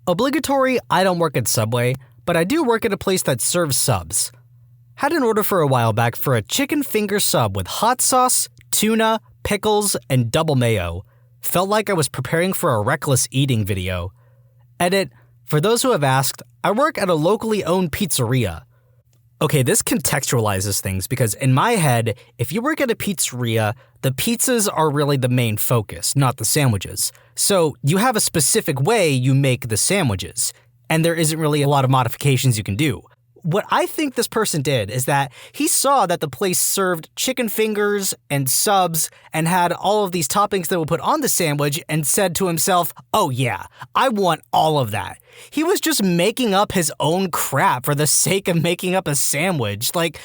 Obligatory, I don't work at Subway, but I do work at a place that serves subs. Had an order for a while back for a chicken finger sub with hot sauce, tuna, pickles, and double mayo. Felt like I was preparing for a reckless eating video. Edit, for those who have asked, I work at a locally owned pizzeria. Okay, this contextualizes things because in my head, if you work at a pizzeria, the pizzas are really the main focus, not the sandwiches. So you have a specific way you make the sandwiches. and there isn't really a lot of modifications you can do. What I think this person did is that he saw that the place served chicken fingers and subs and had all of these toppings that were put on the sandwich and said to himself, oh yeah, I want all of that. He was just making up his own crap for the sake of making up a sandwich. Like,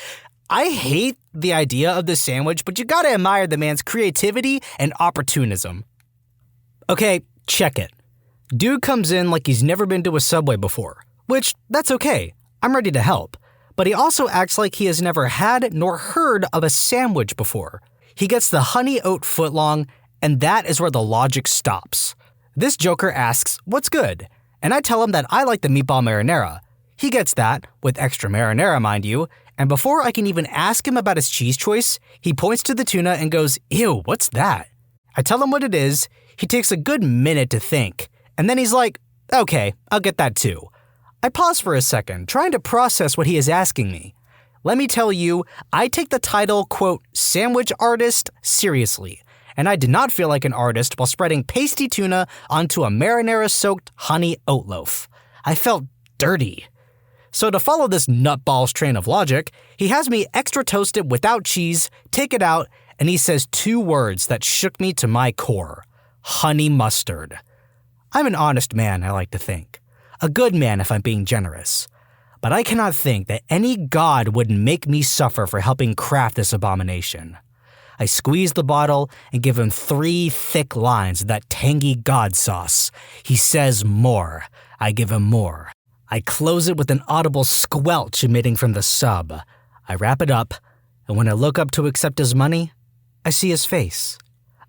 I hate the idea of the sandwich, but you gotta admire the man's creativity and opportunism. Okay, check it. Dude comes in like he's never been to a Subway before, which, that's okay. I'm ready to help. But he also acts like he has never had nor heard of a sandwich before. He gets the honey oat footlong, and that is where the logic stops. This joker asks, what's good? And I tell him that I like the meatball marinara. He gets that, with extra marinara mind you, and before I can even ask him about his cheese choice, he points to the tuna and goes, ew, what's that? I tell him what it is, he takes a good minute to think, and then he's like, okay, I'll get that too. I pause for a second, trying to process what he is asking me. Let me tell you, I take the title, quote, sandwich artist seriously, and I did not feel like an artist while spreading pasty tuna onto a marinara-soaked honey oat loaf. I felt dirty. So to follow this nutball's train of logic, he has me extra toast it without cheese, take it out, and he says two words that shook me to my core. Honey mustard. I'm an honest man, I like to think. A good man if I'm being generous. But I cannot think that any god would make me suffer for helping craft this abomination. I squeeze the bottle and give him 3 thick lines of that tangy god sauce. He says more. I give him more. I close it with an audible squelch emitting from the sub. I wrap it up, and when I look up to accept his money, I see his face.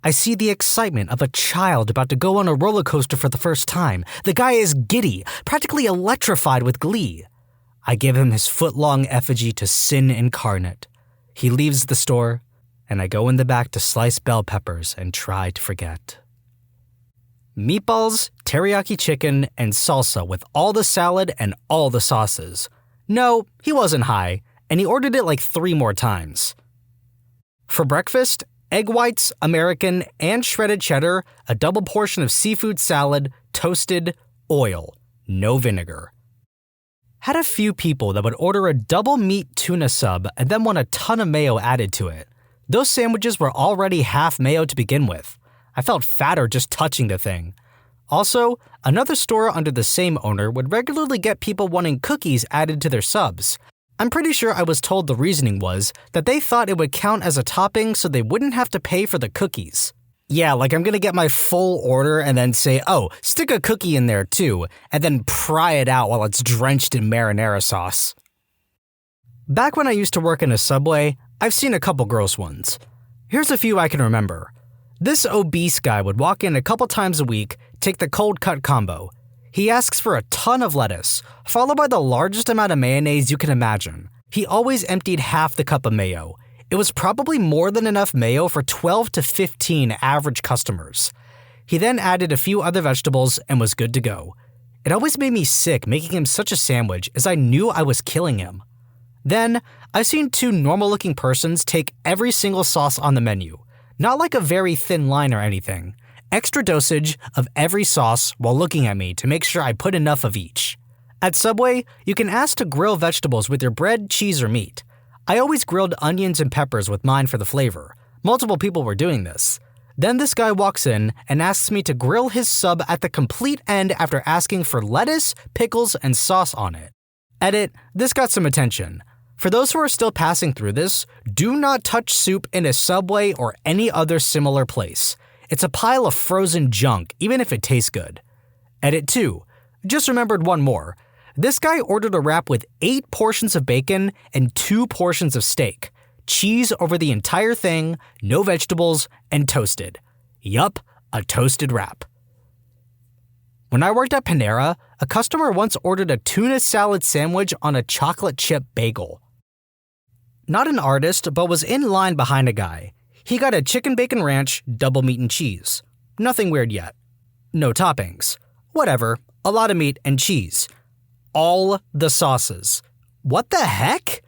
I see the excitement of a child about to go on a roller coaster for the first time. The guy is giddy, practically electrified with glee. I give him his foot-long effigy to sin incarnate. He leaves the store, and I go in the back to slice bell peppers and try to forget. Meatballs, teriyaki chicken, and salsa with all the salad and all the sauces. No, he wasn't high, and he ordered it like 3 more times. For breakfast, egg whites, American, and shredded cheddar, a double portion of seafood salad, toasted, oil, no vinegar. Had a few people that would order a double meat tuna sub and then want a ton of mayo added to it. Those sandwiches were already half mayo to begin with. I felt fatter just touching the thing. Also, another store under the same owner would regularly get people wanting cookies added to their subs. I'm pretty sure I was told the reasoning was that they thought it would count as a topping so they wouldn't have to pay for the cookies. Yeah, like I'm gonna get my full order and then say, oh, stick a cookie in there too, and then pry it out while it's drenched in marinara sauce. Back when I used to work in a Subway, I've seen a couple gross ones. Here's a few I can remember. This obese guy would walk in a couple times a week, take the cold cut combo. He asks for a ton of lettuce, followed by the largest amount of mayonnaise you can imagine. He always emptied half the cup of mayo. It was probably more than enough mayo for 12 to 15 average customers. He then added a few other vegetables and was good to go. It always made me sick making him such a sandwich as I knew I was killing him. Then, I've seen 2 normal-looking persons take every single sauce on the menu. Not like a very thin line or anything. Extra dosage of every sauce while looking at me to make sure I put enough of each. At Subway, you can ask to grill vegetables with your bread, cheese, or meat. I always grilled onions and peppers with mine for the flavor. Multiple people were doing this. Then this guy walks in and asks me to grill his sub at the complete end after asking for lettuce, pickles, and sauce on it. Edit, this got some attention. For those who are still passing through this, do not touch soup in a Subway or any other similar place. It's a pile of frozen junk, even if it tastes good. Edit 2. Just remembered one more. This guy ordered a wrap with 8 portions of bacon and 2 portions of steak. Cheese over the entire thing, no vegetables, and toasted. Yup, a toasted wrap. When I worked at Panera, a customer once ordered a tuna salad sandwich on a chocolate chip bagel. Not an artist, but was in line behind a guy. He got a chicken bacon ranch, double meat and cheese. Nothing weird yet. No toppings. Whatever, a lot of meat and cheese. All the sauces. What the heck?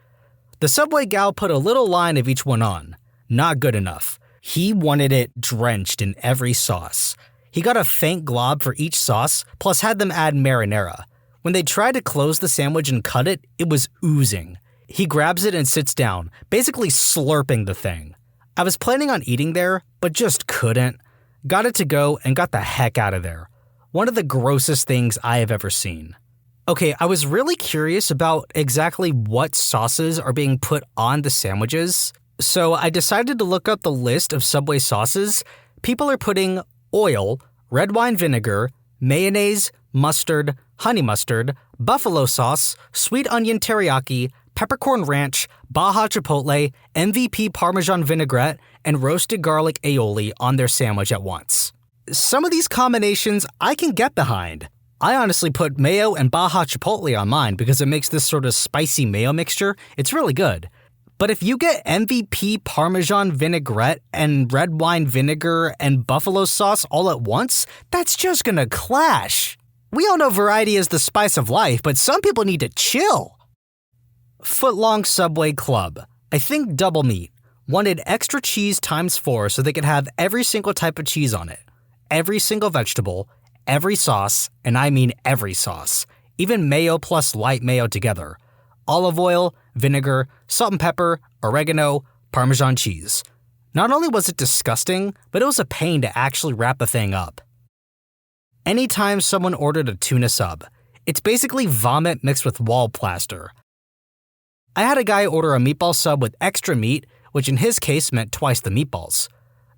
The Subway gal put a little line of each one on. Not good enough. He wanted it drenched in every sauce. He got a faint glob for each sauce, plus had them add marinara. When they tried to close the sandwich and cut it, it was oozing. He grabs it and sits down, basically slurping the thing. I was planning on eating there, but just couldn't. Got it to go and got the heck out of there. One of the grossest things I have ever seen. Okay, I was really curious about exactly what sauces are being put on the sandwiches, so I decided to look up the list of Subway sauces. People are putting oil, red wine vinegar, mayonnaise, mustard, honey mustard, buffalo sauce, sweet onion teriyaki, peppercorn ranch, Baja Chipotle, MVP Parmesan vinaigrette, and roasted garlic aioli on their sandwich at once. Some of these combinations I can get behind. I honestly put mayo and Baja Chipotle on mine because it makes this sort of spicy mayo mixture. It's really good. But if you get MVP Parmesan vinaigrette and red wine vinegar and buffalo sauce all at once, that's just gonna clash. We all know variety is the spice of life, but some people need to chill. Footlong Subway Club. I think double meat. Wanted extra cheese ×4 so they could have every single type of cheese on it. Every single vegetable, every sauce, and I mean every sauce. Even mayo plus light mayo together. Olive oil, vinegar, salt and pepper, oregano, Parmesan cheese. Not only was it disgusting, but it was a pain to actually wrap the thing up. Anytime someone ordered a tuna sub, it's basically vomit mixed with wall plaster. I had a guy order a meatball sub with extra meat, which in his case meant twice the meatballs.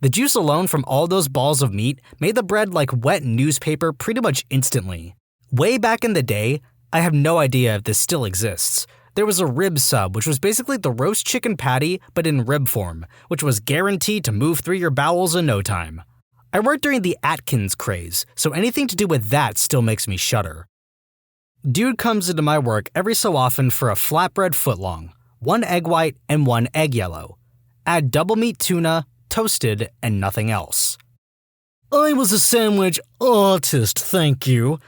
The juice alone from all those balls of meat made the bread like wet newspaper pretty much instantly. Way back in the day, I have no idea if this still exists, there was a rib sub, which was basically the roast chicken patty but in rib form, which was guaranteed to move through your bowels in no time. I worked during the Atkins craze, so anything to do with that still makes me shudder. Dude comes into my work every so often for a flatbread footlong, 1 egg white and 1 egg yellow. Add double meat tuna, toasted, and nothing else. I was a sandwich artist, thank you.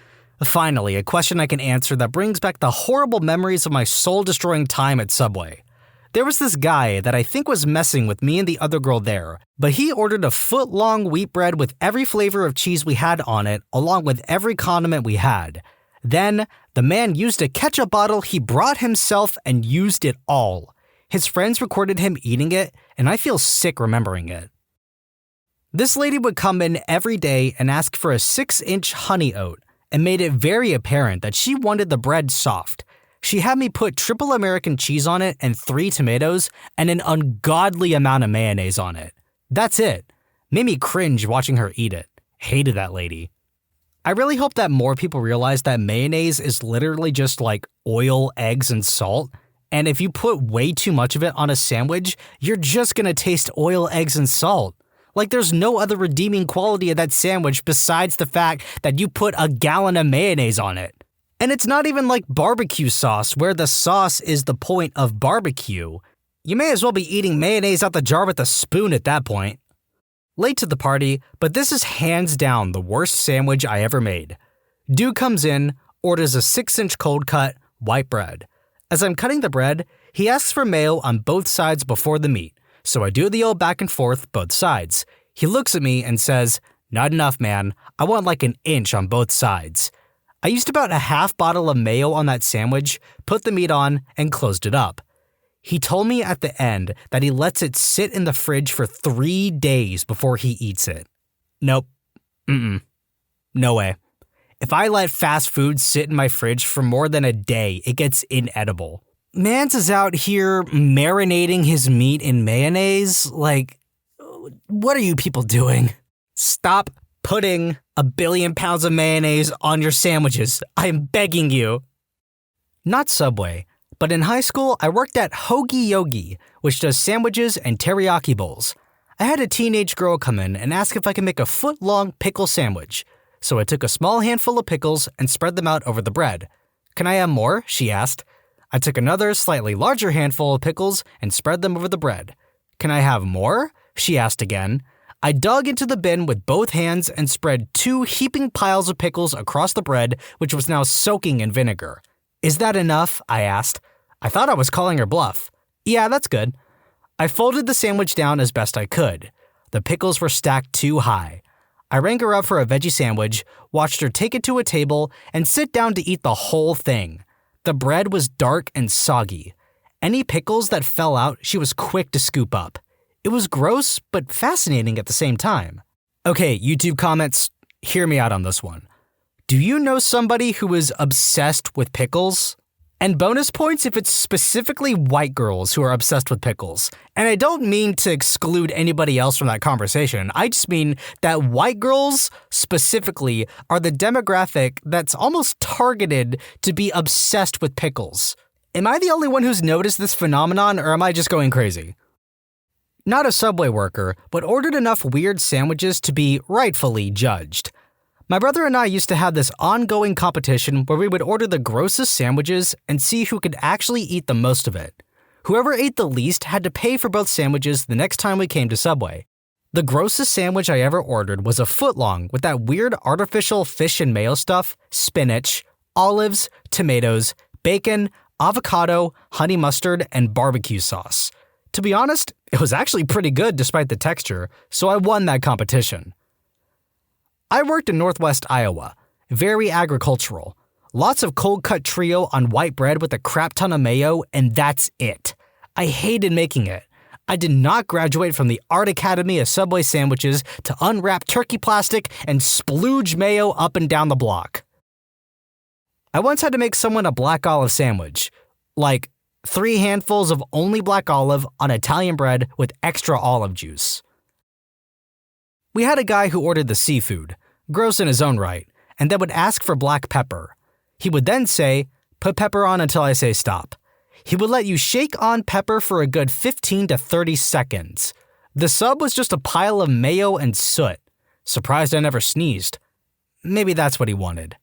Finally, a question I can answer that brings back the horrible memories of my soul-destroying time at Subway. There was this guy that I think was messing with me and the other girl there, but he ordered a foot-long wheat bread with every flavor of cheese we had on it, along with every condiment we had. Then, the man used a ketchup bottle he brought himself and used it all. His friends recorded him eating it, and I feel sick remembering it. This lady would come in every day and ask for a 6-inch honey oat, and made it very apparent that she wanted the bread soft. She had me put triple American cheese on it and 3 tomatoes and an ungodly amount of mayonnaise on it. That's it. Made me cringe watching her eat it. Hated that lady. I really hope that more people realize that mayonnaise is literally just like oil, eggs, and salt. And if you put way too much of it on a sandwich, you're just gonna taste oil, eggs, and salt. Like there's no other redeeming quality of that sandwich besides the fact that you put a gallon of mayonnaise on it. And it's not even like barbecue sauce, where the sauce is the point of barbecue. You may as well be eating mayonnaise out the jar with a spoon at that point. Late to the party, but this is hands down the worst sandwich I ever made. Dude comes in, orders a 6-inch cold cut, white bread. As I'm cutting the bread, he asks for mayo on both sides before the meat, so I do the old back and forth both sides. He looks at me and says, "Not enough, man. I want like an inch on both sides." I used about a half bottle of mayo on that sandwich, put the meat on, and closed it up. He told me at the end that he lets it sit in the fridge for 3 days before he eats it. Nope. No way. If I let fast food sit in my fridge for more than a day, it gets inedible. Mans is out here marinating his meat in mayonnaise. Like, what are you people doing? Stop putting 1 billion pounds of mayonnaise on your sandwiches. I am begging you. Not Subway, but in high school, I worked at Hoagie Yogi, which does sandwiches and teriyaki bowls. I had a teenage girl come in and ask if I could make a foot-long pickle sandwich. So I took a small handful of pickles and spread them out over the bread. "Can I have more?" she asked. I took another, slightly larger handful of pickles and spread them over the bread. "Can I have more?" she asked again. I dug into the bin with both hands and spread 2 heaping piles of pickles across the bread, which was now soaking in vinegar. "Is that enough?" I asked. I thought I was calling her bluff. "Yeah, that's good." I folded the sandwich down as best I could. The pickles were stacked too high. I rang her up for a veggie sandwich, watched her take it to a table, and sit down to eat the whole thing. The bread was dark and soggy. Any pickles that fell out, she was quick to scoop up. It was gross, but fascinating at the same time. Okay, YouTube comments, hear me out on this one. Do you know somebody who is obsessed with pickles? And bonus points if it's specifically white girls who are obsessed with pickles. And I don't mean to exclude anybody else from that conversation. I just mean that white girls specifically are the demographic that's almost targeted to be obsessed with pickles. Am I the only one who's noticed this phenomenon, or am I just going crazy? Not a Subway worker, but ordered enough weird sandwiches to be rightfully judged. My brother and I used to have this ongoing competition where we would order the grossest sandwiches and see who could actually eat the most of it. Whoever ate the least had to pay for both sandwiches the next time we came to Subway. The grossest sandwich I ever ordered was a footlong with that weird artificial fish and mayo stuff, spinach, olives, tomatoes, bacon, avocado, honey mustard, and barbecue sauce. To be honest, it was actually pretty good despite the texture, so I won that competition. I worked in Northwest Iowa, very agricultural. Lots of cold-cut trio on white bread with a crap ton of mayo, and that's it. I hated making it. I did not graduate from the Art Academy of Subway sandwiches to unwrap turkey plastic and splooge mayo up and down the block. I once had to make someone a black olive sandwich, like 3 handfuls of only black olive on Italian bread with extra olive juice. We had a guy who ordered the seafood, gross in his own right, and then would ask for black pepper. He would then say, "Put pepper on until I say stop." He would let you shake on pepper for a good 15 to 30 seconds. The sub was just a pile of mayo and soot. Surprised I never sneezed. Maybe that's what he wanted.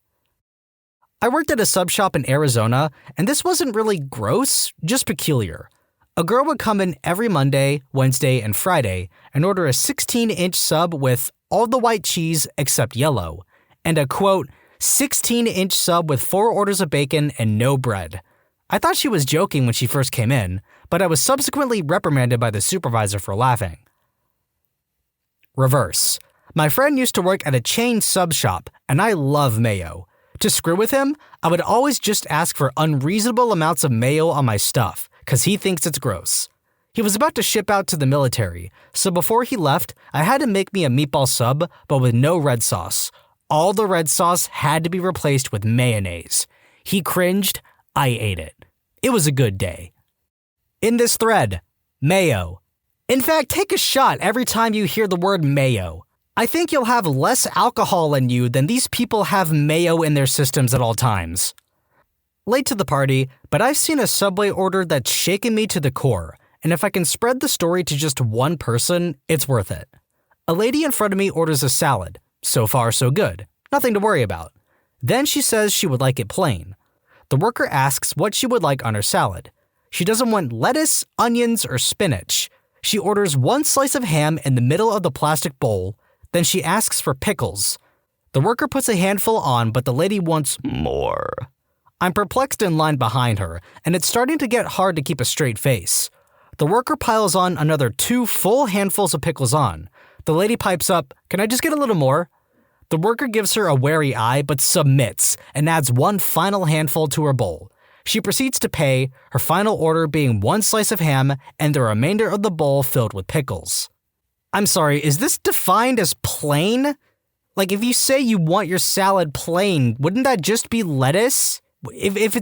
I worked at a sub shop in Arizona, and this wasn't really gross, just peculiar. A girl would come in every Monday, Wednesday, and Friday and order a 16-inch sub with all the white cheese except yellow, and a, quote, 16-inch sub with 4 orders of bacon and no bread. I thought she was joking when she first came in, but I was subsequently reprimanded by the supervisor for laughing. Reverse. My friend used to work at a chain sub shop, and I love mayo. To screw with him, I would always just ask for unreasonable amounts of mayo on my stuff, because he thinks it's gross. He was about to ship out to the military, so before he left, I had to make me a meatball sub, but with no red sauce. All the red sauce had to be replaced with mayonnaise. He cringed, I ate it. It was a good day. In this thread, mayo. In fact, take a shot every time you hear the word mayo. I think you'll have less alcohol in you than these people have mayo in their systems at all times. Late to the party, but I've seen a Subway order that's shaken me to the core, and if I can spread the story to just one person, it's worth it. A lady in front of me orders a salad. So far, so good. Nothing to worry about. Then she says she would like it plain. The worker asks what she would like on her salad. She doesn't want lettuce, onions, or spinach. She orders 1 slice of ham in the middle of the plastic bowl, then she asks for pickles. The worker puts a handful on, but the lady wants more. I'm perplexed in line behind her, and it's starting to get hard to keep a straight face. The worker piles on another 2 full handfuls of pickles on. The lady pipes up, "Can I just get a little more?" The worker gives her a wary eye, but submits, and adds 1 final handful to her bowl. She proceeds to pay, her final order being 1 slice of ham and the remainder of the bowl filled with pickles. I'm sorry, is this defined as plain? Like, if you say you want your salad plain, wouldn't that just be lettuce? If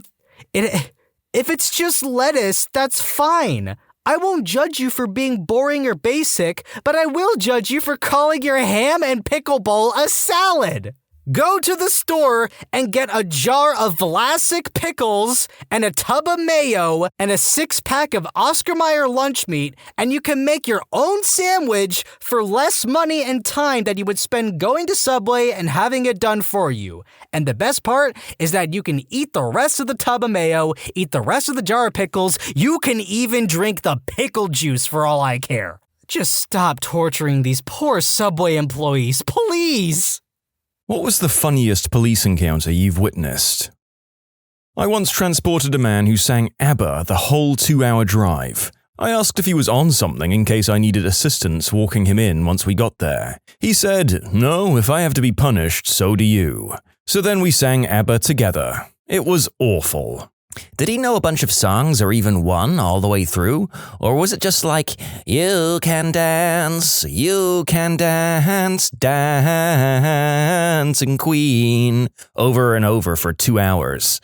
it's just lettuce, that's fine. I won't judge you for being boring or basic, but I will judge you for calling your ham and pickle bowl a salad. Go to the store and get a jar of Vlasic pickles and a tub of mayo and a 6-pack of Oscar Mayer lunch meat, and you can make your own sandwich for less money and time that you would spend going to Subway and having it done for you. And the best part is that you can eat the rest of the tub of mayo, eat the rest of the jar of pickles, you can even drink the pickle juice for all I care. Just stop torturing these poor Subway employees, please! What was the funniest police encounter you've witnessed? I once transported a man who sang ABBA the whole 2-hour drive, I asked if he was on something in case I needed assistance walking him in once we got there. He said, "No, if I have to be punished, so do you." So then we sang ABBA together. It was awful. Did he know a bunch of songs or even one all the way through? Or was it just like, you can dance, dancing queen, over and over for 2 hours?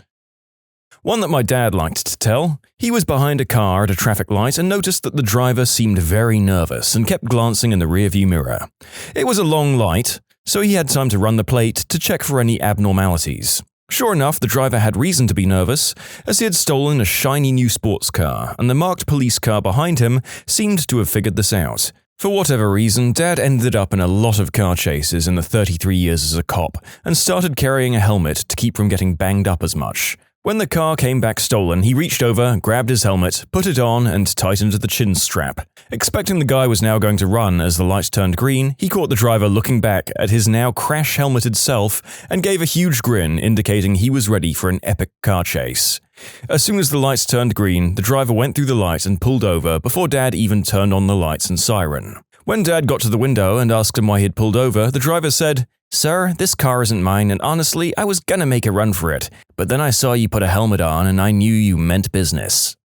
One that my dad liked to tell. He was behind a car at a traffic light and noticed that the driver seemed very nervous and kept glancing in the rearview mirror. It was a long light, so he had time to run the plate to check for any abnormalities. Sure enough, the driver had reason to be nervous, as he had stolen a shiny new sports car, and the marked police car behind him seemed to have figured this out. For whatever reason, Dad ended up in a lot of car chases in the 33 years as a cop, and started carrying a helmet to keep from getting banged up as much. When the car came back stolen, he reached over, grabbed his helmet, put it on, and tightened the chin strap. Expecting the guy was now going to run as the lights turned green, he caught the driver looking back at his now crash-helmeted self and gave a huge grin indicating he was ready for an epic car chase. As soon as the lights turned green, the driver went through the light and pulled over before Dad even turned on the lights and siren. When Dad got to the window and asked him why he had pulled over, the driver said, "Sir, this car isn't mine, and honestly, I was gonna make a run for it, but then I saw you put a helmet on and I knew you meant business."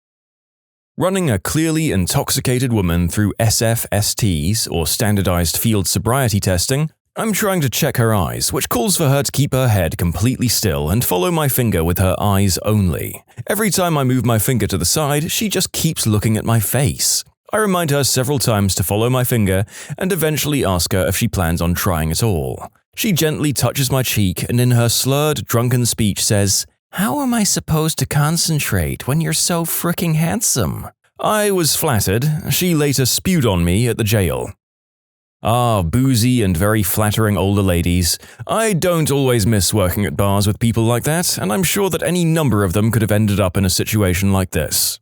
Running a clearly intoxicated woman through SFSTs, or standardized field sobriety testing, I'm trying to check her eyes, which calls for her to keep her head completely still and follow my finger with her eyes only. Every time I move my finger to the side, she just keeps looking at my face. I remind her several times to follow my finger and eventually ask her if she plans on trying at all. She gently touches my cheek and in her slurred, drunken speech says, "How am I supposed to concentrate when you're so fricking handsome?" I was flattered. She later spewed on me at the jail. Ah, boozy and very flattering older ladies. I don't always miss working at bars with people like that, and I'm sure that any number of them could have ended up in a situation like this.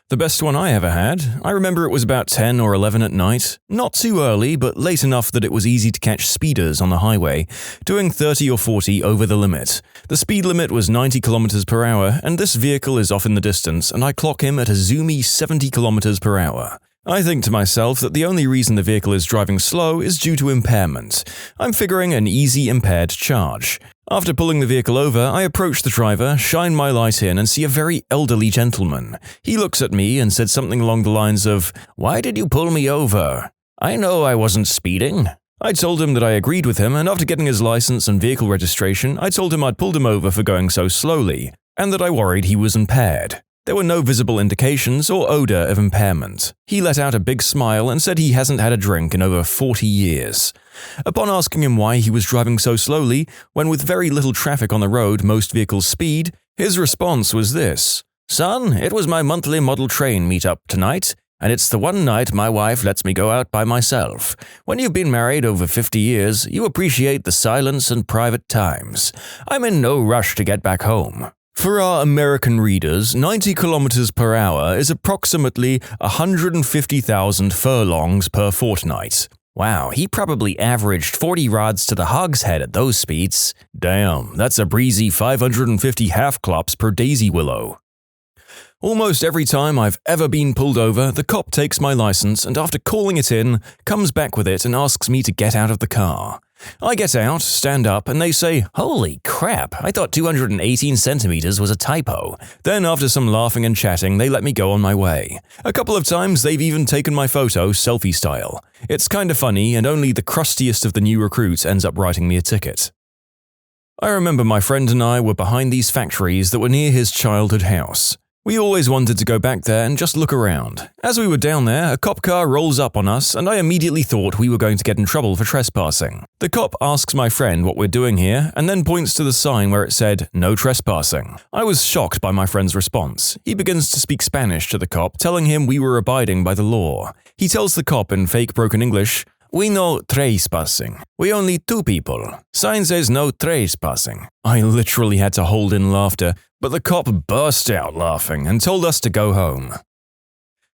The best one I ever had, I remember it was about 10 or 11 at night, not too early but late enough that it was easy to catch speeders on the highway, doing 30 or 40 over the limit. The speed limit was 90 km per hour and this vehicle is off in the distance and I clock him at a zoomy 70 km per hour. I think to myself that the only reason the vehicle is driving slow is due to impairment. I'm figuring an easy impaired charge. After pulling the vehicle over, I approach the driver, shine my light in, and see a very elderly gentleman. He looks at me and said something along the lines of, "Why did you pull me over? I know I wasn't speeding." I told him that I agreed with him, and after getting his license and vehicle registration, I told him I'd pulled him over for going so slowly, and that I worried he was impaired. There were no visible indications or odor of impairment. He let out a big smile and said he hasn't had a drink in over 40 years. Upon asking him why he was driving so slowly, when with very little traffic on the road most vehicles speed, his response was this: "Son, it was my monthly model train meetup tonight, and it's the one night my wife lets me go out by myself. When you've been married over 50 years, you appreciate the silence and private times. I'm in no rush to get back home." For our American readers, 90 km per hour is approximately 150,000 furlongs per fortnight. Wow, he probably averaged 40 rods to the hogshead at those speeds. Damn, that's a breezy 550 half-clops per daisy willow. Almost every time I've ever been pulled over, the cop takes my license and after calling it in, comes back with it and asks me to get out of the car. I get out, stand up, and they say, "Holy crap, I thought 218 centimeters was a typo." Then after some laughing and chatting, they let me go on my way. A couple of times they've even taken my photo selfie style. It's kinda funny and only the crustiest of the new recruits ends up writing me a ticket. I remember my friend and I were behind these factories that were near his childhood house. We always wanted to go back there and just look around. As we were down there, a cop car rolls up on us and I immediately thought we were going to get in trouble for trespassing. The cop asks my friend what we're doing here and then points to the sign where it said, "No trespassing." I was shocked by my friend's response. He begins to speak Spanish to the cop, telling him we were abiding by the law. He tells the cop in fake broken English, "We no trespassing. We only two people. Sign says no trespassing." I literally had to hold in laughter, but the cop burst out laughing and told us to go home.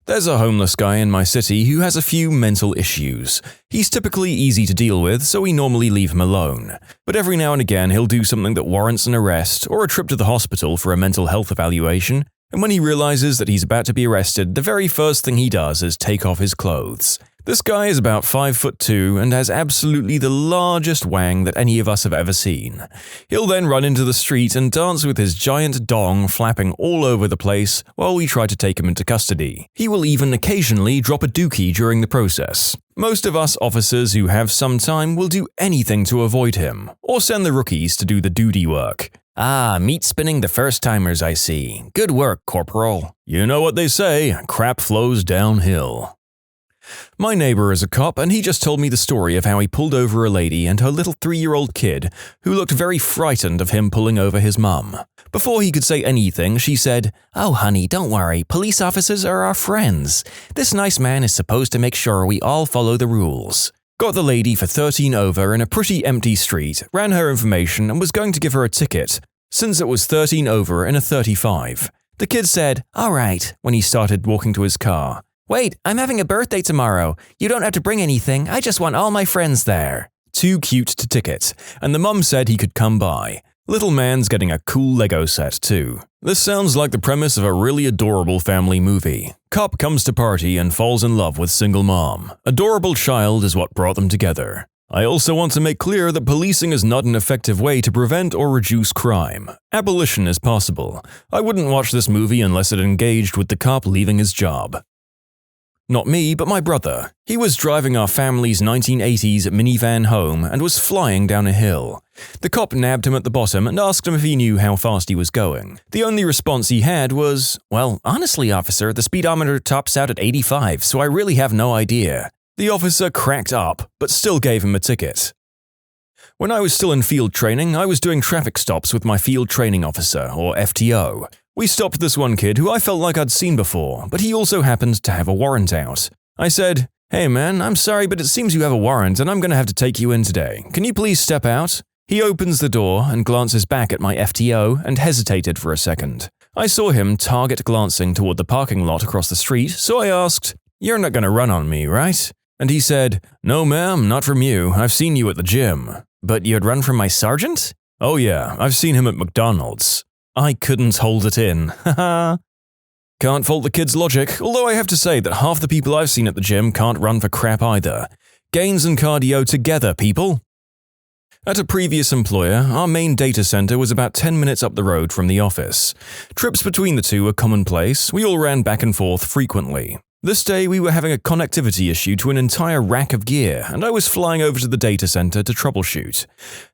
There's a homeless guy in my city who has a few mental issues. He's typically easy to deal with, so we normally leave him alone. But every now and again he'll do something that warrants an arrest or a trip to the hospital for a mental health evaluation, And when he realizes that he's about to be arrested, the very first thing he does is take off his clothes. This guy is about 5'2" and has absolutely the largest wang that any of us have ever seen. He'll then run into the street and dance with his giant dong flapping all over the place while we try to take him into custody. He will even occasionally drop a dookie during the process. Most of us officers who have some time will do anything to avoid him, or send the rookies to do the duty work. Ah, meat spinning the first-timers, I see. Good work, Corporal. You know what they say, crap flows downhill. My neighbor is a cop, and he just told me the story of how he pulled over a lady and her little 3-year-old kid who looked very frightened of him pulling over his mum. Before he could say anything, she said, "Oh, honey, don't worry. Police officers are our friends. This nice man is supposed to make sure we all follow the rules." Got the lady for 13 over in a pretty empty street, ran her information and was going to give her a ticket, since it was 13 over in a 35. The kid said, "All right," when he started walking to his car. "Wait, I'm having a birthday tomorrow. You don't have to bring anything. I just want all my friends there." Too cute to ticket, and the mum said he could come by. Little man's getting a cool Lego set too. This sounds like the premise of a really adorable family movie. Cop comes to party and falls in love with single mom. Adorable child is what brought them together. I also want to make clear that policing is not an effective way to prevent or reduce crime. Abolition is possible. I wouldn't watch this movie unless it engaged with the cop leaving his job. Not me, but my brother. He was driving our family's 1980s minivan home and was flying down a hill. The cop nabbed him at the bottom and asked him if he knew how fast he was going. The only response he had was, "Well, honestly, officer, the speedometer tops out at 85, so I really have no idea." The officer cracked up, but still gave him a ticket. When I was still in field training, I was doing traffic stops with my field training officer, or FTO. We stopped this one kid who I felt like I'd seen before, but he also happened to have a warrant out. I said, "Hey man, I'm sorry, but it seems you have a warrant and I'm going to have to take you in today. Can you please step out?" He opens the door and glances back at my FTO and hesitated for a second. I saw him target glancing toward the parking lot across the street, so I asked, "You're not going to run on me, right?" And he said, "No ma'am, not from you. I've seen you at the gym." "But you'd run from my sergeant?" "Oh yeah, I've seen him at McDonald's." I couldn't hold it in. Haha. Can't fault the kid's logic, although I have to say that half the people I've seen at the gym can't run for crap either. Gains and cardio together, people. At a previous employer, our main data center was about 10 minutes up the road from the office. Trips between the two were commonplace, we all ran back and forth frequently. This day we were having a connectivity issue to an entire rack of gear, and I was flying over to the data center to troubleshoot.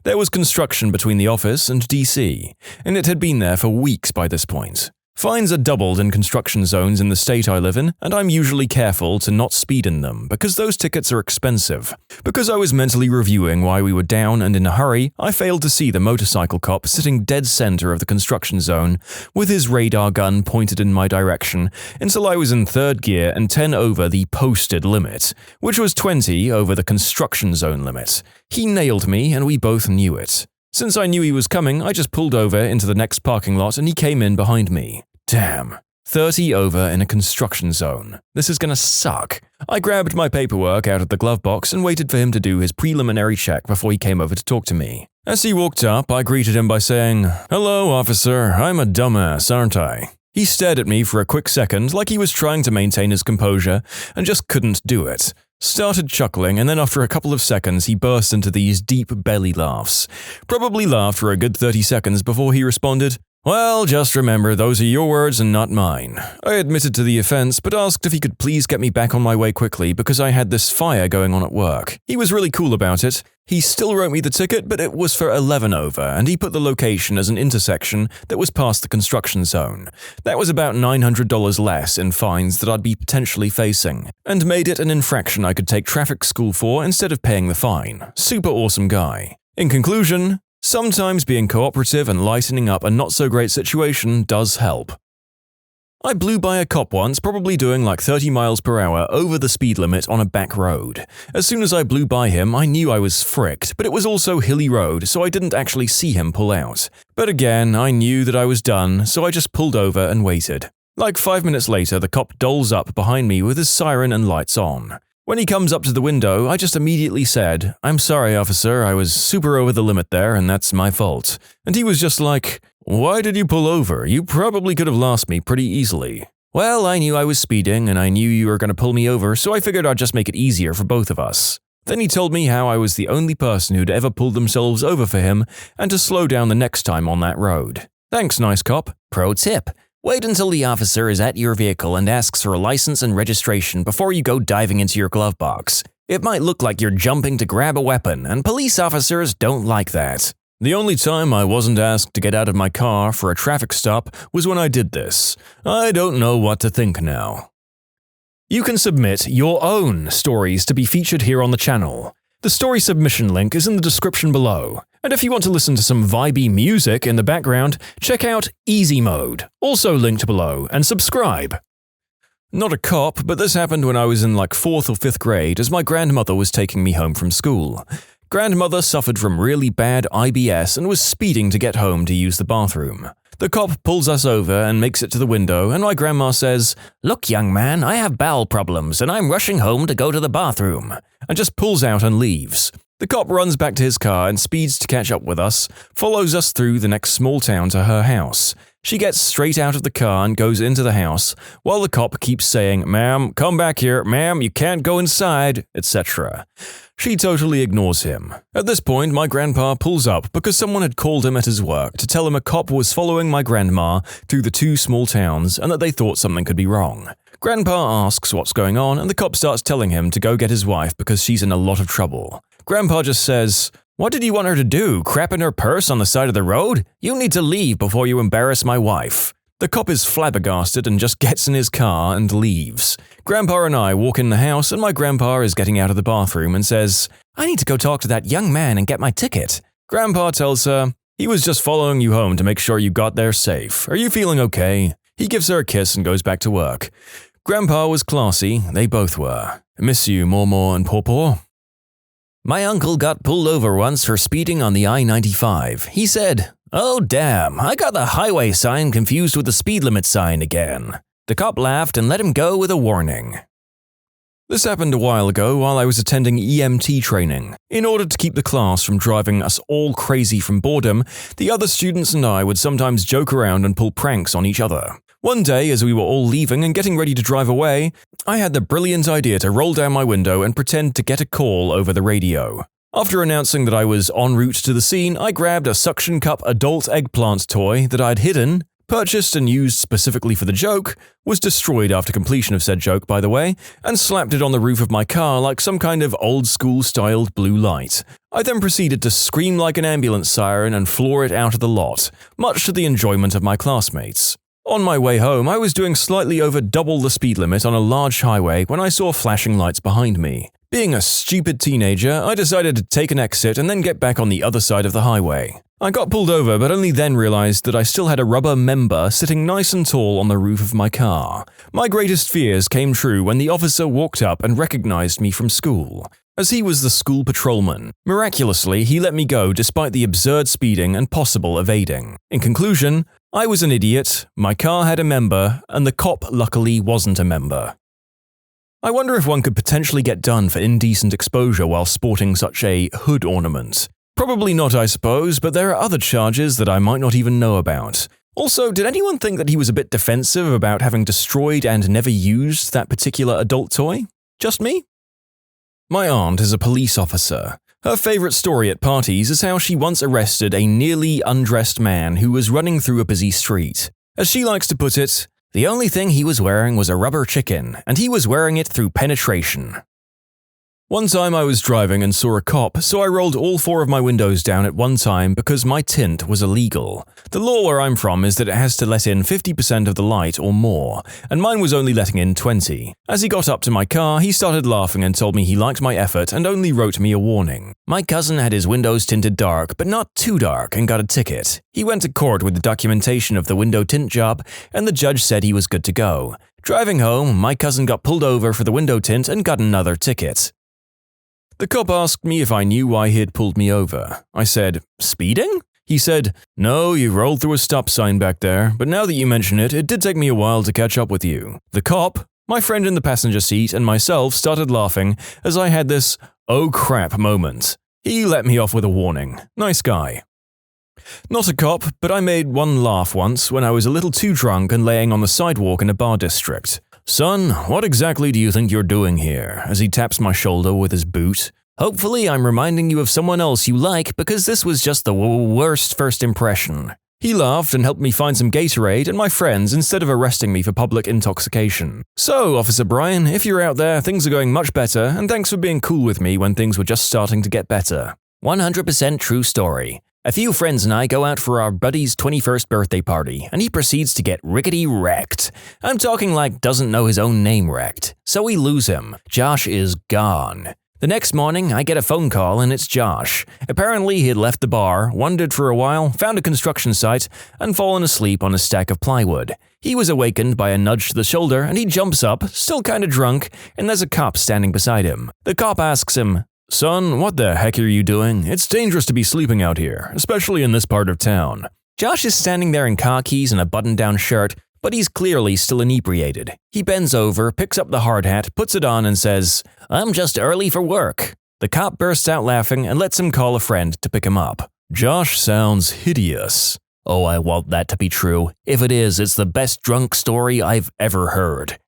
There was construction between the office and DC, and it had been there for weeks by this point. Fines are doubled in construction zones in the state I live in, and I'm usually careful to not speed in them because those tickets are expensive. Because I was mentally reviewing why we were down and in a hurry, I failed to see the motorcycle cop sitting dead center of the construction zone with his radar gun pointed in my direction until I was in third gear and 10 over the posted limit, which was 20 over the construction zone limit. He nailed me and we both knew it. Since I knew he was coming, I just pulled over into the next parking lot and he came in behind me. Damn. 30 over in a construction zone. This is gonna suck. I grabbed my paperwork out of the glove box and waited for him to do his preliminary check before he came over to talk to me. As he walked up, I greeted him by saying, "Hello, officer. I'm a dumbass, aren't I?" He stared at me for a quick second like he was trying to maintain his composure and just couldn't do it. Started chuckling, and then after a couple of seconds he burst into these deep belly laughs. Probably laughed for a good 30 seconds before he responded, "Well, just remember, those are your words and not mine." I admitted to the offense, but asked if he could please get me back on my way quickly because I had this fire going on at work. He was really cool about it. He still wrote me the ticket, but it was for 11 over, and he put the location as an intersection that was past the construction zone. That was about $900 less in fines that I'd be potentially facing, and made it an infraction I could take traffic school for instead of paying the fine. Super awesome guy. In conclusion, sometimes being cooperative and lightening up a not-so-great situation does help. I blew by a cop once, probably doing like 30 miles per hour over the speed limit on a back road. As soon as I blew by him, I knew I was fricked, but it was also hilly road, so I didn't actually see him pull out. But again, I knew that I was done, so I just pulled over and waited. Like 5 minutes later, the cop doles up behind me with his siren and lights on. When he comes up to the window, I just immediately said, "I'm sorry, officer, I was super over the limit there, and that's my fault." And he was just like, Why did you pull over? You probably could have lost me pretty easily. Well, I knew I was speeding and I knew you were going to pull me over, so I figured I'd just make it easier for both of us. Then he told me how I was the only person who'd ever pulled themselves over for him and to slow down the next time on that road. Thanks, nice cop. Pro tip: wait until the officer is at your vehicle and asks for a license and registration before you go diving into your glove box. It might look like you're jumping to grab a weapon, and police officers don't like that. The only time I wasn't asked to get out of my car for a traffic stop was when I did this. I don't know what to think now. You can submit your own stories to be featured here on the channel. The story submission link is in the description below. And if you want to listen to some vibey music in the background, check out easymode, also linked below, and subscribe. Not a cop, but this happened when I was in like 4th or 5th grade as my grandmother was taking me home from school. Grandmother suffered from really bad IBS and was speeding to get home to use the bathroom. The cop pulls us over and makes it to the window, and my grandma says, "Look, young man, I have bowel problems and I'm rushing home to go to the bathroom," and just pulls out and leaves. The cop runs back to his car and speeds to catch up with us, follows us through the next small town to her house. She gets straight out of the car and goes into the house, while the cop keeps saying, "Ma'am, come back here, ma'am, you can't go inside," etc. She totally ignores him. At this point, my grandpa pulls up because someone had called him at his work to tell him a cop was following my grandma through the 2 small towns and that they thought something could be wrong. Grandpa asks what's going on, and the cop starts telling him to go get his wife because she's in a lot of trouble. Grandpa just says, "What did you want her to do, crap in her purse on the side of the road? You need to leave before you embarrass my wife." The cop is flabbergasted and just gets in his car and leaves. Grandpa and I walk in the house, and my grandpa is getting out of the bathroom and says, "I need to go talk to that young man and get my ticket." Grandpa tells her, "He was just following you home to make sure you got there safe. Are you feeling okay?" He gives her a kiss and goes back to work. Grandpa was classy, they both were. Miss you, Mormor and Pawpaw. My uncle got pulled over once for speeding on the I-95. He said, "Oh damn, I got the highway sign confused with the speed limit sign again." The cop laughed and let him go with a warning. This happened a while ago while I was attending EMT training. In order to keep the class from driving us all crazy from boredom, the other students and I would sometimes joke around and pull pranks on each other. One day, as we were all leaving and getting ready to drive away, I had the brilliant idea to roll down my window and pretend to get a call over the radio. After announcing that I was en route to the scene, I grabbed a suction cup adult eggplant toy that I'd hidden, purchased and used specifically for the joke, was destroyed after completion of said joke, by the way, and slapped it on the roof of my car like some kind of old-school-styled blue light. I then proceeded to scream like an ambulance siren and floor it out of the lot, much to the enjoyment of my classmates. On my way home, I was doing slightly over double the speed limit on a large highway when I saw flashing lights behind me. Being a stupid teenager, I decided to take an exit and then get back on the other side of the highway. I got pulled over, but only then realized that I still had a rubber member sitting nice and tall on the roof of my car. My greatest fears came true when the officer walked up and recognized me from school, as he was the school patrolman. Miraculously, he let me go despite the absurd speeding and possible evading. In conclusion, I was an idiot, my car had a member, and the cop luckily wasn't a member. I wonder if one could potentially get done for indecent exposure while sporting such a hood ornament. Probably not, I suppose, but there are other charges that I might not even know about. Also, did anyone think that he was a bit defensive about having destroyed and never used that particular adult toy? Just me? My aunt is a police officer. Her favorite story at parties is how she once arrested a nearly undressed man who was running through a busy street. As she likes to put it, the only thing he was wearing was a rubber chicken, and he was wearing it through penetration. One time I was driving and saw a cop, so I rolled all 4 of my windows down at one time because my tint was illegal. The law where I'm from is that it has to let in 50% of the light or more, and mine was only letting in 20. As he got up to my car, he started laughing and told me he liked my effort and only wrote me a warning. My cousin had his windows tinted dark, but not too dark, and got a ticket. He went to court with the documentation of the window tint job, and the judge said he was good to go. Driving home, my cousin got pulled over for the window tint and got another ticket. The cop asked me if I knew why he had pulled me over. I said, "Speeding?" He said, "No, you rolled through a stop sign back there, but now that you mention it, it did take me a while to catch up with you." The cop, my friend in the passenger seat, and myself started laughing as I had this "oh crap" moment. He let me off with a warning. Nice guy. Not a cop, but I made one laugh once when I was a little too drunk and laying on the sidewalk in a bar district. "Son, what exactly do you think you're doing here?" as he taps my shoulder with his boot. "Hopefully I'm reminding you of someone else you like because this was just the worst first impression." He laughed and helped me find some Gatorade and my friends instead of arresting me for public intoxication. "So, Officer Brian, if you're out there, things are going much better, and thanks for being cool with me when things were just starting to get better." 100% true story. A few friends and I go out for our buddy's 21st birthday party, and he proceeds to get rickety wrecked. I'm talking like doesn't know his own name wrecked. So we lose him. Josh is gone. The next morning, I get a phone call and it's Josh. Apparently, he had left the bar, wandered for a while, found a construction site, and fallen asleep on a stack of plywood. He was awakened by a nudge to the shoulder and he jumps up, still kinda drunk, and there's a cop standing beside him. The cop asks him, "Son, what the heck are you doing? It's dangerous to be sleeping out here, especially in this part of town." Josh is standing there in khakis and a button-down shirt, but he's clearly still inebriated. He bends over, picks up the hard hat, puts it on, and says, "I'm just early for work." The cop bursts out laughing and lets him call a friend to pick him up. Josh sounds hideous. Oh, I want that to be true. If it is, it's the best drunk story I've ever heard.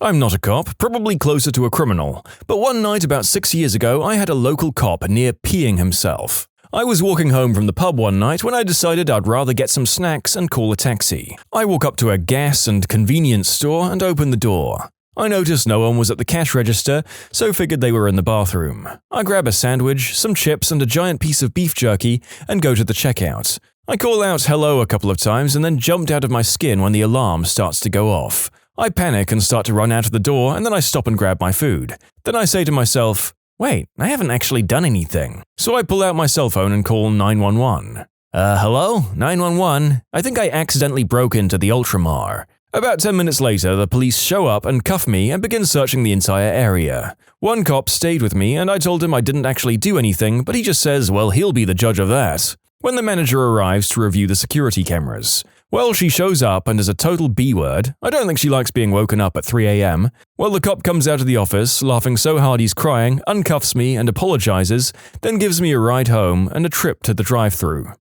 I'm not a cop, probably closer to a criminal, but one night about 6 years ago I had a local cop near peeing himself. I was walking home from the pub one night when I decided I'd rather get some snacks and call a taxi. I walk up to a gas and convenience store and open the door. I noticed no one was at the cash register, so figured they were in the bathroom. I grab a sandwich, some chips, and a giant piece of beef jerky and go to the checkout. I call out hello a couple of times and then jumped out of my skin when the alarm starts to go off. I panic and start to run out of the door, and then I stop and grab my food. Then I say to myself, "Wait, I haven't actually done anything." So I pull out my cell phone and call 911. Hello? 911? I think I accidentally broke into the Ultramar. About 10 minutes later, the police show up and cuff me and begin searching the entire area. One cop stayed with me and I told him I didn't actually do anything, but he just says, well, he'll be the judge of that. When the manager arrives to review the security cameras, well, she shows up and is a total B-word. I don't think she likes being woken up at 3 a.m. Well, the cop comes out of the office, laughing so hard he's crying, uncuffs me and apologizes, then gives me a ride home and a trip to the drive-thru.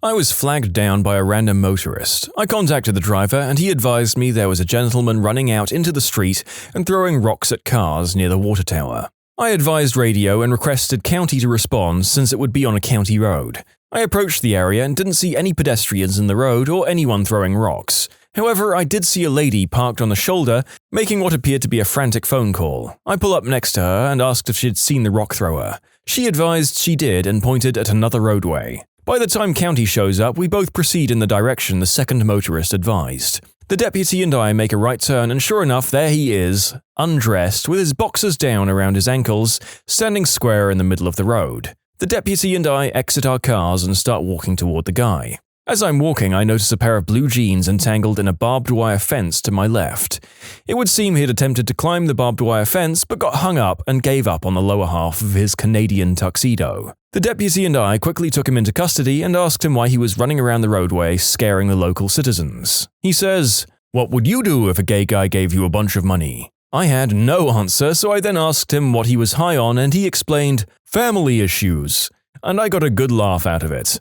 I was flagged down by a random motorist. I contacted the driver and he advised me there was a gentleman running out into the street and throwing rocks at cars near the water tower. I advised radio and requested county to respond since it would be on a county road. I approached the area and didn't see any pedestrians in the road or anyone throwing rocks. However, I did see a lady parked on the shoulder, making what appeared to be a frantic phone call. I pull up next to her and asked if she'd seen the rock thrower. She advised she did and pointed at another roadway. By the time county shows up, we both proceed in the direction the second motorist advised. The deputy and I make a right turn and sure enough, there he is, undressed, with his boxers down around his ankles, standing square in the middle of the road. The deputy and I exit our cars and start walking toward the guy. As I'm walking, I notice a pair of blue jeans entangled in a barbed wire fence to my left. It would seem he'd attempted to climb the barbed wire fence but got hung up and gave up on the lower half of his Canadian tuxedo. The deputy and I quickly took him into custody and asked him why he was running around the roadway scaring the local citizens. He says, "What would you do if a gay guy gave you a bunch of money?" I had no answer, so I then asked him what he was high on and he explained, "Family issues," and I got a good laugh out of it.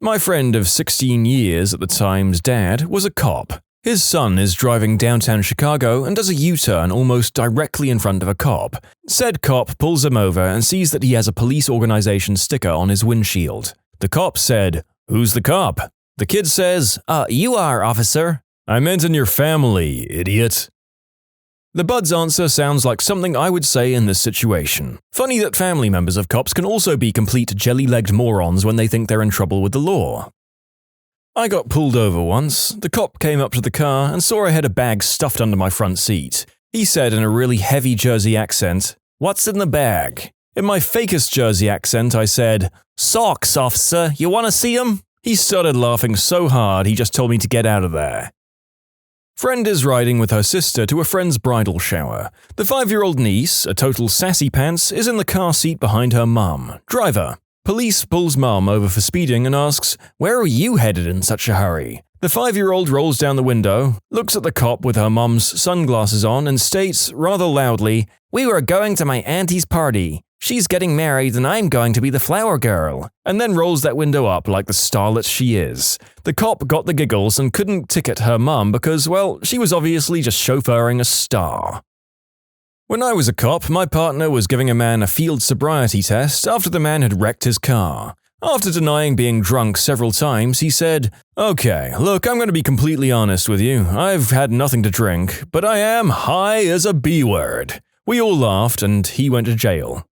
My friend of 16 years at the time's dad was a cop. His son is driving downtown Chicago and does a U-turn almost directly in front of a cop. Said cop pulls him over and sees that he has a police organization sticker on his windshield. The cop said, "Who's the cop?" The kid says, "You are, officer." "I meant in your family, idiot." The bud's answer sounds like something I would say in this situation. Funny that family members of cops can also be complete jelly-legged morons when they think they're in trouble with the law. I got pulled over once. The cop came up to the car and saw I had a bag stuffed under my front seat. He said in a really heavy Jersey accent, "What's in the bag?" In my fakest Jersey accent, I said, "Socks, officer, you want to see 'em?" He started laughing so hard he just told me to get out of there. Friend is riding with her sister to a friend's bridal shower. The 5-year-old niece, a total sassy pants, is in the car seat behind her mum. Driver. Police pulls mum over for speeding and asks, "Where are you headed in such a hurry?" The 5-year-old rolls down the window, looks at the cop with her mum's sunglasses on and states, rather loudly, "We were going to my auntie's party." She's getting married and I'm going to be the flower girl," and then rolls that window up like the starlet she is. The cop got the giggles and couldn't ticket her mum because, well, she was obviously just chauffeuring a star. When I was a cop, my partner was giving a man a field sobriety test after the man had wrecked his car. After denying being drunk several times, he said, "Okay, look, I'm going to be completely honest with you. I've had nothing to drink, but I am high as a B-word." We all laughed and he went to jail.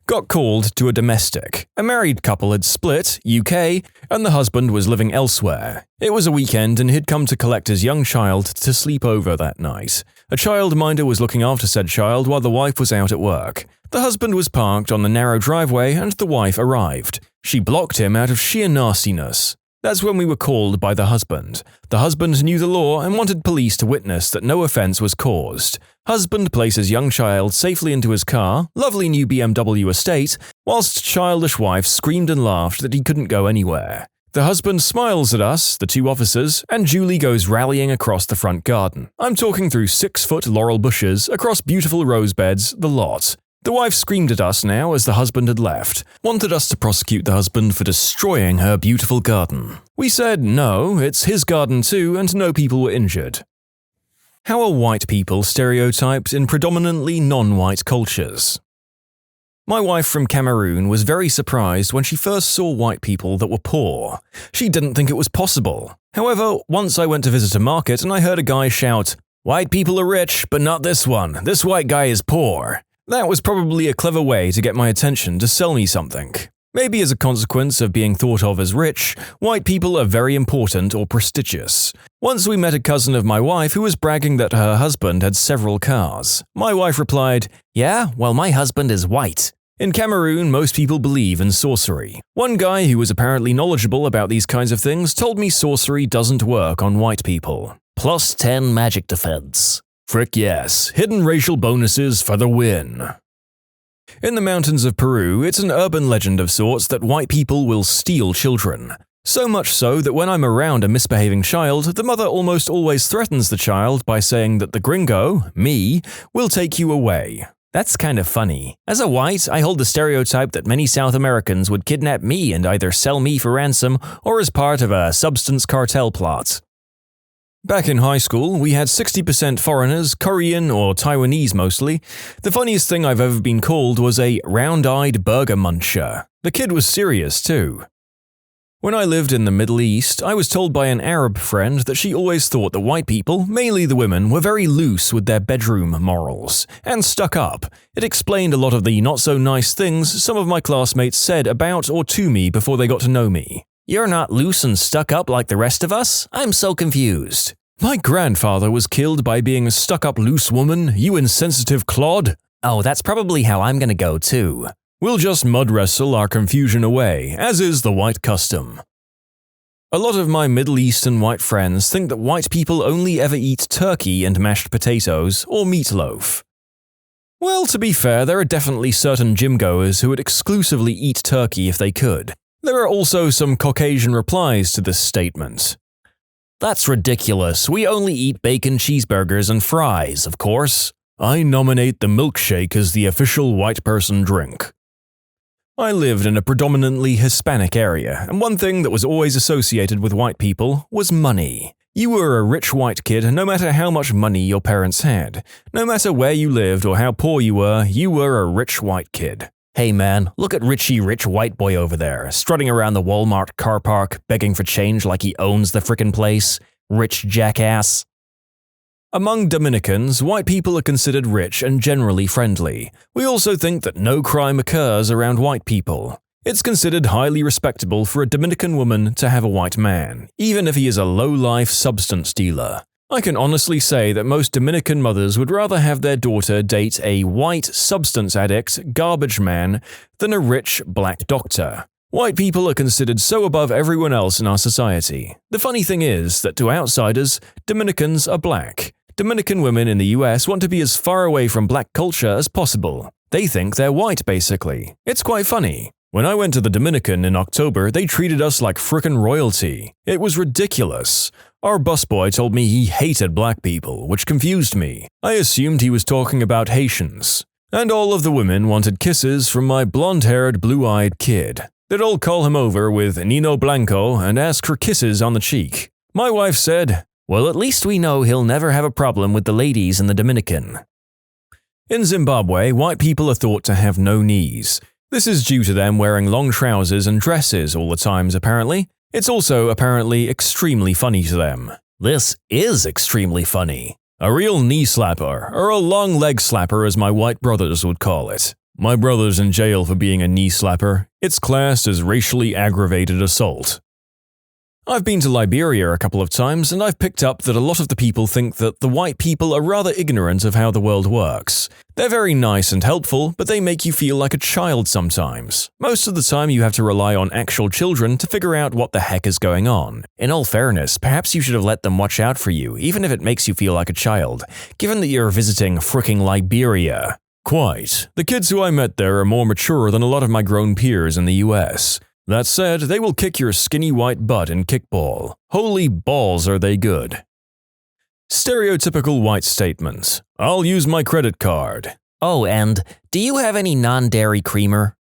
Got called to a domestic. A married couple had split, UK, and the husband was living elsewhere. It was a weekend and he'd come to collect his young child to sleep over that night. A childminder was looking after said child while the wife was out at work. The husband was parked on the narrow driveway and the wife arrived. She blocked him out of sheer nastiness. That's when we were called by the husband. The husband knew the law and wanted police to witness that no offense was caused. Husband places young child safely into his car, lovely new BMW estate, whilst childish wife screamed and laughed that he couldn't go anywhere. The husband smiles at us, the two officers, and Julie goes rallying across the front garden. I'm talking through 6-foot laurel bushes, across beautiful rose beds, the lot. The wife screamed at us now as the husband had left, wanted us to prosecute the husband for destroying her beautiful garden. We said no, it's his garden too, and no people were injured. How are white people stereotyped in predominantly non-white cultures? My wife from Cameroon was very surprised when she first saw white people that were poor. She didn't think it was possible. However, once I went to visit a market and I heard a guy shout, "White people are rich, but not this one. This white guy is poor." That was probably a clever way to get my attention to sell me something. Maybe as a consequence of being thought of as rich, white people are very important or prestigious. Once we met a cousin of my wife who was bragging that her husband had several cars. My wife replied, "Yeah, well, my husband is white." In Cameroon, most people believe in sorcery. One guy who was apparently knowledgeable about these kinds of things told me sorcery doesn't work on white people. +10 magic defense. Frick yes, hidden racial bonuses for the win. In the mountains of Peru, it's an urban legend of sorts that white people will steal children. So much so that when I'm around a misbehaving child, the mother almost always threatens the child by saying that the gringo, me, will take you away. That's kind of funny. As a white, I hold the stereotype that many South Americans would kidnap me and either sell me for ransom or as part of a substance cartel plot. Back in high school, we had 60% foreigners, Korean or Taiwanese mostly. The funniest thing I've ever been called was a round-eyed burger muncher. The kid was serious too. When I lived in the Middle East, I was told by an Arab friend that she always thought that white people, mainly the women, were very loose with their bedroom morals, and stuck up. It explained a lot of the not-so-nice things some of my classmates said about or to me before they got to know me. "You're not loose and stuck up like the rest of us? I'm so confused." "My grandfather was killed by being a stuck-up loose woman, you insensitive clod." "Oh, that's probably how I'm gonna go too." We'll just mud wrestle our confusion away, as is the white custom. A lot of my Middle Eastern white friends think that white people only ever eat turkey and mashed potatoes or meatloaf. Well, to be fair, there are definitely certain gym-goers who would exclusively eat turkey if they could. There are also some Caucasian replies to this statement. "That's ridiculous. We only eat bacon cheeseburgers and fries, of course." "I nominate the milkshake as the official white person drink." I lived in a predominantly Hispanic area, and one thing that was always associated with white people was money. You were a rich white kid no matter how much money your parents had. No matter where you lived or how poor you were a rich white kid. "Hey man, look at Richie rich white boy over there, strutting around the Walmart car park, begging for change like he owns the frickin' place. Rich jackass." Among Dominicans, white people are considered rich and generally friendly. We also think that no crime occurs around white people. It's considered highly respectable for a Dominican woman to have a white man, even if he is a low-life substance dealer. I can honestly say that most Dominican mothers would rather have their daughter date a white substance addict, garbage man, than a rich black doctor. White people are considered so above everyone else in our society. The funny thing is that to outsiders, Dominicans are black. Dominican women in the US want to be as far away from black culture as possible. They think they're white, basically. It's quite funny. When I went to the Dominican in October, they treated us like frickin' royalty. It was ridiculous. Our busboy told me he hated black people, which confused me. I assumed he was talking about Haitians. And all of the women wanted kisses from my blonde-haired, blue-eyed kid. They'd all call him over with Nino Blanco and ask for kisses on the cheek. My wife said, "Well, at least we know he'll never have a problem with the ladies in the Dominican." In Zimbabwe, white people are thought to have no knees. This is due to them wearing long trousers and dresses all the times, apparently. It's also, apparently, extremely funny to them. This is extremely funny. A real knee slapper, or a long leg slapper as my white brothers would call it. My brother's in jail for being a knee slapper. It's classed as racially aggravated assault. I've been to Liberia a couple of times, and I've picked up that a lot of the people think that the white people are rather ignorant of how the world works. They're very nice and helpful, but they make you feel like a child sometimes. Most of the time you have to rely on actual children to figure out what the heck is going on. In all fairness, perhaps you should have let them watch out for you, even if it makes you feel like a child, given that you're visiting fricking Liberia. Quite. The kids who I met there are more mature than a lot of my grown peers in the US. That said, they will kick your skinny white butt in kickball. Holy balls are they good. Stereotypical white statement. I'll use my credit card. Oh, and do you have any non-dairy creamer?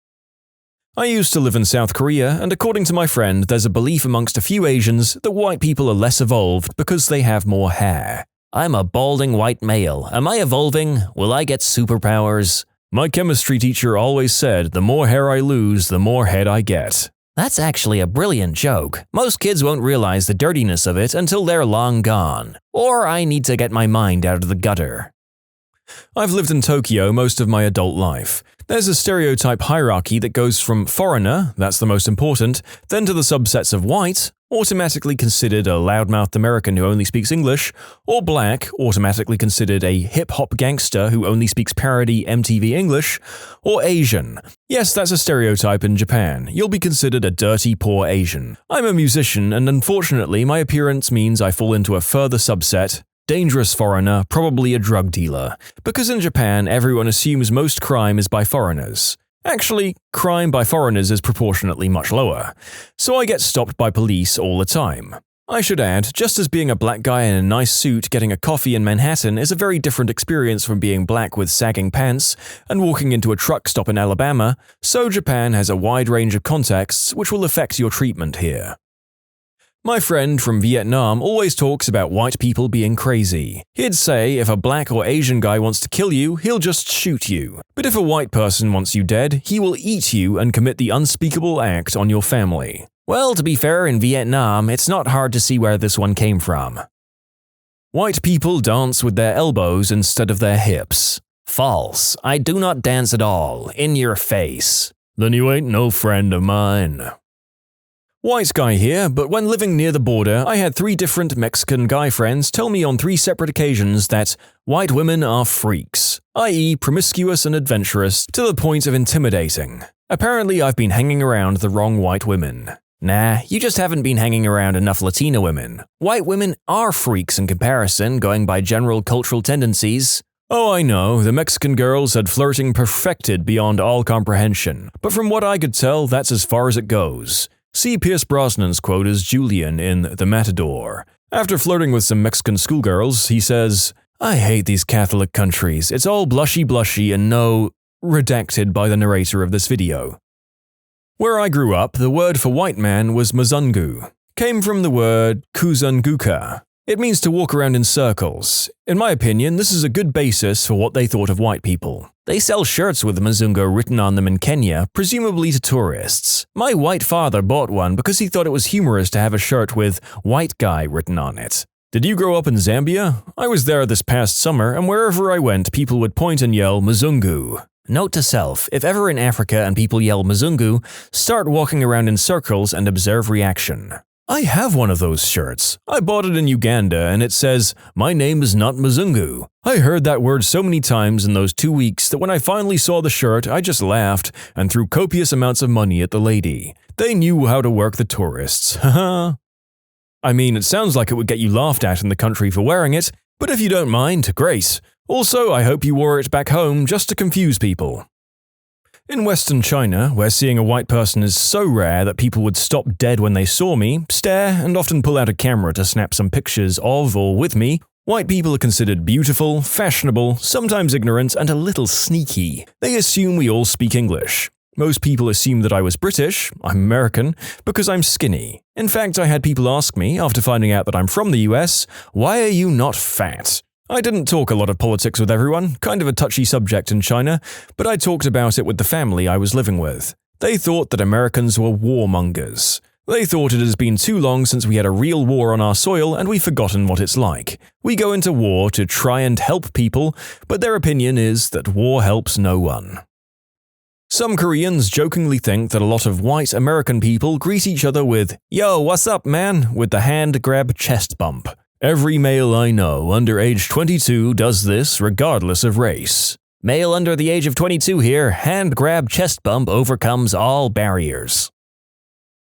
I used to live in South Korea, and according to my friend, there's a belief amongst a few Asians that white people are less evolved because they have more hair. I'm a balding white male. Am I evolving? Will I get superpowers? My chemistry teacher always said, the more hair I lose, the more head I get. That's actually a brilliant joke. Most kids won't realize the dirtiness of it until they're long gone. Or I need to get my mind out of the gutter. I've lived in Tokyo most of my adult life. There's a stereotype hierarchy that goes from foreigner, that's the most important, then to the subsets of white, automatically considered a loudmouthed American who only speaks English, or black, automatically considered a hip-hop gangster who only speaks parody MTV English, or Asian. Yes, that's a stereotype in Japan. You'll be considered a dirty, poor Asian. I'm a musician, and unfortunately my appearance means I fall into a further subset, dangerous foreigner, probably a drug dealer. Because in Japan, everyone assumes most crime is by foreigners. Actually, crime by foreigners is proportionately much lower. So I get stopped by police all the time. I should add, just as being a black guy in a nice suit getting a coffee in Manhattan is a very different experience from being black with sagging pants and walking into a truck stop in Alabama, so Japan has a wide range of contexts which will affect your treatment here. My friend from Vietnam always talks about white people being crazy. He'd say if a black or Asian guy wants to kill you, he'll just shoot you. But if a white person wants you dead, he will eat you and commit the unspeakable act on your family. Well, to be fair, in Vietnam, it's not hard to see where this one came from. White people dance with their elbows instead of their hips. False. I do not dance at all. In your face. Then you ain't no friend of mine. White guy here, but when living near the border, I had 3 different Mexican guy friends tell me on 3 separate occasions that white women are freaks, i.e. promiscuous and adventurous to the point of intimidating. Apparently, I've been hanging around the wrong white women. Nah, you just haven't been hanging around enough Latina women. White women are freaks in comparison, going by general cultural tendencies. Oh, I know, the Mexican girls had flirting perfected beyond all comprehension, but from what I could tell, that's as far as it goes. See Pierce Brosnan's quote as Julian in The Matador. After flirting with some Mexican schoolgirls, he says, "I hate these Catholic countries. It's all blushy and no..." redacted by the narrator of this video. Where I grew up, the word for white man was mzungu. Came from the word kuzunguka. It means to walk around in circles. In my opinion, this is a good basis for what they thought of white people. They sell shirts with Mzungu written on them in Kenya, presumably to tourists. My white father bought one because he thought it was humorous to have a shirt with "white guy" written on it. Did you grow up in Zambia? I was there this past summer, and wherever I went, people would point and yell Mzungu. Note to self, if ever in Africa and people yell Mzungu, start walking around in circles and observe reaction. I have one of those shirts. I bought it in Uganda and it says, "My name is not Mzungu." I heard that word so many times in those 2 weeks that when I finally saw the shirt, I just laughed and threw copious amounts of money at the lady. They knew how to work the tourists, haha. I mean, it sounds like it would get you laughed at in the country for wearing it, but if you don't mind, great. Also, I hope you wore it back home just to confuse people. In Western China, where seeing a white person is so rare that people would stop dead when they saw me, stare, and often pull out a camera to snap some pictures of or with me, White people are considered beautiful, fashionable, sometimes ignorant, and a little sneaky. They assume we all speak English. Most people assume that I was British, I'm American, because I'm skinny. In fact, I had people ask me, after finding out that I'm from the US, why are you not fat? I didn't talk a lot of politics with everyone, kind of a touchy subject in China, but I talked about it with the family I was living with. They thought that Americans were warmongers. They thought it has been too long since we had a real war on our soil and we've forgotten what it's like. We go into war to try and help people, but their opinion is that war helps no one. Some Koreans jokingly think that a lot of white American people greet each other with, "Yo, what's up, man?" with the hand grab chest bump. Every male I know under age 22 does this regardless of race. Male under the age of 22 here, hand grab chest bump overcomes all barriers.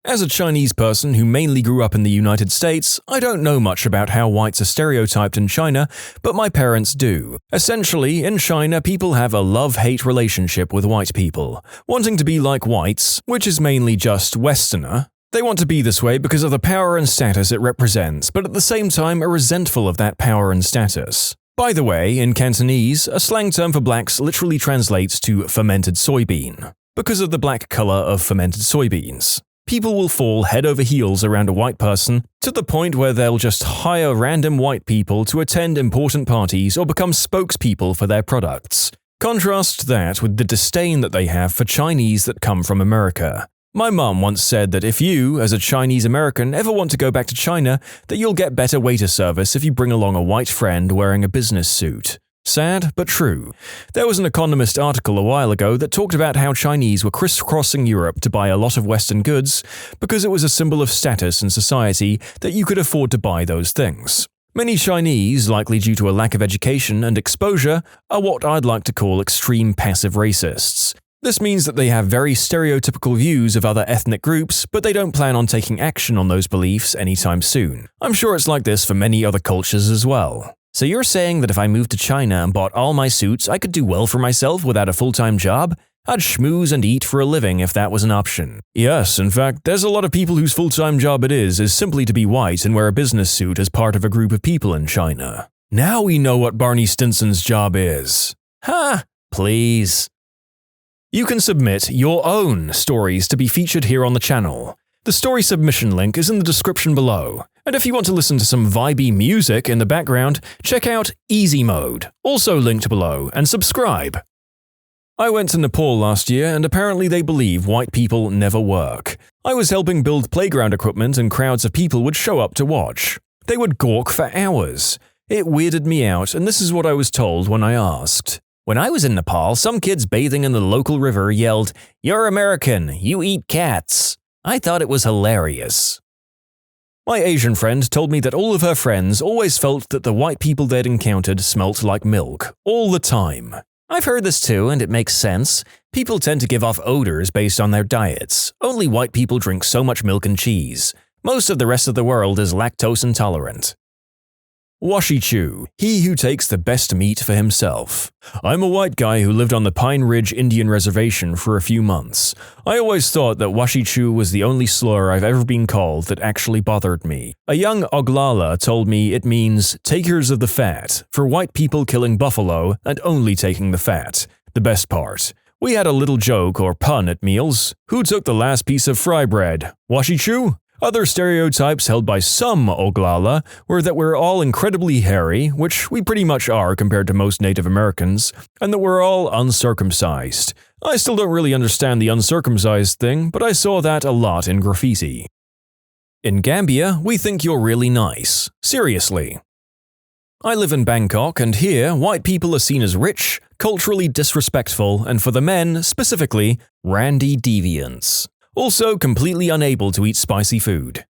As a Chinese person who mainly grew up in the United States, I don't know much about how whites are stereotyped in China, but my parents do. Essentially, in China, people have a love-hate relationship with white people, wanting to be like whites, which is mainly just Westerner. They want to be this way because of the power and status it represents, but at the same time are resentful of that power and status. By the way, in Cantonese, a slang term for blacks literally translates to fermented soybean, because of the black color of fermented soybeans. People will fall head over heels around a white person to the point where they'll just hire random white people to attend important parties or become spokespeople for their products. Contrast that with the disdain that they have for Chinese that come from America. My mum once said that if you, as a Chinese American, ever want to go back to China, that you'll get better waiter service if you bring along a white friend wearing a business suit. Sad, but true. There was an Economist article a while ago that talked about how Chinese were crisscrossing Europe to buy a lot of Western goods because it was a symbol of status in society that you could afford to buy those things. Many Chinese, likely due to a lack of education and exposure, are what I'd like to call extreme passive racists. This means that they have very stereotypical views of other ethnic groups, but they don't plan on taking action on those beliefs anytime soon. I'm sure it's like this for many other cultures as well. So you're saying that if I moved to China and bought all my suits, I could do well for myself without a full-time job? I'd schmooze and eat for a living if that was an option. Yes, in fact, there's a lot of people whose full-time job it is simply to be white and wear a business suit as part of a group of people in China. Now we know what Barney Stinson's job is. Ha! Please. You can submit your own stories to be featured here on the channel. The story submission link is in the description below. And if you want to listen to some vibey music in the background, check out easymode, also linked below, and subscribe. I went to Nepal last year and apparently they believe white people never work. I was helping build playground equipment and crowds of people would show up to watch. They would gawk for hours. It weirded me out and this is what I was told when I asked. When I was in Nepal, some kids bathing in the local river yelled, "You're American, you eat cats." I thought it was hilarious. My Asian friend told me that all of her friends always felt that the white people they'd encountered smelt like milk, all the time. I've heard this too, and it makes sense. People tend to give off odors based on their diets. Only white people drink so much milk and cheese. Most of the rest of the world is lactose intolerant. Washichu, he who takes the best meat for himself. I'm a white guy who lived on the Pine Ridge Indian Reservation for a few months. I always thought that Washichu was the only slur I've ever been called that actually bothered me. A young Oglala told me it means takers of the fat, for white people killing buffalo and only taking the fat. The best part. We had a little joke or pun at meals. Who took the last piece of fry bread? Washichu? Other stereotypes held by some Oglala were that we're all incredibly hairy, which we pretty much are compared to most Native Americans, and that we're all uncircumcised. I still don't really understand the uncircumcised thing, but I saw that a lot in graffiti. In Gambia, we think you're really nice. Seriously. I live in Bangkok, and here, white people are seen as rich, culturally disrespectful, and for the men, specifically, randy deviants. Also completely unable to eat spicy food.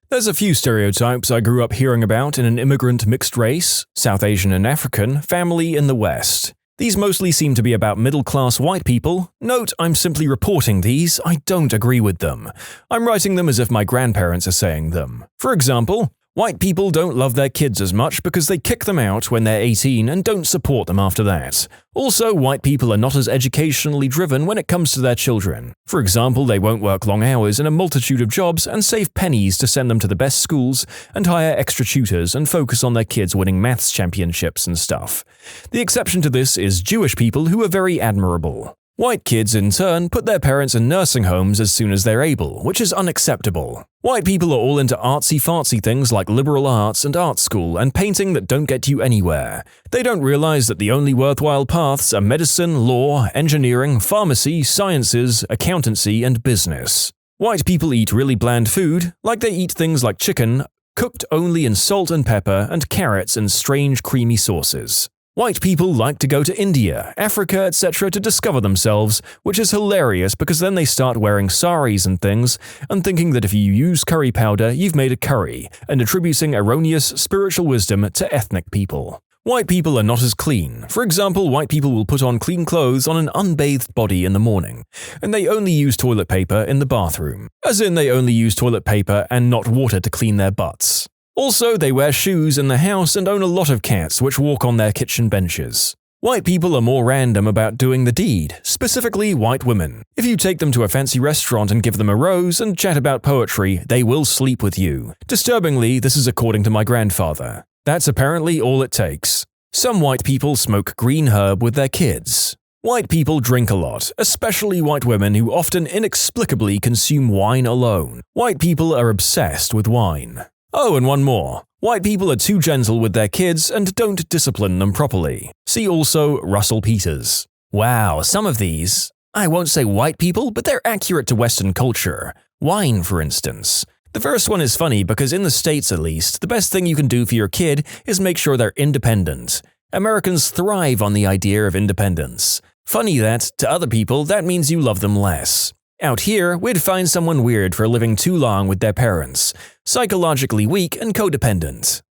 There's a few stereotypes I grew up hearing about in an immigrant mixed race, South Asian and African, family in the West. These mostly seem to be about middle-class white people. Note, I'm simply reporting these, I don't agree with them. I'm writing them as if my grandparents are saying them. For example, White people don't love their kids as much because they kick them out when they're 18 and don't support them after that. Also, white people are not as educationally driven when it comes to their children. For example, they won't work long hours in a multitude of jobs and save pennies to send them to the best schools and hire extra tutors and focus on their kids winning maths championships and stuff. The exception to this is Jewish people who are very admirable. White kids, in turn, put their parents in nursing homes as soon as they're able, which is unacceptable. White people are all into artsy-fartsy things like liberal arts and art school and painting that don't get you anywhere. They don't realize that the only worthwhile paths are medicine, law, engineering, pharmacy, sciences, accountancy, and business. White people eat really bland food, like they eat things like chicken, cooked only in salt and pepper, and carrots in strange creamy sauces. White people like to go to India, Africa, etc. to discover themselves, which is hilarious because then they start wearing saris and things and thinking that if you use curry powder, you've made a curry, and attributing erroneous spiritual wisdom to ethnic people. White people are not as clean. For example, white people will put on clean clothes on an unbathed body in the morning, and they only use toilet paper in the bathroom, as in they only use toilet paper and not water to clean their butts. Also, they wear shoes in the house and own a lot of cats which walk on their kitchen benches. White people are more random about doing the deed, specifically white women. If you take them to a fancy restaurant and give them a rose and chat about poetry, they will sleep with you. Disturbingly, this is according to my grandfather. That's apparently all it takes. Some white people smoke green herb with their kids. White people drink a lot, especially white women who often inexplicably consume wine alone. White people are obsessed with wine. Oh, and one more. White people are too gentle with their kids and don't discipline them properly. See also Russell Peters. Wow, some of these, I won't say white people, but they're accurate to Western culture. Wine, for instance. The first one is funny because in the States at least, the best thing you can do for your kid is make sure they're independent. Americans thrive on the idea of independence. Funny that, to other people, that means you love them less. Out here, we'd find someone weird for living too long with their parents, psychologically weak and codependent.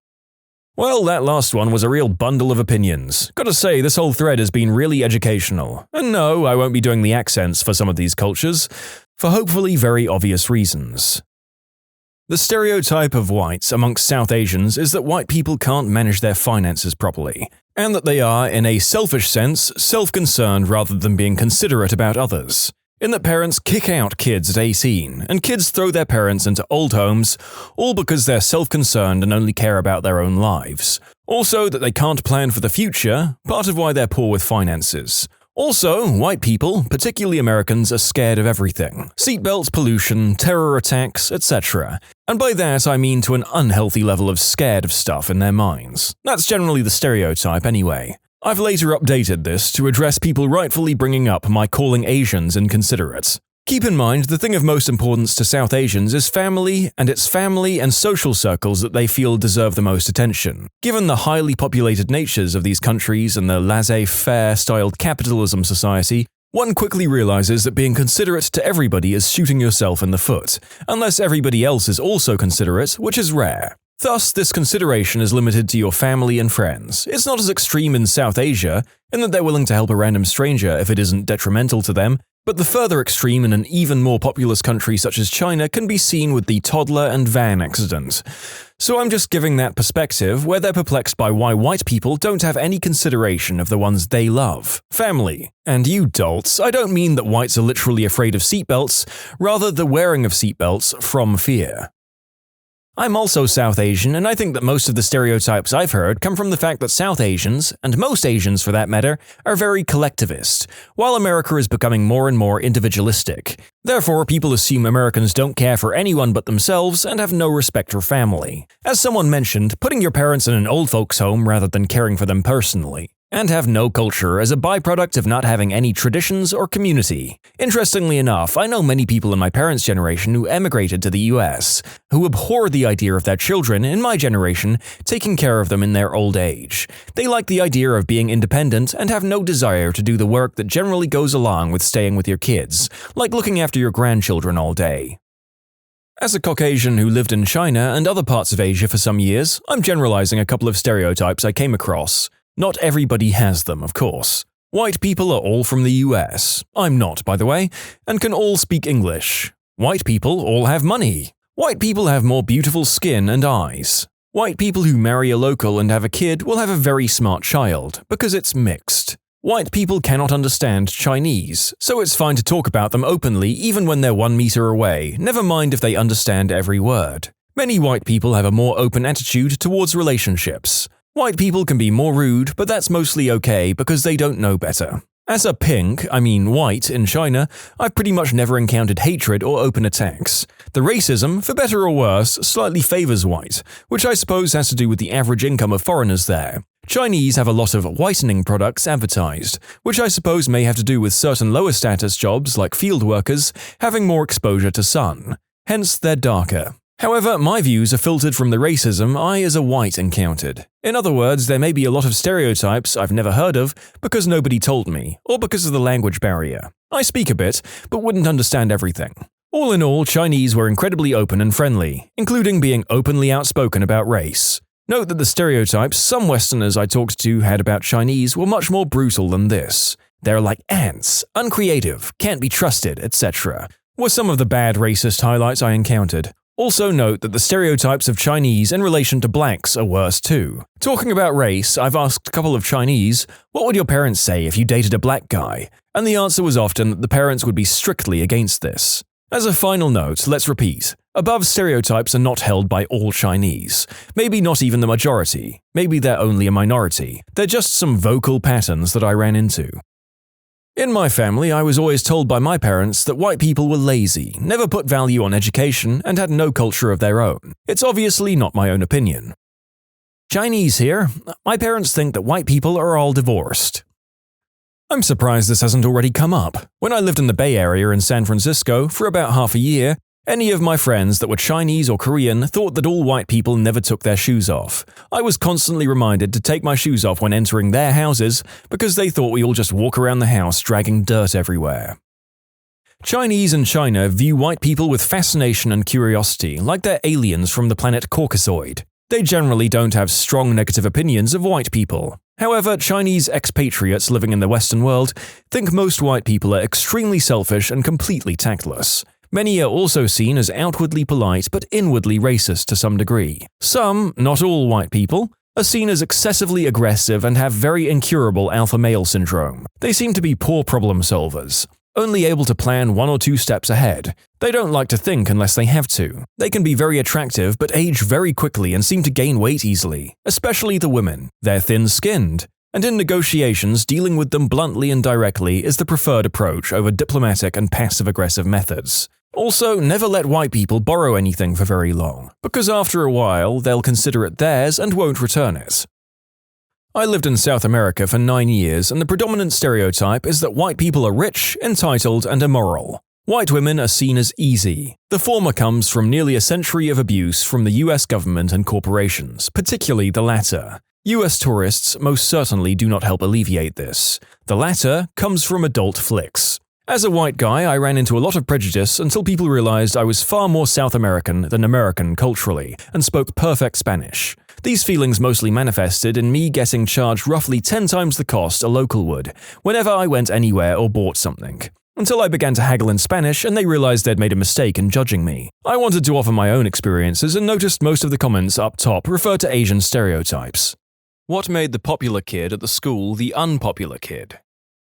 Well, that last one was a real bundle of opinions. Gotta say, this whole thread has been really educational. And no, I won't be doing the accents for some of these cultures, for hopefully very obvious reasons. The stereotype of whites amongst South Asians is that white people can't manage their finances properly, and that they are, in a selfish sense, self-concerned rather than being considerate about others. In that parents kick out kids at 18, and kids throw their parents into old homes, all because they're self-concerned and only care about their own lives. Also, that they can't plan for the future, part of why they're poor with finances. Also, white people, particularly Americans, are scared of everything. Seatbelts, pollution, terror attacks, etc. And by that I mean to an unhealthy level of scared of stuff in their minds. That's generally the stereotype anyway. I've later updated this to address people rightfully bringing up my calling Asians inconsiderate. Keep in mind, the thing of most importance to South Asians is family, and it's family and social circles that they feel deserve the most attention. Given the highly populated natures of these countries and the laissez-faire styled capitalism society, one quickly realizes that being considerate to everybody is shooting yourself in the foot, unless everybody else is also considerate, which is rare. Thus, this consideration is limited to your family and friends. It's not as extreme in South Asia, in that they're willing to help a random stranger if it isn't detrimental to them, but the further extreme in an even more populous country such as China can be seen with the toddler and van accident. So I'm just giving that perspective where they're perplexed by why white people don't have any consideration of the ones they love, family. And you dolts, I don't mean that whites are literally afraid of seatbelts, rather the wearing of seatbelts from fear. I'm also South Asian, and I think that most of the stereotypes I've heard come from the fact that South Asians, and most Asians for that matter, are very collectivist, while America is becoming more and more individualistic. Therefore, people assume Americans don't care for anyone but themselves and have no respect for family. As someone mentioned, putting your parents in an old folks' home rather than caring for them personally. And have no culture as a byproduct of not having any traditions or community. Interestingly enough, I know many people in my parents' generation who emigrated to the US, who abhor the idea of their children, in my generation, taking care of them in their old age. They like the idea of being independent and have no desire to do the work that generally goes along with staying with your kids, like looking after your grandchildren all day. As a Caucasian who lived in China and other parts of Asia for some years, I'm generalizing a couple of stereotypes I came across. Not everybody has them, of course. White people are all from the US. I'm not, by the way, and can all speak English. White people all have money. White people have more beautiful skin and eyes. White people who marry a local and have a kid will have a very smart child, because it's mixed. White people cannot understand Chinese, so it's fine to talk about them openly even when they're 1 meter away, never mind if they understand every word. Many white people have a more open attitude towards relationships. White people can be more rude, but that's mostly okay because they don't know better. As a white in China, I've pretty much never encountered hatred or open attacks. The racism, for better or worse, slightly favors white, which I suppose has to do with the average income of foreigners there. Chinese have a lot of whitening products advertised, which I suppose may have to do with certain lower status jobs like field workers having more exposure to sun. Hence, they're darker. However, my views are filtered from the racism I as a white encountered. In other words, there may be a lot of stereotypes I've never heard of because nobody told me, or because of the language barrier. I speak a bit, but wouldn't understand everything. All in all, Chinese were incredibly open and friendly, including being openly outspoken about race. Note that the stereotypes some Westerners I talked to had about Chinese were much more brutal than this. They're like ants, uncreative, can't be trusted, etc. were some of the bad racist highlights I encountered. Also note that the stereotypes of Chinese in relation to blacks are worse too. Talking about race, I've asked a couple of Chinese, what would your parents say if you dated a black guy? And the answer was often that the parents would be strictly against this. As a final note, let's repeat. Above stereotypes are not held by all Chinese. Maybe not even the majority. Maybe they're only a minority. They're just some vocal patterns that I ran into. In my family, I was always told by my parents that white people were lazy, never put value on education, and had no culture of their own. It's obviously not my own opinion. Chinese here. My parents think that white people are all divorced. I'm surprised this hasn't already come up. When I lived in the Bay Area in San Francisco for about half a year, any of my friends that were Chinese or Korean thought that all white people never took their shoes off. I was constantly reminded to take my shoes off when entering their houses because they thought we all just walk around the house dragging dirt everywhere. Chinese in China view white people with fascination and curiosity, like they're aliens from the planet Caucasoid. They generally don't have strong negative opinions of white people. However, Chinese expatriates living in the Western world think most white people are extremely selfish and completely tactless. Many are also seen as outwardly polite but inwardly racist to some degree. Some, not all white people, are seen as excessively aggressive and have very incurable alpha male syndrome. They seem to be poor problem solvers, only able to plan 1 or 2 steps ahead. They don't like to think unless they have to. They can be very attractive but age very quickly and seem to gain weight easily, especially the women. They're thin-skinned. And in negotiations, dealing with them bluntly and directly is the preferred approach over diplomatic and passive-aggressive methods. Also, never let white people borrow anything for very long, because after a while, they'll consider it theirs and won't return it. I lived in South America for 9 years, and the predominant stereotype is that white people are rich, entitled, and immoral. White women are seen as easy. The former comes from nearly a century of abuse from the US government and corporations, particularly the latter. US tourists most certainly do not help alleviate this. The latter comes from adult flicks. As a white guy, I ran into a lot of prejudice until people realized I was far more South American than American culturally and spoke perfect Spanish. These feelings mostly manifested in me getting charged roughly 10 times the cost a local would whenever I went anywhere or bought something. Until I began to haggle in Spanish and they realized they'd made a mistake in judging me. I wanted to offer my own experiences and noticed most of the comments up top refer to Asian stereotypes. What made the popular kid at the school the unpopular kid?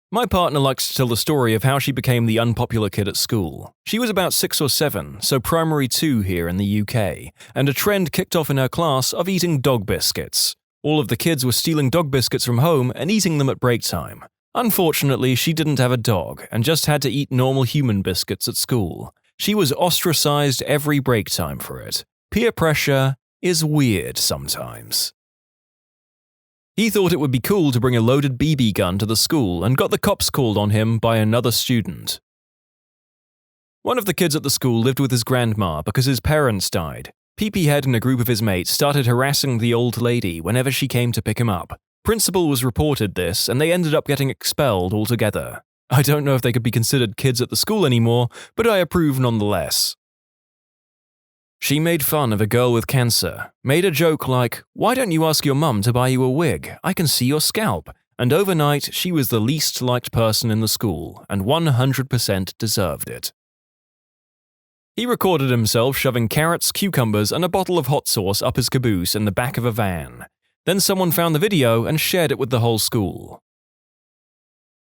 My partner likes to tell the story of how she became the unpopular kid at school. She was about 6 or 7, so primary 2 here in the UK, and a trend kicked off in her class of eating dog biscuits. All of the kids were stealing dog biscuits from home and eating them at break time. Unfortunately, she didn't have a dog and just had to eat normal human biscuits at school. She was ostracized every break time for it. Peer pressure is weird sometimes. He thought it would be cool to bring a loaded BB gun to the school and got the cops called on him by another student. One of the kids at the school lived with his grandma because his parents died. Peepyhead and a group of his mates started harassing the old lady whenever she came to pick him up. Principal was reported this and they ended up getting expelled altogether. I don't know if they could be considered kids at the school anymore, but I approve nonetheless. She made fun of a girl with cancer, made a joke like, "Why don't you ask your mum to buy you a wig? I can see your scalp." And overnight, she was the least liked person in the school, and 100% deserved it. He recorded himself shoving carrots, cucumbers, and a bottle of hot sauce up his caboose in the back of a van. Then someone found the video and shared it with the whole school.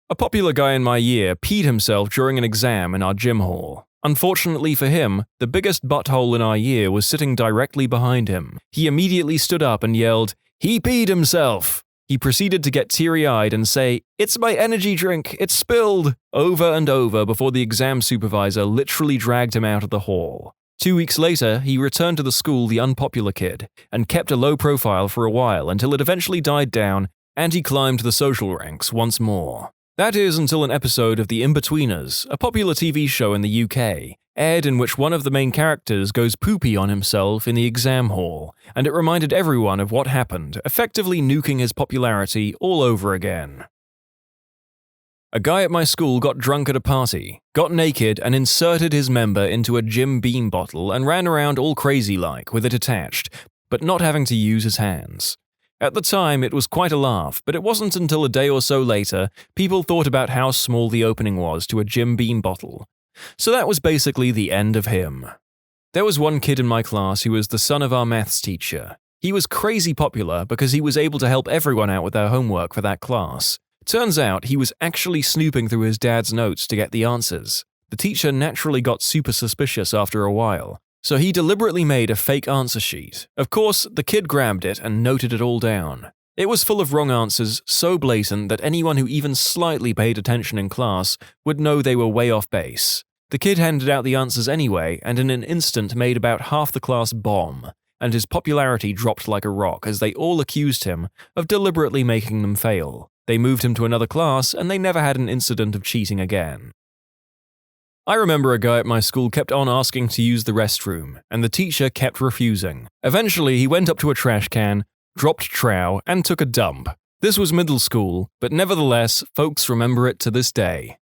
A popular guy in my year peed himself during an exam in our gym hall. Unfortunately for him, the biggest butthole in our year was sitting directly behind him. He immediately stood up and yelled, "He peed himself!" He proceeded to get teary-eyed and say, "It's my energy drink, it's spilled," over and over before the exam supervisor literally dragged him out of the hall. 2 weeks later, he returned to the school the unpopular kid, and kept a low profile for a while until it eventually died down and he climbed the social ranks once more. That is until an episode of The In-Betweeners, a popular TV show in the UK, aired in which one of the main characters goes poopy on himself in the exam hall, and it reminded everyone of what happened, effectively nuking his popularity all over again. A guy at my school got drunk at a party, got naked and inserted his member into a Jim Beam bottle and ran around all crazy-like with it attached, but not having to use his hands. At the time, it was quite a laugh, but it wasn't until a day or so later people thought about how small the opening was to a Jim Beam bottle. So that was basically the end of him. There was one kid in my class who was the son of our maths teacher. He was crazy popular because he was able to help everyone out with their homework for that class. Turns out he was actually snooping through his dad's notes to get the answers. The teacher naturally got super suspicious after a while, so he deliberately made a fake answer sheet. Of course, the kid grabbed it and noted it all down. It was full of wrong answers, so blatant that anyone who even slightly paid attention in class would know they were way off base. The kid handed out the answers anyway, and in an instant made about half the class bomb, and his popularity dropped like a rock as they all accused him of deliberately making them fail. They moved him to another class, and they never had an incident of cheating again. I remember a guy at my school kept on asking to use the restroom, and the teacher kept refusing. Eventually, he went up to a trash can, dropped trow, and took a dump. This was middle school, but nevertheless, folks remember it to this day.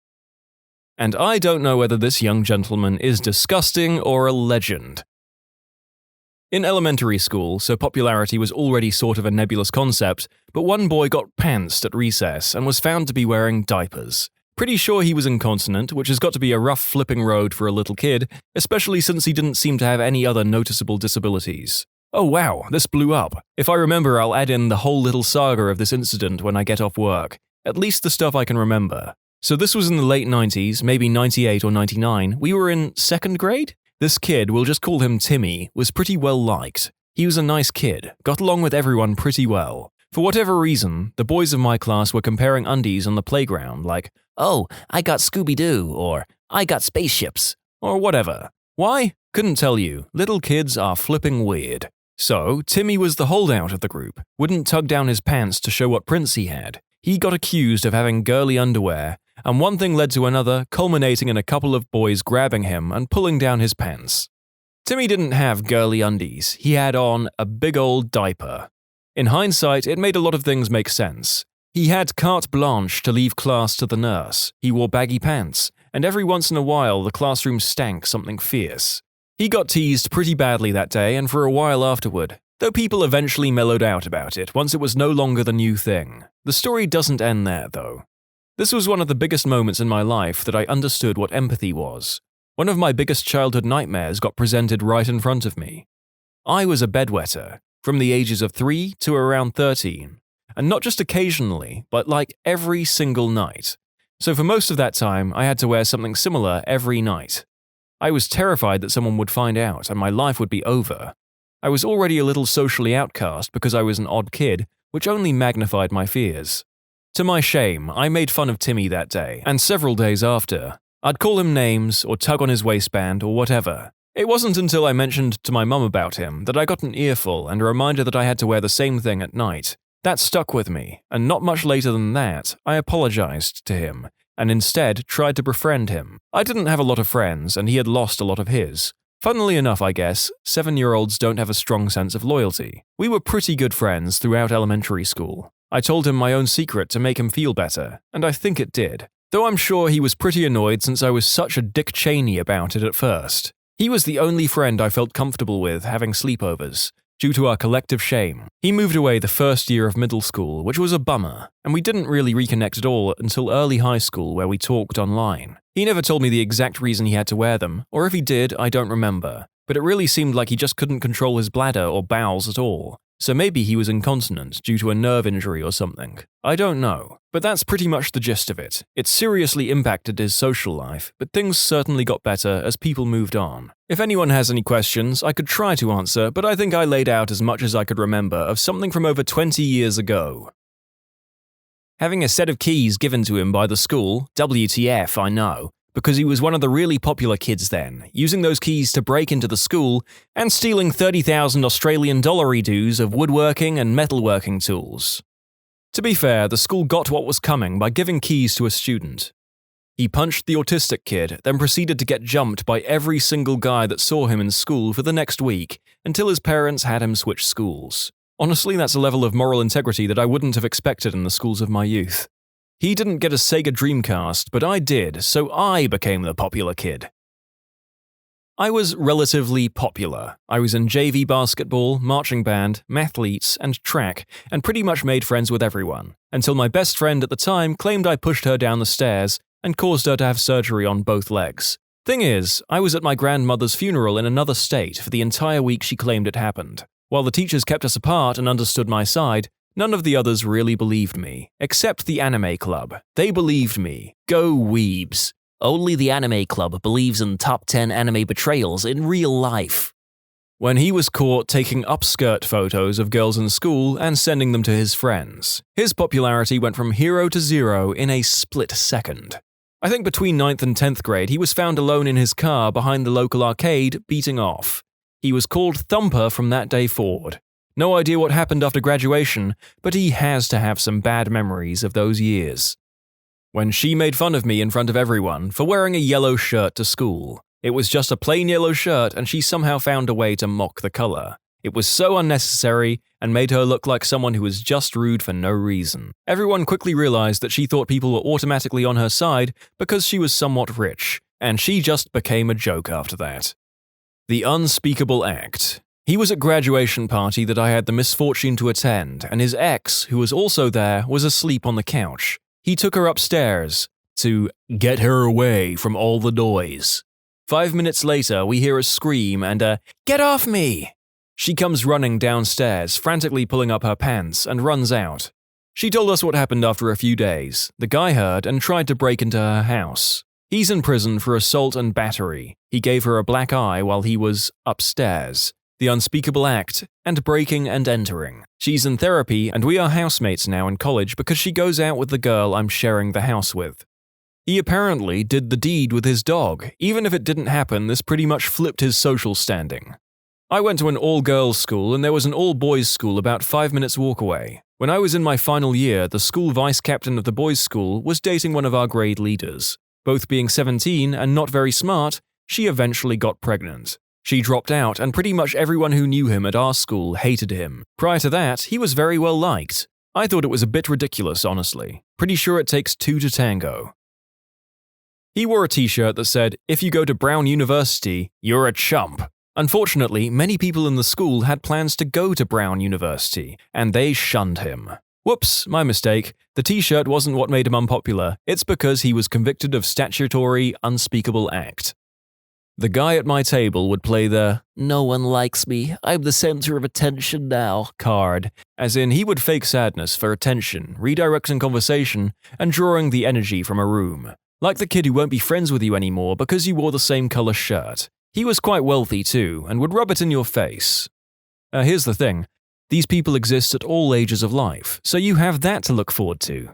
And I don't know whether this young gentleman is disgusting or a legend. In elementary school, so popularity was already sort of a nebulous concept, but one boy got pantsed at recess and was found to be wearing diapers. Pretty sure he was incontinent, which has got to be a rough flipping road for a little kid, especially since he didn't seem to have any other noticeable disabilities. Oh wow, this blew up. If I remember, I'll add in the whole little saga of this incident when I get off work. At least the stuff I can remember. So this was in the late 90s, maybe 98 or 99. We were in 2nd grade? This kid, we'll just call him Timmy, was pretty well liked. He was a nice kid, got along with everyone pretty well. For whatever reason, the boys of my class were comparing undies on the playground like, "Oh, I got Scooby-Doo," or "I got spaceships," or whatever. Why? Couldn't tell you. Little kids are flipping weird. So, Timmy was the holdout of the group, wouldn't tug down his pants to show what prints he had. He got accused of having girly underwear, and one thing led to another, culminating in a couple of boys grabbing him and pulling down his pants. Timmy didn't have girly undies, he had on a big old diaper. In hindsight, it made a lot of things make sense. He had carte blanche to leave class to the nurse, he wore baggy pants, and every once in a while the classroom stank something fierce. He got teased pretty badly that day and for a while afterward, though people eventually mellowed out about it once it was no longer the new thing. The story doesn't end there, though. This was one of the biggest moments in my life that I understood what empathy was. One of my biggest childhood nightmares got presented right in front of me. I was a bedwetter, from the ages of 3 to around 13, and not just occasionally, but like every single night. So for most of that time, I had to wear something similar every night. I was terrified that someone would find out and my life would be over. I was already a little socially outcast because I was an odd kid, which only magnified my fears. To my shame, I made fun of Timmy that day, and several days after. I'd call him names, or tug on his waistband, or whatever. It wasn't until I mentioned to my mum about him that I got an earful and a reminder that I had to wear the same thing at night. That stuck with me, and not much later than that, I apologized to him, and instead tried to befriend him. I didn't have a lot of friends, and he had lost a lot of his. Funnily enough, I guess, 7-year-olds don't have a strong sense of loyalty. We were pretty good friends throughout elementary school. I told him my own secret to make him feel better, and I think it did. Though I'm sure he was pretty annoyed since I was such a Dick Cheney about it at first. He was the only friend I felt comfortable with having sleepovers. due to our collective shame. He moved away the first year of middle school, which was a bummer, and we didn't really reconnect at all until early high school where we talked online. He never told me the exact reason he had to wear them, or if he did, I don't remember, but it really seemed like he just couldn't control his bladder or bowels at all. So maybe he was incontinent due to a nerve injury or something. I don't know. But that's pretty much the gist of it. It seriously impacted his social life, but things certainly got better as people moved on. If anyone has any questions, I could try to answer, but I think I laid out as much as I could remember of something from over 20 years ago. Having a set of keys given to him by the school, WTF, I know, because he was one of the really popular kids then, using those keys to break into the school and stealing 30,000 Australian dollar dues of woodworking and metalworking tools. To be fair, the school got what was coming by giving keys to a student. He punched the autistic kid, then proceeded to get jumped by every single guy that saw him in school for the next week, until his parents had him switch schools. Honestly, that's a level of moral integrity that I wouldn't have expected in the schools of my youth. He didn't get a Sega Dreamcast, but I did, so I became the popular kid. I was relatively popular. I was in JV basketball, marching band, mathletes, and track, and pretty much made friends with everyone, until my best friend at the time claimed I pushed her down the stairs and caused her to have surgery on both legs. Thing is, I was at my grandmother's funeral in another state for the entire week she claimed it happened. While the teachers kept us apart and understood my side, none of the others really believed me, except the anime club. They believed me. Go weebs. Only the anime club believes in top 10 anime betrayals in real life. When he was caught taking upskirt photos of girls in school and sending them to his friends, his popularity went from hero to zero in a split second. I think between 9th and 10th grade he was found alone in his car behind the local arcade, beating off. He was called Thumper from that day forward. No idea what happened after graduation, but he has to have some bad memories of those years. When she made fun of me in front of everyone for wearing a yellow shirt to school. It was just a plain yellow shirt and she somehow found a way to mock the color. It was so unnecessary and made her look like someone who was just rude for no reason. Everyone quickly realized that she thought people were automatically on her side because she was somewhat rich, and she just became a joke after that. The unspeakable act. He was at a graduation party that I had the misfortune to attend, and his ex, who was also there, was asleep on the couch. He took her upstairs to get her away from all the noise. 5 minutes later, we hear a scream and a "Get off me!" She comes running downstairs, frantically pulling up her pants, and runs out. She told us what happened after a few days. The guy heard and tried to break into her house. He's in prison for assault and battery. He gave her a black eye while he was upstairs. The unspeakable act, and breaking and entering. She's in therapy, and we are housemates now in college because she goes out with the girl I'm sharing the house with. He apparently did the deed with his dog. Even if it didn't happen, this pretty much flipped his social standing. I went to an all-girls school and there was an all-boys school about 5 minutes walk away. When I was in my final year, the school vice captain of the boys' school was dating one of our grade leaders. Both being 17 and not very smart, she eventually got pregnant. She dropped out and pretty much everyone who knew him at our school hated him. Prior to that, he was very well liked. I thought it was a bit ridiculous, honestly. Pretty sure it takes two to tango. He wore a t-shirt that said, "If you go to Brown University, you're a chump." Unfortunately, many people in the school had plans to go to Brown University, and they shunned him. Whoops, my mistake. The t-shirt wasn't what made him unpopular. It's because he was convicted of statutory, unspeakable act. The guy at my table would play the "No one likes me, I'm the center of attention now" card, as in he would fake sadness for attention, redirecting conversation, and drawing the energy from a room. Like the kid who won't be friends with you anymore because you wore the same color shirt. He was quite wealthy too, and would rub it in your face. Here's the thing. These people exist at all ages of life, so you have that to look forward to.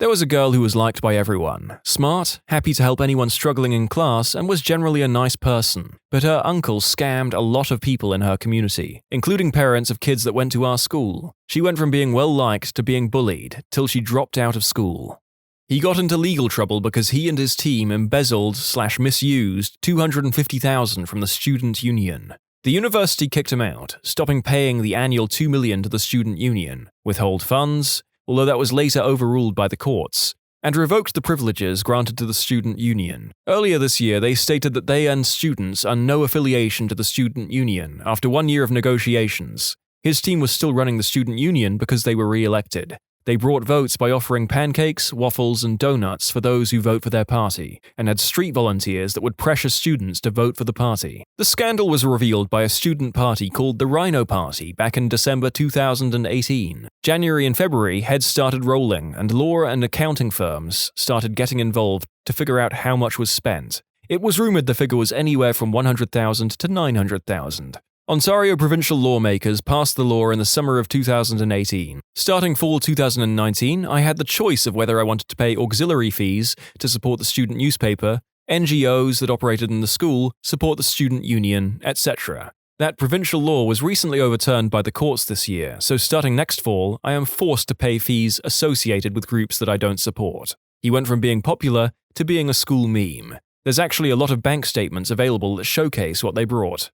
There was a girl who was liked by everyone, smart, happy to help anyone struggling in class, and was generally a nice person. But her uncle scammed a lot of people in her community, including parents of kids that went to our school. She went from being well-liked to being bullied, till she dropped out of school. He got into legal trouble because he and his team embezzled/misused $250,000 from the student union. The university kicked him out, stopping paying the annual $2 million to the student union, withhold funds, although that was later overruled by the courts. and revoked the privileges granted to the student union. Earlier this year, they stated that they and students are no affiliation to the student union after 1 year of negotiations. His team was still running the student union because they were re-elected. They brought votes by offering pancakes, waffles, and donuts for those who vote for their party, and had street volunteers that would pressure students to vote for the party. The scandal was revealed by a student party called the Rhino Party back in December 2018. January and February, heads started rolling, and law and accounting firms started getting involved to figure out how much was spent. It was rumored the figure was anywhere from $100,000 to $900,000. Ontario provincial lawmakers passed the law in the summer of 2018. Starting fall 2019, I had the choice of whether I wanted to pay auxiliary fees to support the student newspaper, NGOs that operated in the school, support the student union, etc. That provincial law was recently overturned by the courts this year, so starting next fall, I am forced to pay fees associated with groups that I don't support. He went from being popular to being a school meme. There's actually a lot of bank statements available that showcase what they brought.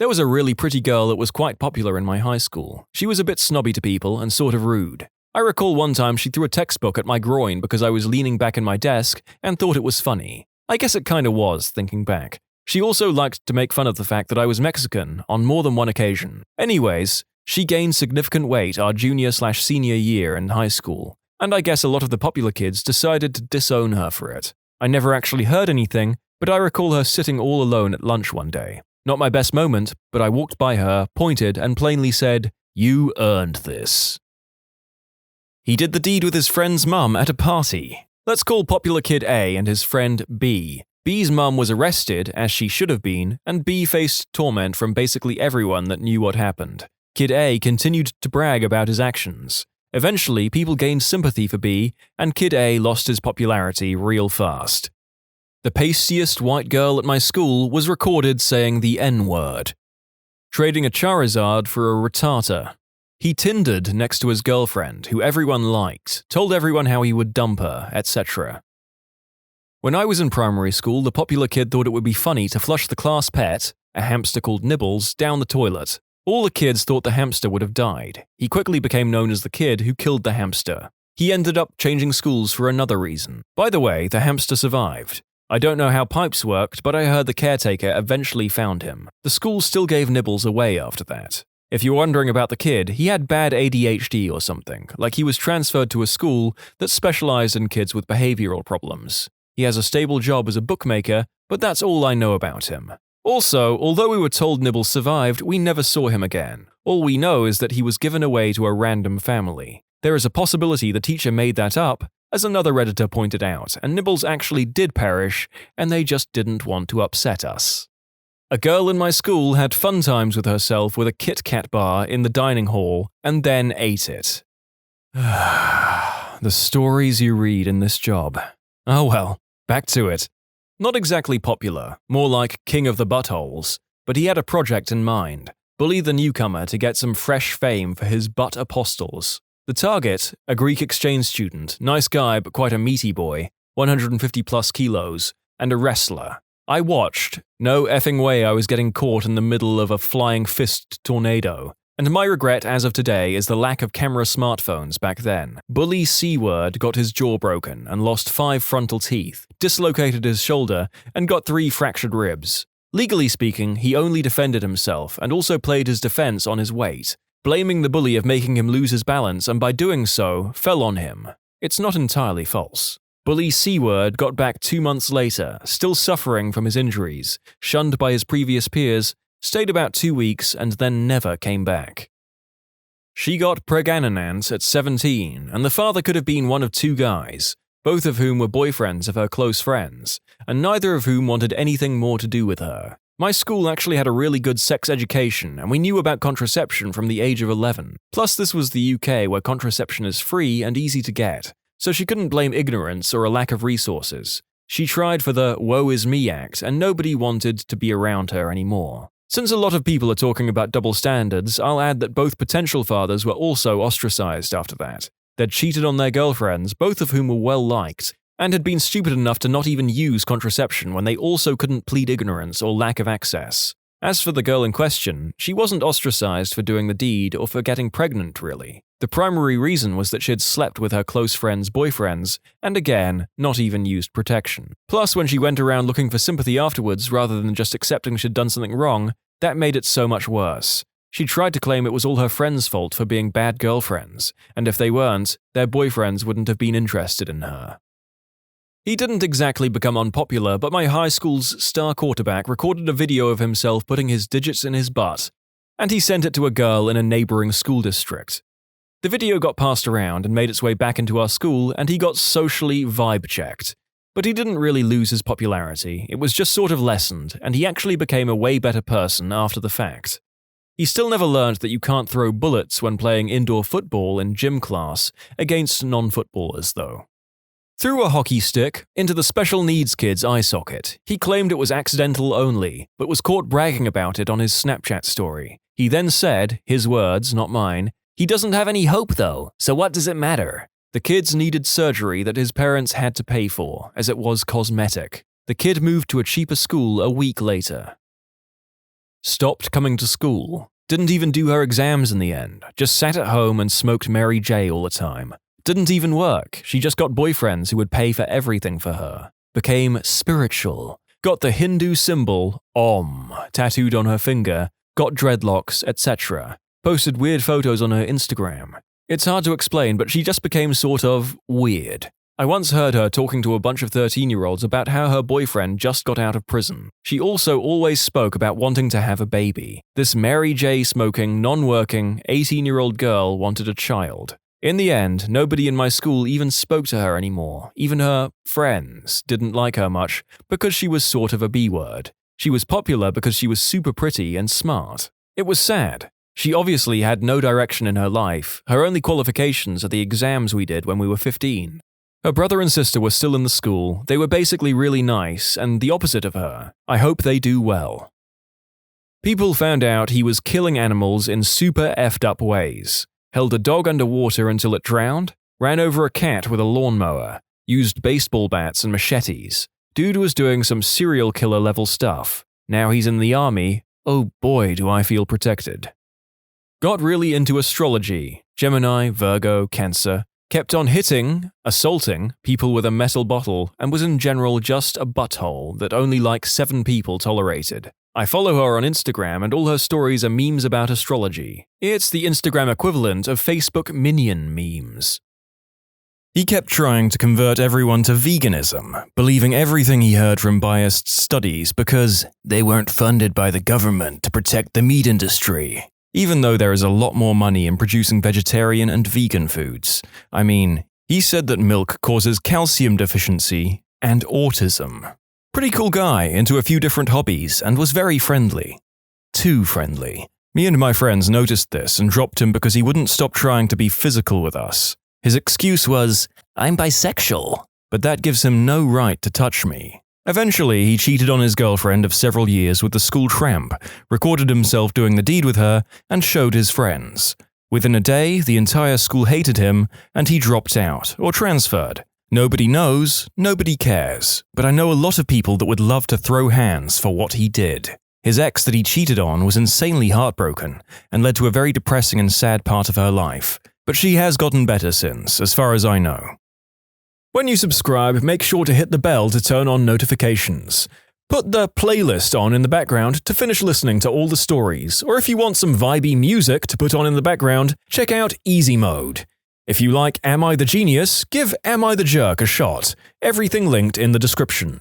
There was a really pretty girl that was quite popular in my high school. She was a bit snobby to people and sort of rude. I recall one time she threw a textbook at my groin because I was leaning back in my desk and thought it was funny. I guess it kinda was, thinking back. She also liked to make fun of the fact that I was Mexican on more than one occasion. Anyways, she gained significant weight our junior/senior year in high school, and I guess a lot of the popular kids decided to disown her for it. I never actually heard anything, but I recall her sitting all alone at lunch one day. Not my best moment, but I walked by her, pointed, and plainly said, "You earned this." He did the deed with his friend's mum at a party. Let's call popular kid A and his friend B. B's mum was arrested, as she should have been, and B faced torment from basically everyone that knew what happened. Kid A continued to brag about his actions. Eventually, people gained sympathy for B, and Kid A lost his popularity real fast. The pastiest white girl at my school was recorded saying the N-word. Trading a Charizard for a Rattata. He Tindered next to his girlfriend, who everyone liked, told everyone how he would dump her, etc. When I was in primary school, the popular kid thought it would be funny to flush the class pet, a hamster called Nibbles, down the toilet. All the kids thought the hamster would have died. He quickly became known as the kid who killed the hamster. He ended up changing schools for another reason. By the way, the hamster survived. I don't know how pipes worked, but I heard the caretaker eventually found him. The school still gave Nibbles away after that. If you're wondering about the kid, he had bad ADHD or something, like he was transferred to a school that specialized in kids with behavioral problems. He has a stable job as a bookmaker, but that's all I know about him. Also, although we were told Nibbles survived, we never saw him again. All we know is that he was given away to a random family. There is a possibility the teacher made that up, as another Redditor pointed out, and Nibbles actually did perish, and they just didn't want to upset us. A girl in my school had fun times with herself with a Kit Kat bar in the dining hall, and then ate it. The stories you read in this job. Oh well, back to it. Not exactly popular, more like king of the buttholes, but he had a project in mind. Bully the newcomer to get some fresh fame for his butt apostles. The target, a Greek exchange student, nice guy but quite a meaty boy, 150 plus kilos, and a wrestler. I watched. No effing way I was getting caught in the middle of a flying fist tornado. And my regret as of today is the lack of camera smartphones back then. Bully C-word got his jaw broken and lost 5 frontal teeth, dislocated his shoulder, and got 3 fractured ribs. Legally speaking, he only defended himself and also played his defense on his weight, blaming the bully of making him lose his balance and by doing so, fell on him. It's not entirely false. Bully C-word got back 2 months later, still suffering from his injuries, shunned by his previous peers, stayed about 2 weeks and then never came back. She got pregnant at 17, and the father could have been one of 2 guys, both of whom were boyfriends of her close friends, and neither of whom wanted anything more to do with her. My school actually had a really good sex education, and we knew about contraception from the age of 11. Plus, this was the UK where contraception is free and easy to get, so she couldn't blame ignorance or a lack of resources. She tried for the Woe is Me Act, and nobody wanted to be around her anymore. Since a lot of people are talking about double standards, I'll add that both potential fathers were also ostracized after that. They'd cheated on their girlfriends, both of whom were well-liked, and had been stupid enough to not even use contraception when they also couldn't plead ignorance or lack of access. As for the girl in question, she wasn't ostracized for doing the deed or for getting pregnant, really. The primary reason was that she had slept with her close friends' boyfriends, and again, not even used protection. Plus, when she went around looking for sympathy afterwards rather than just accepting she'd done something wrong, that made it so much worse. She tried to claim it was all her friends' fault for being bad girlfriends, and if they weren't, their boyfriends wouldn't have been interested in her. He didn't exactly become unpopular, but my high school's star quarterback recorded a video of himself putting his digits in his butt, and he sent it to a girl in a neighboring school district. The video got passed around and made its way back into our school, and he got socially vibe-checked. But he didn't really lose his popularity, it was just sort of lessened, and he actually became a way better person after the fact. He still never learned that you can't throw bullets when playing indoor football in gym class against non-footballers, though. Threw a hockey stick into the special needs kid's eye socket. He claimed it was accidental only, but was caught bragging about it on his Snapchat story. He then said, his words, not mine, "He doesn't have any hope though, so what does it matter?" The kid's needed surgery that his parents had to pay for, as it was cosmetic. The kid moved to a cheaper school a week later. Stopped coming to school. Didn't even do her exams in the end, just sat at home and smoked Mary J all the time. Didn't even work, she just got boyfriends who would pay for everything for her. Became spiritual. Got the Hindu symbol, Om, tattooed on her finger. Got dreadlocks, etc. Posted weird photos on her Instagram. It's hard to explain, but she just became sort of weird. I once heard her talking to a bunch of 13-year-olds about how her boyfriend just got out of prison. She also always spoke about wanting to have a baby. This Mary J smoking, non-working, 18-year-old girl wanted a child. In the end, nobody in my school even spoke to her anymore. Even her friends didn't like her much because she was sort of a B-word. She was popular because she was super pretty and smart. It was sad. She obviously had no direction in her life. Her only qualifications are the exams we did when we were 15. Her brother and sister were still in the school. They were basically really nice and the opposite of her. I hope they do well. People found out he was killing animals in super effed up ways. Held a dog underwater until it drowned, ran over a cat with a lawnmower, used baseball bats and machetes. Dude was doing some serial killer level stuff. Now he's in the army. Oh boy, do I feel protected. Got really into astrology. Gemini, Virgo, Cancer. Kept on hitting, assaulting people with a metal bottle and was in general just a butthole that only like 7 people tolerated. I follow her on Instagram and all her stories are memes about astrology. It's the Instagram equivalent of Facebook Minion memes. He kept trying to convert everyone to veganism, believing everything he heard from biased studies because they weren't funded by the government to protect the meat industry. Even though there is a lot more money in producing vegetarian and vegan foods. I mean, he said that milk causes calcium deficiency and autism. Pretty cool guy, into a few different hobbies, and was very friendly. Too friendly. Me and my friends noticed this and dropped him because he wouldn't stop trying to be physical with us. His excuse was, "I'm bisexual," but that gives him no right to touch me. Eventually, he cheated on his girlfriend of several years with the school tramp, recorded himself doing the deed with her, and showed his friends. Within a day, the entire school hated him, and he dropped out, or transferred. Nobody knows, nobody cares, but I know a lot of people that would love to throw hands for what he did. His ex that he cheated on was insanely heartbroken, and led to a very depressing and sad part of her life. But she has gotten better since, as far as I know. When you subscribe, make sure to hit the bell to turn on notifications. Put the playlist on in the background to finish listening to all the stories, or if you want some vibey music to put on in the background, check out easymode. If you like Am I the Genius, give Am I the Jerk a shot. Everything linked in the description.